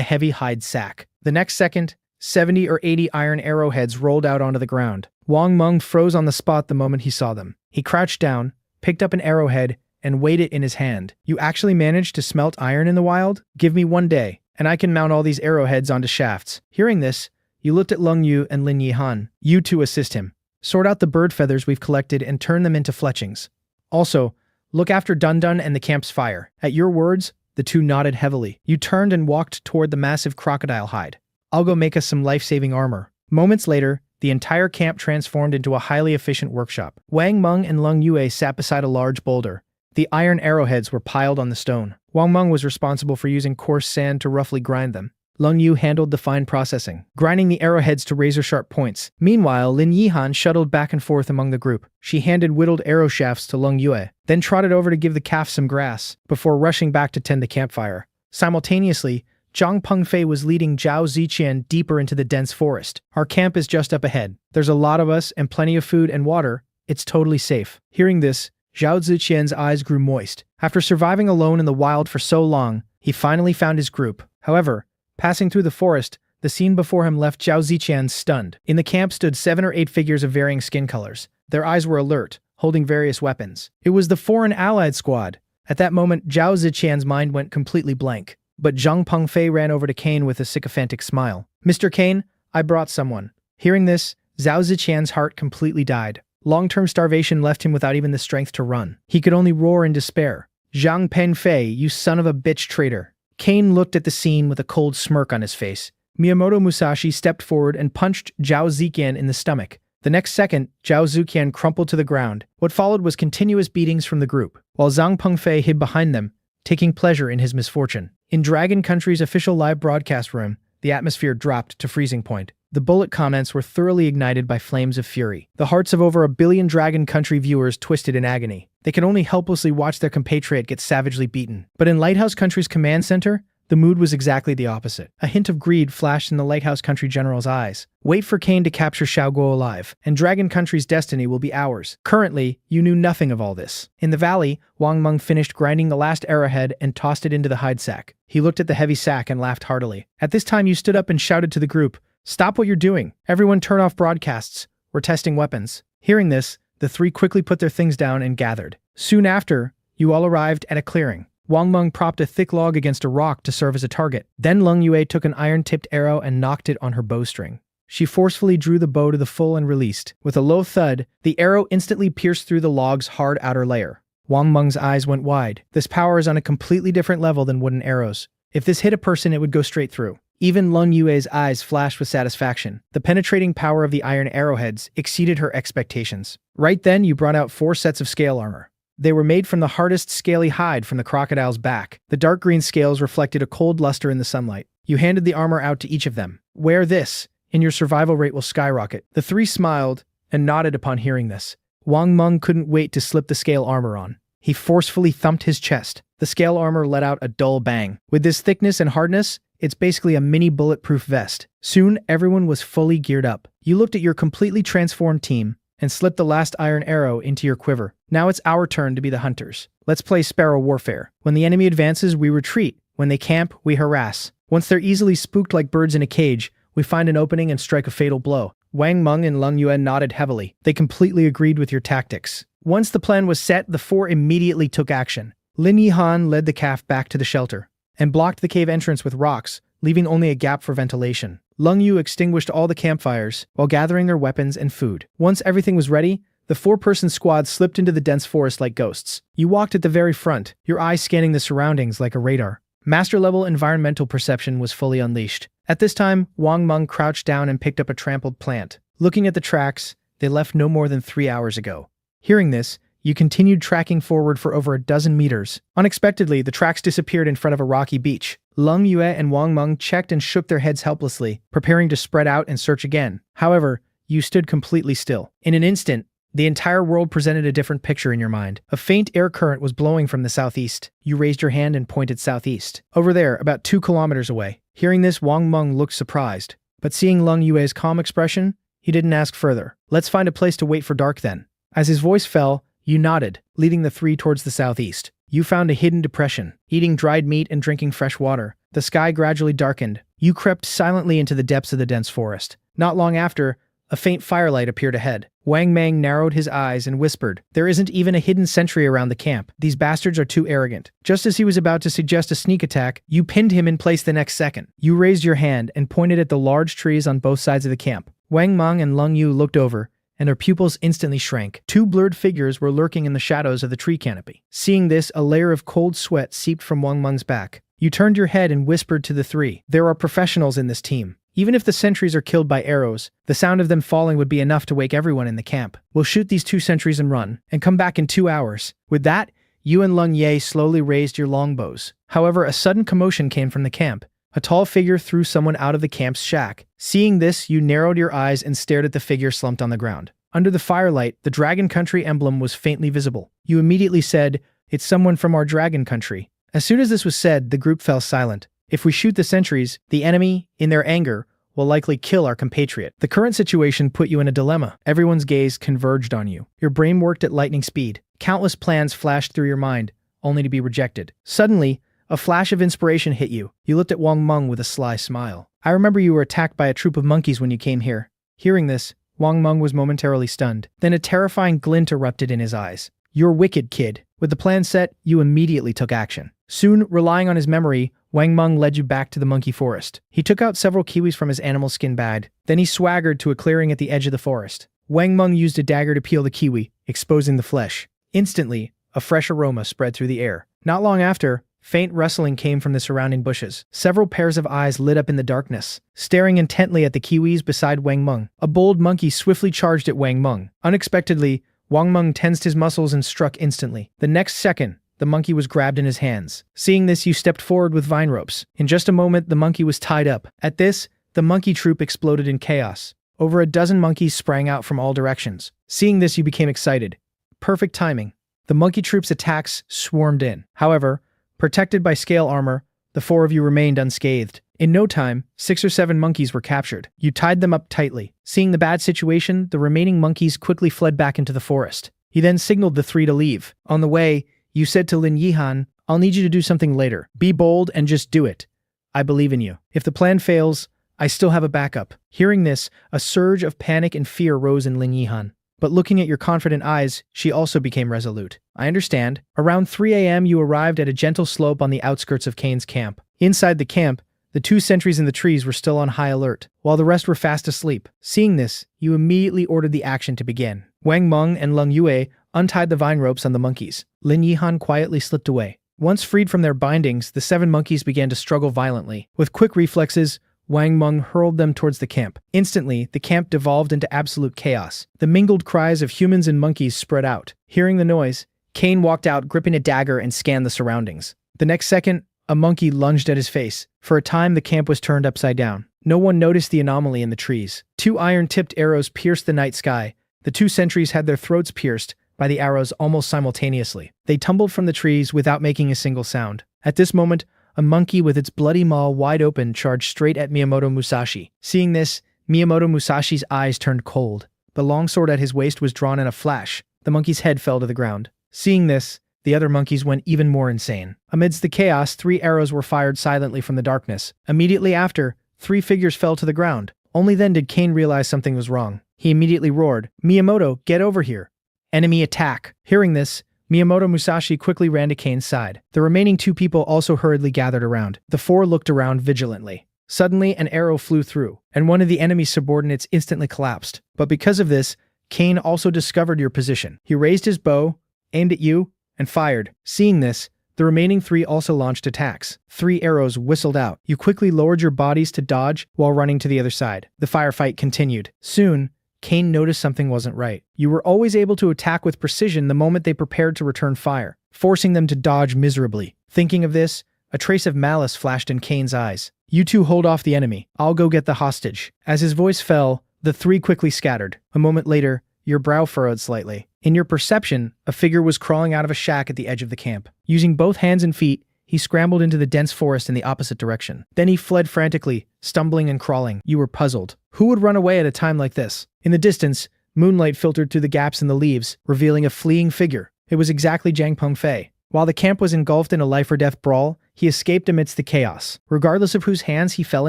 heavy hide sack. The next second, 70 or 80 iron arrowheads rolled out onto the ground. Wang Meng froze on the spot the moment he saw them. He crouched down, picked up an arrowhead, and weighed it in his hand. You actually managed to smelt iron in the wild? Give me 1 day, and I can mount all these arrowheads onto shafts. Hearing this, you looked at Lung Yu and Lin Yihan. You two assist him. Sort out the bird feathers we've collected and turn them into fletchings. Also, look after Dun Dun and the camp's fire. At your words, the two nodded heavily. You turned and walked toward the massive crocodile hide. I'll go make us some life-saving armor. Moments later, the entire camp transformed into a highly efficient workshop. Wang Meng and Lung Yue sat beside a large boulder. The iron arrowheads were piled on the stone. Wang Meng was responsible for using coarse sand to roughly grind them. Lung Yu handled the fine processing, grinding the arrowheads to razor-sharp points. Meanwhile, Lin Yihan shuttled back and forth among the group. She handed whittled arrow shafts to Lung Yue, then trotted over to give the calf some grass, before rushing back to tend the campfire. Simultaneously, Zhang Pengfei was leading Zhao Ziqian deeper into the dense forest. Our camp is just up ahead. There's a lot of us and plenty of food and water. It's totally safe. Hearing this, Zhao Ziqian's eyes grew moist. After surviving alone in the wild for so long, he finally found his group. However, passing through the forest, the scene before him left Zhao Ziqian stunned. In the camp stood 7 or 8 figures of varying skin colors. Their eyes were alert, holding various weapons. It was the foreign allied squad. At that moment, Zhao Ziqian's mind went completely blank. But Zhang Pengfei ran over to Kane with a sycophantic smile. Mr. Kane, I brought someone. Hearing this, Zhao Ziqian's heart completely died. Long-term starvation left him without even the strength to run. He could only roar in despair. Zhang Pengfei, you son of a bitch traitor. Kane looked at the scene with a cold smirk on his face. Miyamoto Musashi stepped forward and punched Zhao Ziqian in the stomach. The next second, Zhao Ziqian crumpled to the ground. What followed was continuous beatings from the group, while Zhang Pengfei hid behind them, taking pleasure in his misfortune. In Dragon Country's official live broadcast room, the atmosphere dropped to freezing point. The bullet comments were thoroughly ignited by flames of fury. The hearts of over 1 billion Dragon Country viewers twisted in agony. They could only helplessly watch their compatriot get savagely beaten. But in Lighthouse Country's command center, the mood was exactly the opposite. A hint of greed flashed in the Lighthouse Country general's eyes. Wait for Kane to capture Xiaoguo alive, and Dragon Country's destiny will be ours. Currently, you knew nothing of all this. In the valley, Wang Meng finished grinding the last arrowhead and tossed it into the hide sack. He looked at the heavy sack and laughed heartily. At this time, you stood up and shouted to the group, "Stop what you're doing. Everyone turn off broadcasts. We're testing weapons." Hearing this, the 3 quickly put their things down and gathered. Soon after, you all arrived at a clearing. Wang Meng propped a thick log against a rock to serve as a target. Then Lung Yue took an iron-tipped arrow and knocked it on her bowstring. She forcefully drew the bow to the full and released. With a low thud, the arrow instantly pierced through the log's hard outer layer. Wang Meng's eyes went wide. This power is on a completely different level than wooden arrows. If this hit a person, it would go straight through. Even Lung Yue's eyes flashed with satisfaction. The penetrating power of the iron arrowheads exceeded her expectations. Right then, you brought out 4 sets of scale armor. They were made from the hardest scaly hide from the crocodile's back. The dark green scales reflected a cold luster in the sunlight. You handed the armor out to each of them. Wear this, and your survival rate will skyrocket. The 3 smiled and nodded upon hearing this. Wang Meng couldn't wait to slip the scale armor on. He forcefully thumped his chest. The scale armor let out a dull bang. With this thickness and hardness, it's basically a mini bulletproof vest. Soon, everyone was fully geared up. You looked at your completely transformed team and slipped the last iron arrow into your quiver. Now it's our turn to be the hunters. Let's play sparrow warfare. When the enemy advances, we retreat. When they camp, we harass. Once they're easily spooked like birds in a cage, we find an opening and strike a fatal blow. Wang Meng and Lung Yue nodded heavily. They completely agreed with your tactics. Once the plan was set, the 4 immediately took action. Lin Yihan led the calf back to the shelter and blocked the cave entrance with rocks, leaving only a gap for ventilation. Lung Yu extinguished all the campfires while gathering their weapons and food. Once everything was ready, the 4-person squad slipped into the dense forest like ghosts. You walked at the very front, your eyes scanning the surroundings like a radar. Master-level environmental perception was fully unleashed. At this time, Wang Meng crouched down and picked up a trampled plant. Looking at the tracks, they left no more than 3 hours ago. Hearing this, you continued tracking forward for over a dozen meters. Unexpectedly, the tracks disappeared in front of a rocky beach. Lung Yue and Wang Meng checked and shook their heads helplessly, preparing to spread out and search again. However, you stood completely still. In an instant, the entire world presented a different picture in your mind. A faint air current was blowing from the southeast. You raised your hand and pointed southeast. Over there, about 2 kilometers away. Hearing this, Wang Meng looked surprised. But seeing Lung Yue's calm expression, he didn't ask further. Let's find a place to wait for dark then. As his voice fell, you nodded, leading the 3 towards the southeast. You found a hidden depression, eating dried meat and drinking fresh water. The sky gradually darkened. You crept silently into the depths of the dense forest. Not long after, a faint firelight appeared ahead. Wang Mang narrowed his eyes and whispered, "There isn't even a hidden sentry around the camp. These bastards are too arrogant." Just as he was about to suggest a sneak attack, you pinned him in place the next second. You raised your hand and pointed at the large trees on both sides of the camp. Wang Mang and Lung Yu looked over, and their pupils instantly shrank. 2 blurred figures were lurking in the shadows of the tree canopy. Seeing this, a layer of cold sweat seeped from Wang Meng's back. You turned your head and whispered to the 3, "There are professionals in this team. Even if the sentries are killed by arrows, the sound of them falling would be enough to wake everyone in the camp. We'll shoot these 2 sentries and run, and come back in 2 hours." With that, you and Lung Ye slowly raised your longbows. However, a sudden commotion came from the camp. A tall figure threw someone out of the camp's shack. Seeing this, you narrowed your eyes and stared at the figure slumped on the ground. Under the firelight, the Dragon Country emblem was faintly visible. You immediately said, "It's someone from our Dragon Country." As soon as this was said, the group fell silent. If we shoot the sentries, the enemy, in their anger, will likely kill our compatriot. The current situation put you in a dilemma. Everyone's gaze converged on you. Your brain worked at lightning speed. Countless plans flashed through your mind, only to be rejected. Suddenly, a flash of inspiration hit you. You looked at Wang Meng with a sly smile. "I remember you were attacked by a troop of monkeys when you came here." Hearing this, Wang Meng was momentarily stunned. Then a terrifying glint erupted in his eyes. "You're wicked, kid." With the plan set, you immediately took action. Soon, relying on his memory, Wang Meng led you back to the monkey forest. He took out several kiwis from his animal skin bag. Then he swaggered to a clearing at the edge of the forest. Wang Meng used a dagger to peel the kiwi, exposing the flesh. Instantly, a fresh aroma spread through the air. Not long after, faint rustling came from the surrounding bushes. Several pairs of eyes lit up in the darkness, staring intently at the kiwis beside Wang Meng. A bold monkey swiftly charged at Wang Meng. Unexpectedly, Wang Meng tensed his muscles and struck instantly. The next second, the monkey was grabbed in his hands. Seeing this, you stepped forward with vine ropes. In just a moment, the monkey was tied up. At this, the monkey troop exploded in chaos. Over a dozen monkeys sprang out from all directions. Seeing this, you became excited. Perfect timing. The monkey troop's attacks swarmed in. However, protected by scale armor, the 4 of you remained unscathed. In no time, 6 or 7 monkeys were captured. You tied them up tightly. Seeing the bad situation, the remaining monkeys quickly fled back into the forest. He then signaled the 3 to leave. On the way, you said to Lin Yihan, "I'll need you to do something later. Be bold and just do it. I believe in you. If the plan fails, I still have a backup." Hearing this, a surge of panic and fear rose in Lin Yihan. But looking at your confident eyes, she also became resolute. "I understand." Around 3 a.m., you arrived at a gentle slope on the outskirts of Kane's camp. Inside the camp, the 2 sentries in the trees were still on high alert, while the rest were fast asleep. Seeing this, you immediately ordered the action to begin. Wang Meng and Lung Yue untied the vine ropes on the monkeys. Lin Yihan quietly slipped away. Once freed from their bindings, the 7 monkeys began to struggle violently. With quick reflexes, Wang Meng hurled them towards the camp. Instantly, the camp devolved into absolute chaos. The mingled cries of humans and monkeys spread out. Hearing the noise, Kane walked out gripping a dagger and scanned the surroundings. The next second, a monkey lunged at his face. For a time, the camp was turned upside down. No one noticed the anomaly in the trees. 2 iron-tipped arrows pierced the night sky. The 2 sentries had their throats pierced by the arrows almost simultaneously. They tumbled from the trees without making a single sound. At this moment, a monkey with its bloody maw wide open charged straight at Miyamoto Musashi. Seeing this, Miyamoto Musashi's eyes turned cold. The longsword at his waist was drawn in a flash. The monkey's head fell to the ground. Seeing this, the other monkeys went even more insane. Amidst the chaos, 3 arrows were fired silently from the darkness. Immediately after, 3 figures fell to the ground. Only then did Kane realize something was wrong. He immediately roared, "Miyamoto, get over here. Enemy attack." Hearing this, Miyamoto Musashi quickly ran to Kane's side. The remaining 2 people also hurriedly gathered around. The 4 looked around vigilantly. Suddenly, an arrow flew through, and one of the enemy's subordinates instantly collapsed. But because of this, Kane also discovered your position. He raised his bow, aimed at you, and fired. Seeing this, the remaining 3 also launched attacks. 3 arrows whistled out. You quickly lowered your bodies to dodge while running to the other side. The firefight continued. Soon, Kane noticed something wasn't right. You were always able to attack with precision the moment they prepared to return fire, forcing them to dodge miserably. Thinking of this, A trace of malice flashed in Kane's eyes. "You two hold off the enemy. I'll go get the hostage." As his voice fell, the three quickly scattered. A moment later, your brow furrowed slightly. In your perception, a figure was crawling out of a shack at the edge of the camp. Using both hands and feet, he scrambled into the dense forest in the opposite direction. Then he fled frantically, stumbling and crawling. You were puzzled. Who would run away at a time like this? In the distance, moonlight filtered through the gaps in the leaves, revealing a fleeing figure. It was exactly Jang Pengfei. While the camp was engulfed in a life-or-death brawl, he escaped amidst the chaos. Regardless of whose hands he fell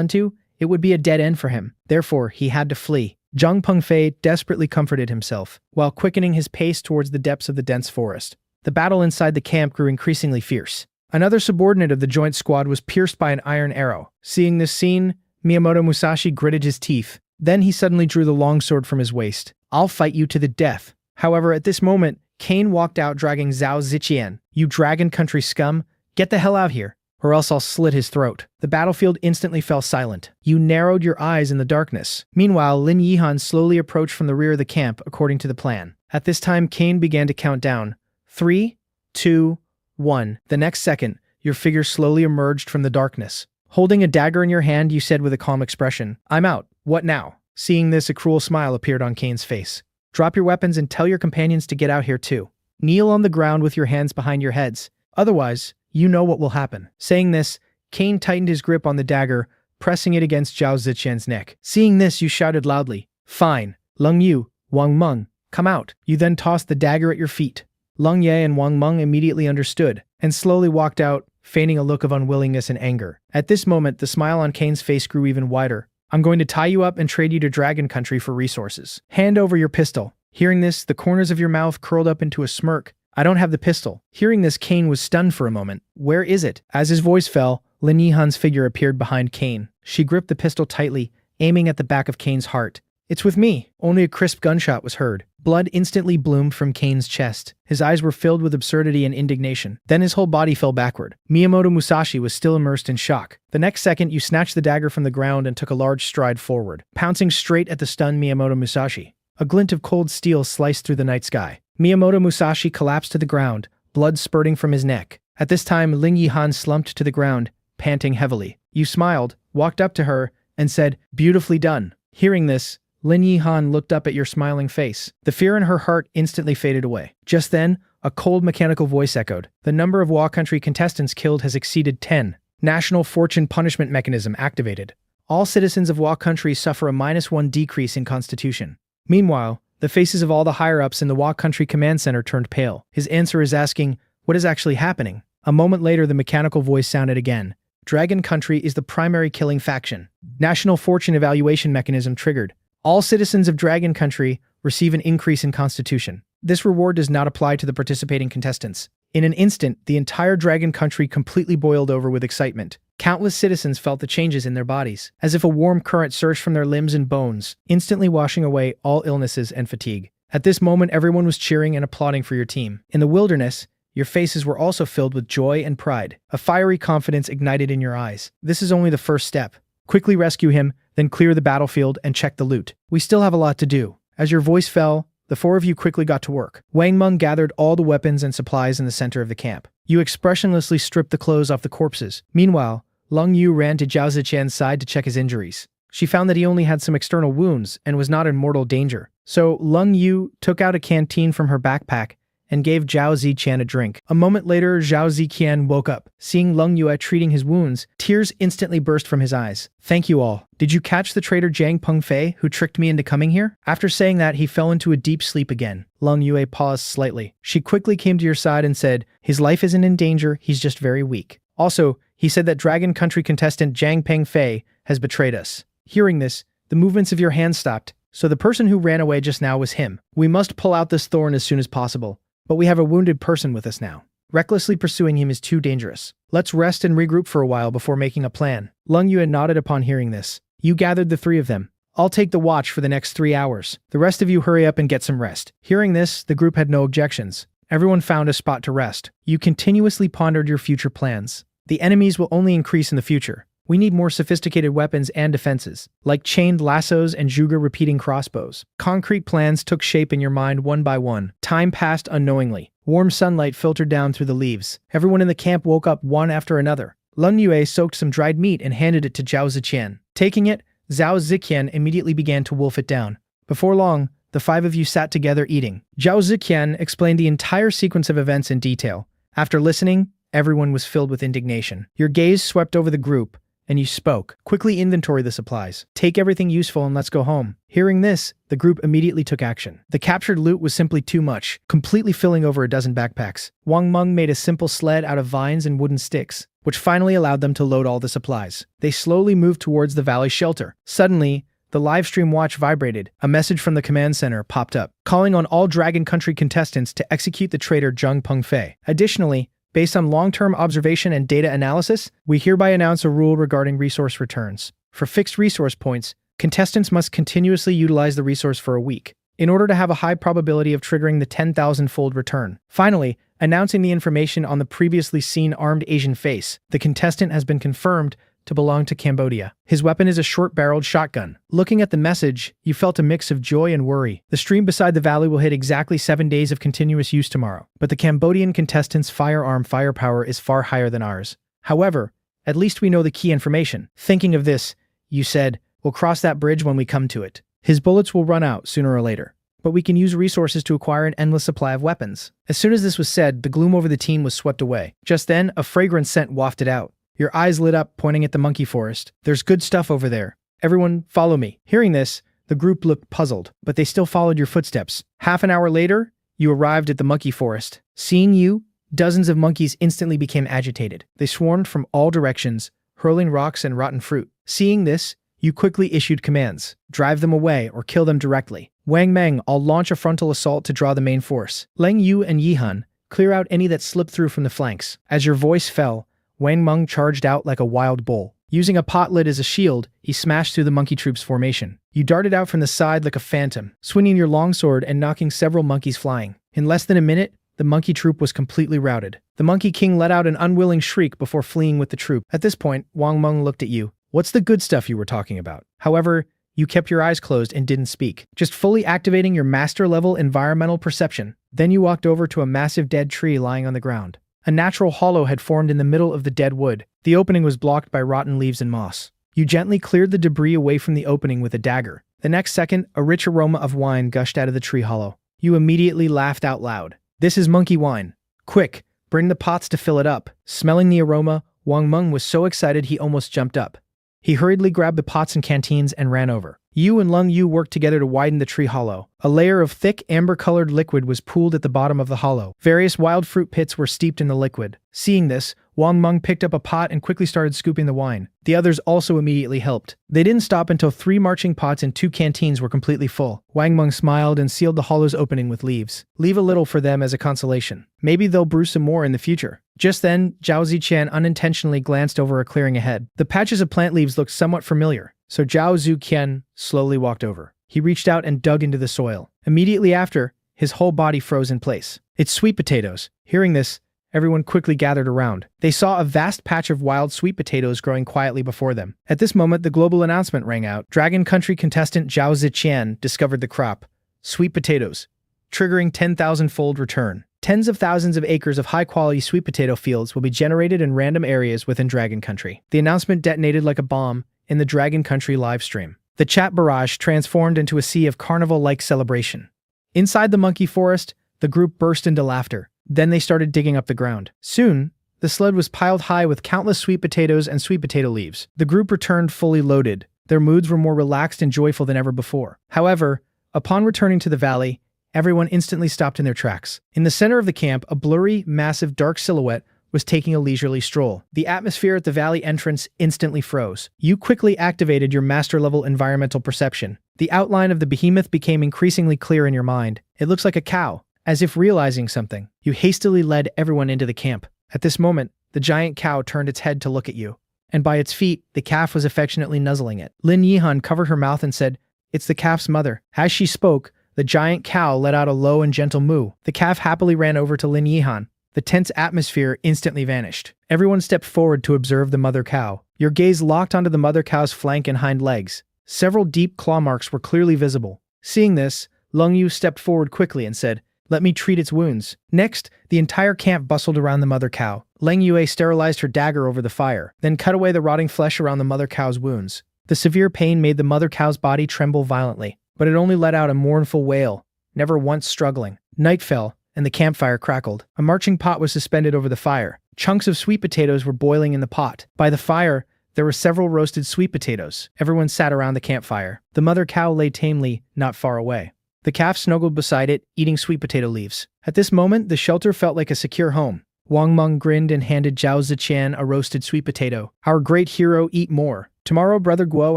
into, it would be a dead end for him. Therefore, he had to flee. Jang Pengfei desperately comforted himself, while quickening his pace towards the depths of the dense forest. The battle inside the camp grew increasingly fierce. Another subordinate of the joint squad was pierced by an iron arrow. Seeing this scene, Miyamoto Musashi gritted his teeth. Then he suddenly drew the longsword from his waist. "I'll fight you to the death." However, at this moment, Kane walked out dragging Zhao Ziqian. "You Dragon Country scum, get the hell out here, or else I'll slit his throat." The battlefield instantly fell silent. You narrowed your eyes in the darkness. Meanwhile, Lin Yihan slowly approached from the rear of the camp according to the plan. At this time, Kane began to count down. 3, 2, 1. The next second, your figure slowly emerged from the darkness. Holding a dagger in your hand, you said with a calm expression, "I'm out. What now?" Seeing this, a cruel smile appeared on Kane's face. "Drop your weapons and tell your companions to get out here too. Kneel on the ground with your hands behind your heads. Otherwise, you know what will happen." Saying this, Kane tightened his grip on the dagger, pressing it against Zhao Ziqian's neck. Seeing this, you shouted loudly, "Fine. Leng Yu, Wang Meng, come out." You then tossed the dagger at your feet. Leng Ye and Wang Meng immediately understood, and slowly walked out, feigning a look of unwillingness and anger. At this moment, the smile on Kane's face grew even wider. "I'm going to tie you up and trade you to Dragon Country for resources. Hand over your pistol." Hearing this, the corners of your mouth curled up into a smirk. "I don't have the pistol." Hearing this, Kane was stunned for a moment. "Where is it?" As his voice fell, Lin Yihan's figure appeared behind Kane. She gripped the pistol tightly, aiming at the back of Kane's heart. "It's with me." Only a crisp gunshot was heard. Blood instantly bloomed from Kane's chest. His eyes were filled with absurdity and indignation. Then his whole body fell backward. Miyamoto Musashi was still immersed in shock. The next second, you snatched the dagger from the ground and took a large stride forward, pouncing straight at the stunned Miyamoto Musashi. A glint of cold steel sliced through the night sky. Miyamoto Musashi collapsed to the ground, blood spurting from his neck. At this time, Lin Yihan slumped to the ground, panting heavily. You smiled, walked up to her, and said, "Beautifully done." Hearing this, Lin Yihan looked up at your smiling face. The fear in her heart instantly faded away. Just then, a cold mechanical voice echoed. "The number of Wa Country contestants killed has exceeded 10. National Fortune Punishment Mechanism activated. All citizens of Wa Country suffer a -1 decrease in constitution." Meanwhile, the faces of all the higher-ups in the Wa Country Command Center turned pale. His answer is asking, what is actually happening? A moment later, the mechanical voice sounded again. "Dragon Country is the primary killing faction. National Fortune Evaluation Mechanism triggered. All citizens of Dragon Country receive an increase in constitution. This reward does not apply to the participating contestants." In an instant, the entire Dragon Country completely boiled over with excitement. Countless citizens felt the changes in their bodies, as if a warm current surged from their limbs and bones, instantly washing away all illnesses and fatigue. At this moment, everyone was cheering and applauding for your team. In the wilderness, your faces were also filled with joy and pride. A fiery confidence ignited in your eyes. This is only the first step. Quickly rescue him, then clear the battlefield and check the loot. We still have a lot to do. As your voice fell, the four of you quickly got to work. Wang Meng gathered all the weapons and supplies in the center of the camp. You expressionlessly stripped the clothes off the corpses. Meanwhile, Leng Yu ran to Zhao Ziqian's side to check his injuries. She found that he only had some external wounds and was not in mortal danger. So Leng Yu took out a canteen from her backpack and gave Zhao Ziqian a drink. A moment later, Zhao Ziqian woke up. Seeing Leng Yu treating his wounds, tears instantly burst from his eyes. "Thank you all. Did you catch the traitor Jang Pengfei who tricked me into coming here?" After saying that, he fell into a deep sleep again. Leng Yu paused slightly. She quickly came to your side and said, "His life isn't in danger, he's just very weak. Also, he said that Dragon Country contestant Jang Pengfei has betrayed us." Hearing this, the movements of your hands stopped. "So the person who ran away just now was him. We must pull out this thorn as soon as possible. But we have a wounded person with us now. Recklessly pursuing him is too dangerous. Let's rest and regroup for a while before making a plan." Leng Yu nodded upon hearing this. You gathered the three of them. "I'll take the watch for the next 3 hours. The rest of you hurry up and get some rest." Hearing this, the group had no objections. Everyone found a spot to rest. You continuously pondered your future plans. The enemies will only increase in the future. We need more sophisticated weapons and defenses, like chained lassos and Zhuge repeating crossbows. Concrete plans took shape in your mind one by one. Time passed unknowingly. Warm sunlight filtered down through the leaves. Everyone in the camp woke up one after another. Lung Yue soaked some dried meat and handed it to Zhao Ziqian. Taking it, Zhao Ziqian immediately began to wolf it down. Before long, the 5 of you sat together eating. Zhao Ziqian explained the entire sequence of events in detail. After listening, everyone was filled with indignation. Your gaze swept over the group, and you spoke. Quickly inventory the supplies. Take everything useful and let's go home. Hearing this, the group immediately took action. The captured loot was simply too much, completely filling over a dozen backpacks. Wang Meng made a simple sled out of vines and wooden sticks, which finally allowed them to load all the supplies. They slowly moved towards the valley shelter. Suddenly, the livestream watch vibrated. A message from the command center popped up, calling on all Dragon Country contestants to execute the traitor Zheng Pengfei. Additionally, based on long-term observation and data analysis, we hereby announce a rule regarding resource returns. For fixed resource points, contestants must continuously utilize the resource for a week, in order to have a high probability of triggering the 10,000-fold return. Finally, announcing the information on the previously seen armed Asian face, the contestant has been confirmed to belong to Cambodia. His weapon is a short-barreled shotgun. Looking at the message, you felt a mix of joy and worry. The stream beside the valley will hit exactly 7 days of continuous use tomorrow, but the Cambodian contestant's firearm firepower is far higher than ours. However, at least we know the key information. Thinking of this, you said, we'll cross that bridge when we come to it. His bullets will run out sooner or later, but we can use resources to acquire an endless supply of weapons. As soon as this was said, the gloom over the team was swept away. Just then, a fragrant scent wafted out. Your eyes lit up, pointing at the monkey forest. There's good stuff over there. Everyone, follow me. Hearing this, the group looked puzzled, but they still followed your footsteps. Half an hour later, you arrived at the monkey forest. Seeing you, dozens of monkeys instantly became agitated. They swarmed from all directions, hurling rocks and rotten fruit. Seeing this, you quickly issued commands. Drive them away or kill them directly. Wang Meng, I'll launch a frontal assault to draw the main force. Leng Yu and Yihan, clear out any that slipped through from the flanks. As your voice fell, Wang Meng charged out like a wild bull. Using a pot lid as a shield, he smashed through the monkey troop's formation. You darted out from the side like a phantom, swinging your longsword and knocking several monkeys flying. In less than a minute, the monkey troop was completely routed. The Monkey King let out an unwilling shriek before fleeing with the troop. At this point, Wang Meng looked at you. What's the good stuff you were talking about? However, you kept your eyes closed and didn't speak, just fully activating your master-level environmental perception. Then you walked over to a massive dead tree lying on the ground. A natural hollow had formed in the middle of the dead wood. The opening was blocked by rotten leaves and moss. You gently cleared the debris away from the opening with a dagger. The next second, a rich aroma of wine gushed out of the tree hollow. You immediately laughed out loud. This is monkey wine. Quick, bring the pots to fill it up. Smelling the aroma, Wang Meng was so excited he almost jumped up. He hurriedly grabbed the pots and canteens and ran over. You and Lung Yu worked together to widen the tree hollow. A layer of thick, amber-colored liquid was pooled at the bottom of the hollow. Various wild fruit pits were steeped in the liquid. Seeing this, Wang Meng picked up a pot and quickly started scooping the wine. The others also immediately helped. They didn't stop until 3 marching pots and 2 canteens were completely full. Wang Meng smiled and sealed the hollow's opening with leaves. Leave a little for them as a consolation. Maybe they'll brew some more in the future. Just then, Zhao Ziqian unintentionally glanced over a clearing ahead. The patches of plant leaves looked somewhat familiar, so Zhao Ziqian slowly walked over. He reached out and dug into the soil. Immediately after, his whole body froze in place. It's sweet potatoes. Hearing this, everyone quickly gathered around. They saw a vast patch of wild sweet potatoes growing quietly before them. At this moment, the global announcement rang out. Dragon Country contestant Zhao Ziqian discovered the crop. Sweet potatoes, triggering 10,000-fold return. Tens of thousands of acres of high-quality sweet potato fields will be generated in random areas within Dragon Country. The announcement detonated like a bomb in the Dragon Country livestream. The chat barrage transformed into a sea of carnival-like celebration. Inside the monkey forest, the group burst into laughter. Then they started digging up the ground. Soon, the sled was piled high with countless sweet potatoes and sweet potato leaves. The group returned fully loaded. Their moods were more relaxed and joyful than ever before. However, upon returning to the valley, everyone instantly stopped in their tracks. In the center of the camp, a blurry, massive, dark silhouette was taking a leisurely stroll. The atmosphere at the valley entrance instantly froze. You quickly activated your master-level environmental perception. The outline of the behemoth became increasingly clear in your mind. It looks like a cow. As if realizing something, you hastily led everyone into the camp. At this moment, the giant cow turned its head to look at you, and by its feet, the calf was affectionately nuzzling it. Lin Yihan covered her mouth and said, "It's the calf's mother." As she spoke, the giant cow let out a low and gentle moo. The calf happily ran over to Lin Yihan. The tense atmosphere instantly vanished. Everyone stepped forward to observe the mother cow. Your gaze locked onto the mother cow's flank and hind legs. Several deep claw marks were clearly visible. Seeing this, Lung Yu stepped forward quickly and said, Let me treat its wounds. Next, the entire camp bustled around the mother cow. Lang Yue sterilized her dagger over the fire, then cut away the rotting flesh around the mother cow's wounds. The severe pain made the mother cow's body tremble violently, but it only let out a mournful wail, never once struggling. Night fell, and the campfire crackled. A marching pot was suspended over the fire. Chunks of sweet potatoes were boiling in the pot. By the fire, there were several roasted sweet potatoes. Everyone sat around the campfire. The mother cow lay tamely, not far away. The calf snuggled beside it, eating sweet potato leaves. At this moment, the shelter felt like a secure home. Wang Meng grinned and handed Zhao Ziqian a roasted sweet potato. Our great hero, eat more. Tomorrow, Brother Guo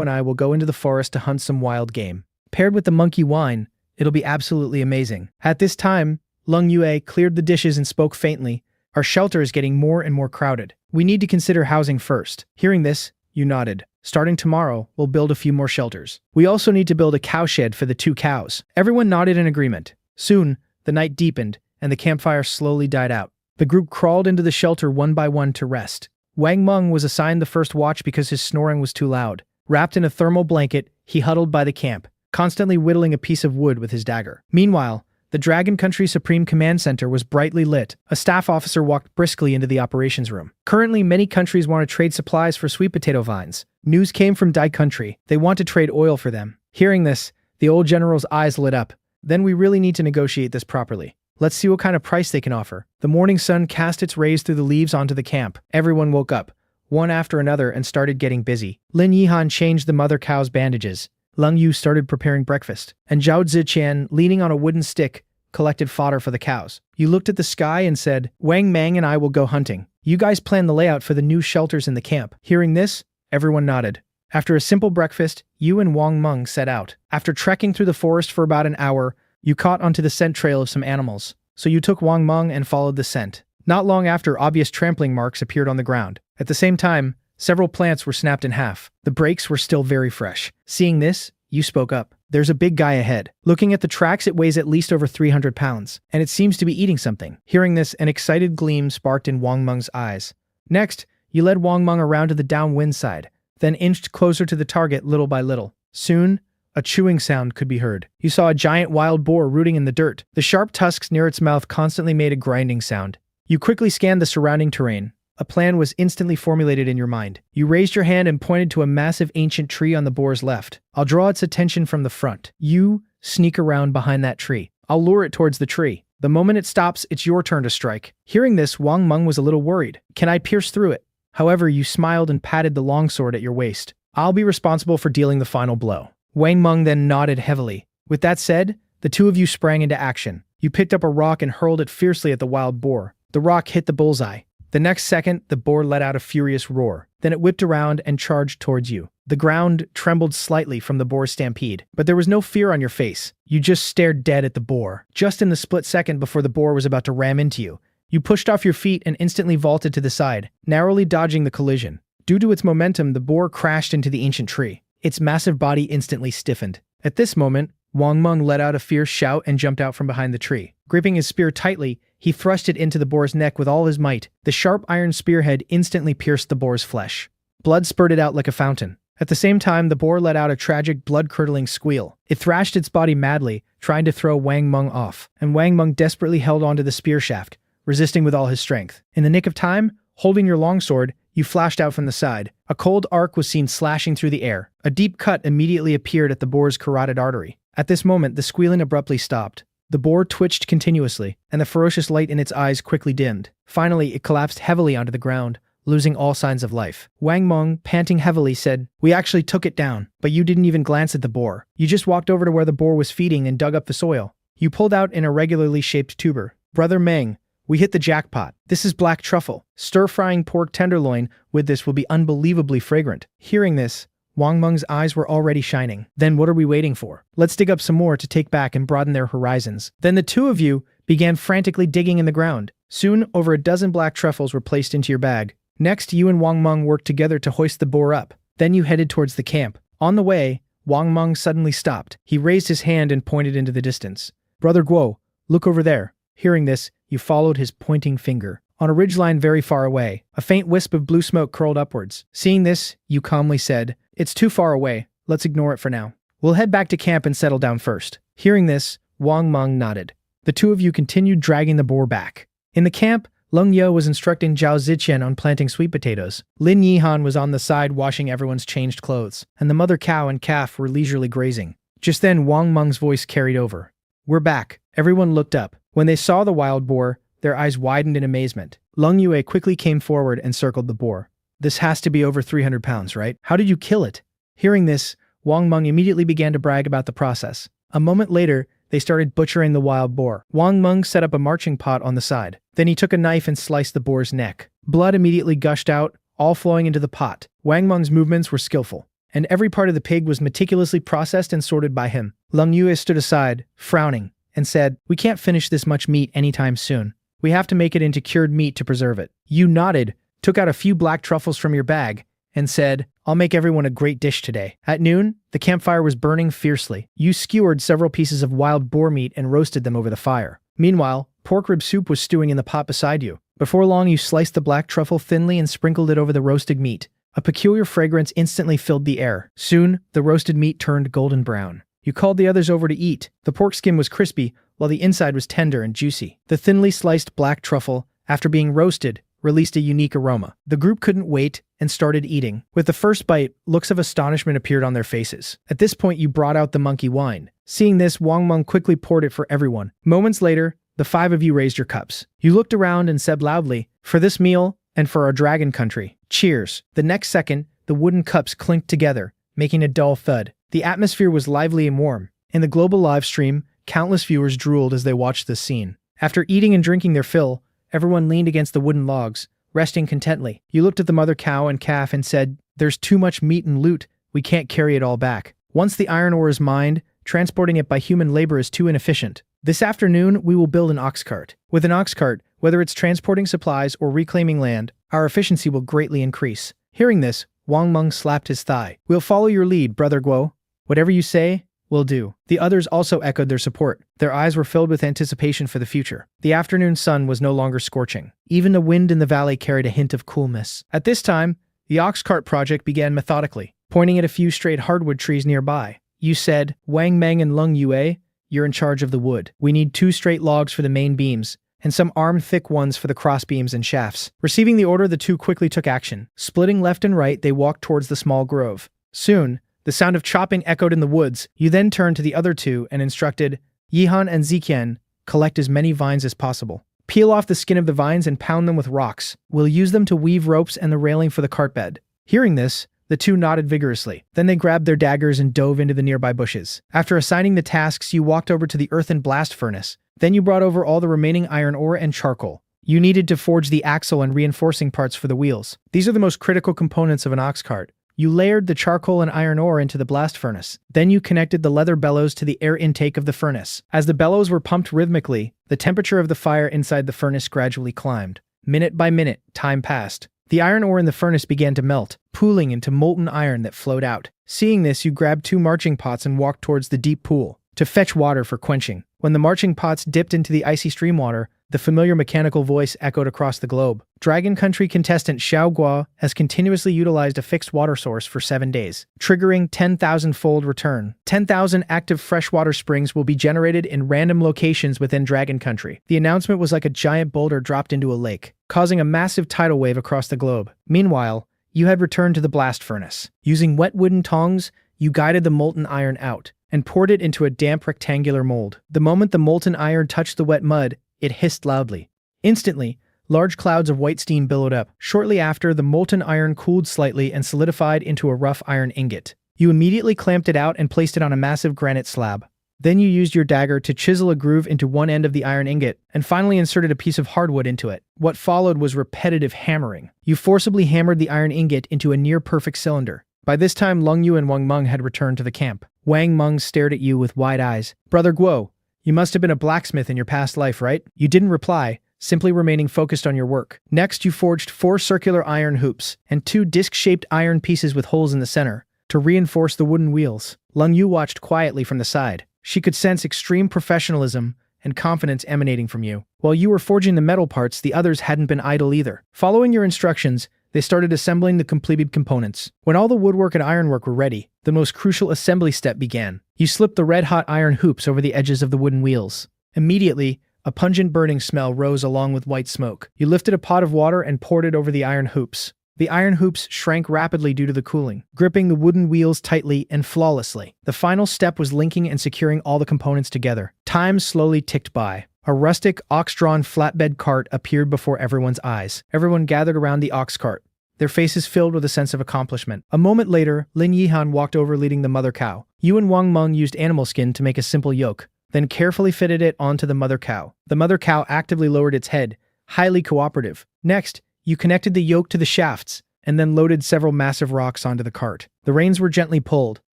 and I will go into the forest to hunt some wild game. Paired with the monkey wine, it'll be absolutely amazing. At this time, Lung Yue cleared the dishes and spoke faintly. Our shelter is getting more and more crowded. We need to consider housing first. Hearing this, you nodded. Starting tomorrow, we'll build a few more shelters. We also need to build a cowshed for the 2 cows. Everyone nodded in agreement. Soon, the night deepened, and the campfire slowly died out. The group crawled into the shelter one by one to rest. Wang Meng was assigned the first watch because his snoring was too loud. Wrapped in a thermal blanket, he huddled by the camp, constantly whittling a piece of wood with his dagger. Meanwhile, the Dragon Country Supreme Command Center was brightly lit. A staff officer walked briskly into the operations room. Currently, many countries want to trade supplies for sweet potato vines. News came from Dai Country. They want to trade oil for them. Hearing this, the old general's eyes lit up. Then we really need to negotiate this properly. Let's see what kind of price they can offer. The morning sun cast its rays through the leaves onto the camp. Everyone woke up, one after another, and started getting busy. Lin Yihan changed the mother cow's bandages. Lung Yu started preparing breakfast, and Zhao Ziqian, leaning on a wooden stick, collected fodder for the cows. You looked at the sky and said, Wang Mang and I will go hunting. You guys plan the layout for the new shelters in the camp. Hearing this, everyone nodded. After a simple breakfast, you and Wang Meng set out. After trekking through the forest for about an hour, you caught onto the scent trail of some animals. So you took Wang Meng and followed the scent. Not long after, obvious trampling marks appeared on the ground. At the same time, several plants were snapped in half. The breaks were still very fresh. Seeing this, you spoke up. There's a big guy ahead. Looking at the tracks, it weighs at least over 300 pounds, and it seems to be eating something. Hearing this, an excited gleam sparked in Wang Meng's eyes. Next, you led Wang Meng around to the downwind side, then inched closer to the target little by little. Soon, a chewing sound could be heard. You saw a giant wild boar rooting in the dirt. The sharp tusks near its mouth constantly made a grinding sound. You quickly scanned the surrounding terrain. A plan was instantly formulated in your mind. You raised your hand and pointed to a massive ancient tree on the boar's left. I'll draw its attention from the front. You sneak around behind that tree. I'll lure it towards the tree. The moment it stops, it's your turn to strike. Hearing this, Wang Meng was a little worried. Can I pierce through it? However, you smiled and patted the longsword at your waist. I'll be responsible for dealing the final blow. Wang Meng then nodded heavily. With that said, the two of you sprang into action. You picked up a rock and hurled it fiercely at the wild boar. The rock hit the bullseye. The next second, the boar let out a furious roar. Then it whipped around and charged towards you. The ground trembled slightly from the boar's stampede, but there was no fear on your face. You just stared dead at the boar. Just in the split second before the boar was about to ram into you, you pushed off your feet and instantly vaulted to the side, narrowly dodging the collision. Due to its momentum, the boar crashed into the ancient tree. Its massive body instantly stiffened. At this moment, Wang Meng let out a fierce shout and jumped out from behind the tree. Gripping his spear tightly, he thrust it into the boar's neck with all his might. The sharp iron spearhead instantly pierced the boar's flesh. Blood spurted out like a fountain. At the same time, the boar let out a tragic, blood-curdling squeal. It thrashed its body madly, trying to throw Wang Meng off, and Wang Meng desperately held onto the spear shaft, resisting with all his strength. In the nick of time, holding your longsword, you flashed out from the side. A cold arc was seen slashing through the air. A deep cut immediately appeared at the boar's carotid artery. At this moment, the squealing abruptly stopped. The boar twitched continuously, and the ferocious light in its eyes quickly dimmed. Finally, it collapsed heavily onto the ground, losing all signs of life. Wang Meng, panting heavily, said, "We actually took it down, but you didn't even glance at the boar. You just walked over to where the boar was feeding and dug up the soil. You pulled out an irregularly shaped tuber. Brother Meng, we hit the jackpot. This is black truffle. Stir-frying pork tenderloin with this will be unbelievably fragrant." Hearing this, Wang Meng's eyes were already shining. Then what are we waiting for? Let's dig up some more to take back and broaden their horizons. Then the two of you began frantically digging in the ground. Soon, over a dozen black truffles were placed into your bag. Next, you and Wang Meng worked together to hoist the boar up. Then you headed towards the camp. On the way, Wang Meng suddenly stopped. He raised his hand and pointed into the distance. "Brother Guo, look over there." Hearing this, you followed his pointing finger. On a ridgeline very far away, a faint wisp of blue smoke curled upwards. Seeing this, you calmly said, "It's too far away. Let's ignore it for now. We'll head back to camp and settle down first." Hearing this, Wang Meng nodded. The two of you continued dragging the boar back. In the camp, Lung Yo was instructing Zhao Ziqian on planting sweet potatoes. Lin Yihan was on the side washing everyone's changed clothes, and the mother cow and calf were leisurely grazing. Just then, Wang Meng's voice carried over. "We're back." Everyone looked up. When they saw the wild boar, their eyes widened in amazement. Lung Yue quickly came forward and circled the boar. "This has to be over 300 pounds, right? How did you kill it?" Hearing this, Wang Meng immediately began to brag about the process. A moment later, they started butchering the wild boar. Wang Meng set up a marching pot on the side. Then he took a knife and sliced the boar's neck. Blood immediately gushed out, all flowing into the pot. Wang Meng's movements were skillful, and every part of the pig was meticulously processed and sorted by him. Lung Yue stood aside, frowning, and said, "We can't finish this much meat anytime soon. We have to make it into cured meat to preserve it." You nodded, took out a few black truffles from your bag, and said, "I'll make everyone a great dish today." At noon, the campfire was burning fiercely. You skewered several pieces of wild boar meat and roasted them over the fire. Meanwhile, pork rib soup was stewing in the pot beside you. Before long, you sliced the black truffle thinly and sprinkled it over the roasted meat. A peculiar fragrance instantly filled the air. Soon, the roasted meat turned golden brown. You called the others over to eat. The pork skin was crispy, while the inside was tender and juicy. The thinly sliced black truffle, after being roasted, released a unique aroma. The group couldn't wait and started eating. With the first bite, looks of astonishment appeared on their faces. At this point, you brought out the monkey wine. Seeing this, Wang Meng quickly poured it for everyone. Moments later, the five of you raised your cups. You looked around and said loudly, "For this meal and for our dragon country, cheers." The next second, the wooden cups clinked together, making a dull thud. The atmosphere was lively and warm. In the global live stream, countless viewers drooled as they watched this scene. After eating and drinking their fill, everyone leaned against the wooden logs, resting contently. You looked at the mother cow and calf and said, "There's too much meat and loot. We can't carry it all back. Once the iron ore is mined, transporting it by human labor is too inefficient. This afternoon, we will build an ox cart. With an ox cart, whether it's transporting supplies or reclaiming land, our efficiency will greatly increase." Hearing this, Wang Meng slapped his thigh. "We'll follow your lead, Brother Guo. Whatever you say, we'll do." The others also echoed their support. Their eyes were filled with anticipation for the future. The afternoon sun was no longer scorching. Even the wind in the valley carried a hint of coolness. At this time, the ox cart project began methodically, pointing at a few straight hardwood trees nearby. You said, "Wang Meng and Lung Yue, you're in charge of the wood. We need 2 straight logs for the main beams, and some arm-thick ones for the cross beams and shafts." Receiving the order, the two quickly took action. Splitting left and right, they walked towards the small grove. Soon, the sound of chopping echoed in the woods. You then turned to the other two and instructed, "Yihan and Ziqian, collect as many vines as possible. Peel off the skin of the vines and pound them with rocks. We'll use them to weave ropes and the railing for the cart bed." Hearing this, the two nodded vigorously. Then they grabbed their daggers and dove into the nearby bushes. After assigning the tasks, you walked over to the earthen blast furnace. Then you brought over all the remaining iron ore and charcoal. You needed to forge the axle and reinforcing parts for the wheels. These are the most critical components of an ox cart. You layered the charcoal and iron ore into the blast furnace. Then you connected the leather bellows to the air intake of the furnace. As the bellows were pumped rhythmically, the temperature of the fire inside the furnace gradually climbed. Minute by minute, time passed. The iron ore in the furnace began to melt, pooling into molten iron that flowed out. Seeing this, you grabbed 2 marching pots and walked towards the deep pool to fetch water for quenching. When the marching pots dipped into the icy stream water, the familiar mechanical voice echoed across the globe. Dragon Country contestant Xiao Guo has continuously utilized a fixed water source for 7 days, triggering 10,000-fold return. 10,000 active freshwater springs will be generated in random locations within Dragon Country. The announcement was like a giant boulder dropped into a lake, causing a massive tidal wave across the globe. Meanwhile, you had returned to the blast furnace. Using wet wooden tongs, you guided the molten iron out and poured it into a damp rectangular mold. The moment the molten iron touched the wet mud, it hissed loudly. Instantly, large clouds of white steam billowed up. Shortly after, the molten iron cooled slightly and solidified into a rough iron ingot. You immediately clamped it out and placed it on a massive granite slab. Then you used your dagger to chisel a groove into one end of the iron ingot, and finally inserted a piece of hardwood into it. What followed was repetitive hammering. You forcibly hammered the iron ingot into a near-perfect cylinder. By this time, Lung Yu and Wang Meng had returned to the camp. Wang Meng stared at you with wide eyes. "Brother Guo, you must have been a blacksmith in your past life, right?" You didn't reply, simply remaining focused on your work. Next, you forged 4 circular iron hoops and 2 disc-shaped iron pieces with holes in the center to reinforce the wooden wheels. Lung Yu watched quietly from the side. She could sense extreme professionalism and confidence emanating from you. While you were forging the metal parts, the others hadn't been idle either. Following your instructions, they started assembling the completed components. When all the woodwork and ironwork were ready, the most crucial assembly step began. You slipped the red-hot iron hoops over the edges of the wooden wheels. Immediately, a pungent burning smell rose along with white smoke. You lifted a pot of water and poured it over the iron hoops. The iron hoops shrank rapidly due to the cooling, gripping the wooden wheels tightly and flawlessly. The final step was linking and securing all the components together. Time slowly ticked by. A rustic, ox-drawn flatbed cart appeared before everyone's eyes. Everyone gathered around the ox cart, their faces filled with a sense of accomplishment. A moment later, Lin Yihan walked over leading the mother cow. You and Wang Meng used animal skin to make a simple yoke, then carefully fitted it onto the mother cow. The mother cow actively lowered its head, highly cooperative. Next, you connected the yoke to the shafts, and then loaded several massive rocks onto the cart. The reins were gently pulled.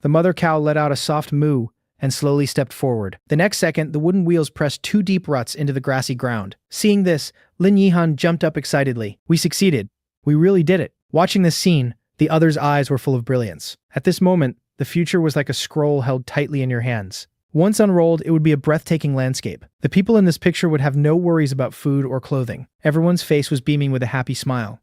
The mother cow let out a soft moo and slowly stepped forward. The next second, the wooden wheels pressed 2 deep ruts into the grassy ground. Seeing this, Lin Yihan jumped up excitedly. We succeeded. We really did it. Watching this scene, the others' eyes were full of brilliance. At this moment, the future was like a scroll held tightly in your hands. Once unrolled, it would be a breathtaking landscape. The people in this picture would have no worries about food or clothing. Everyone's face was beaming with a happy smile.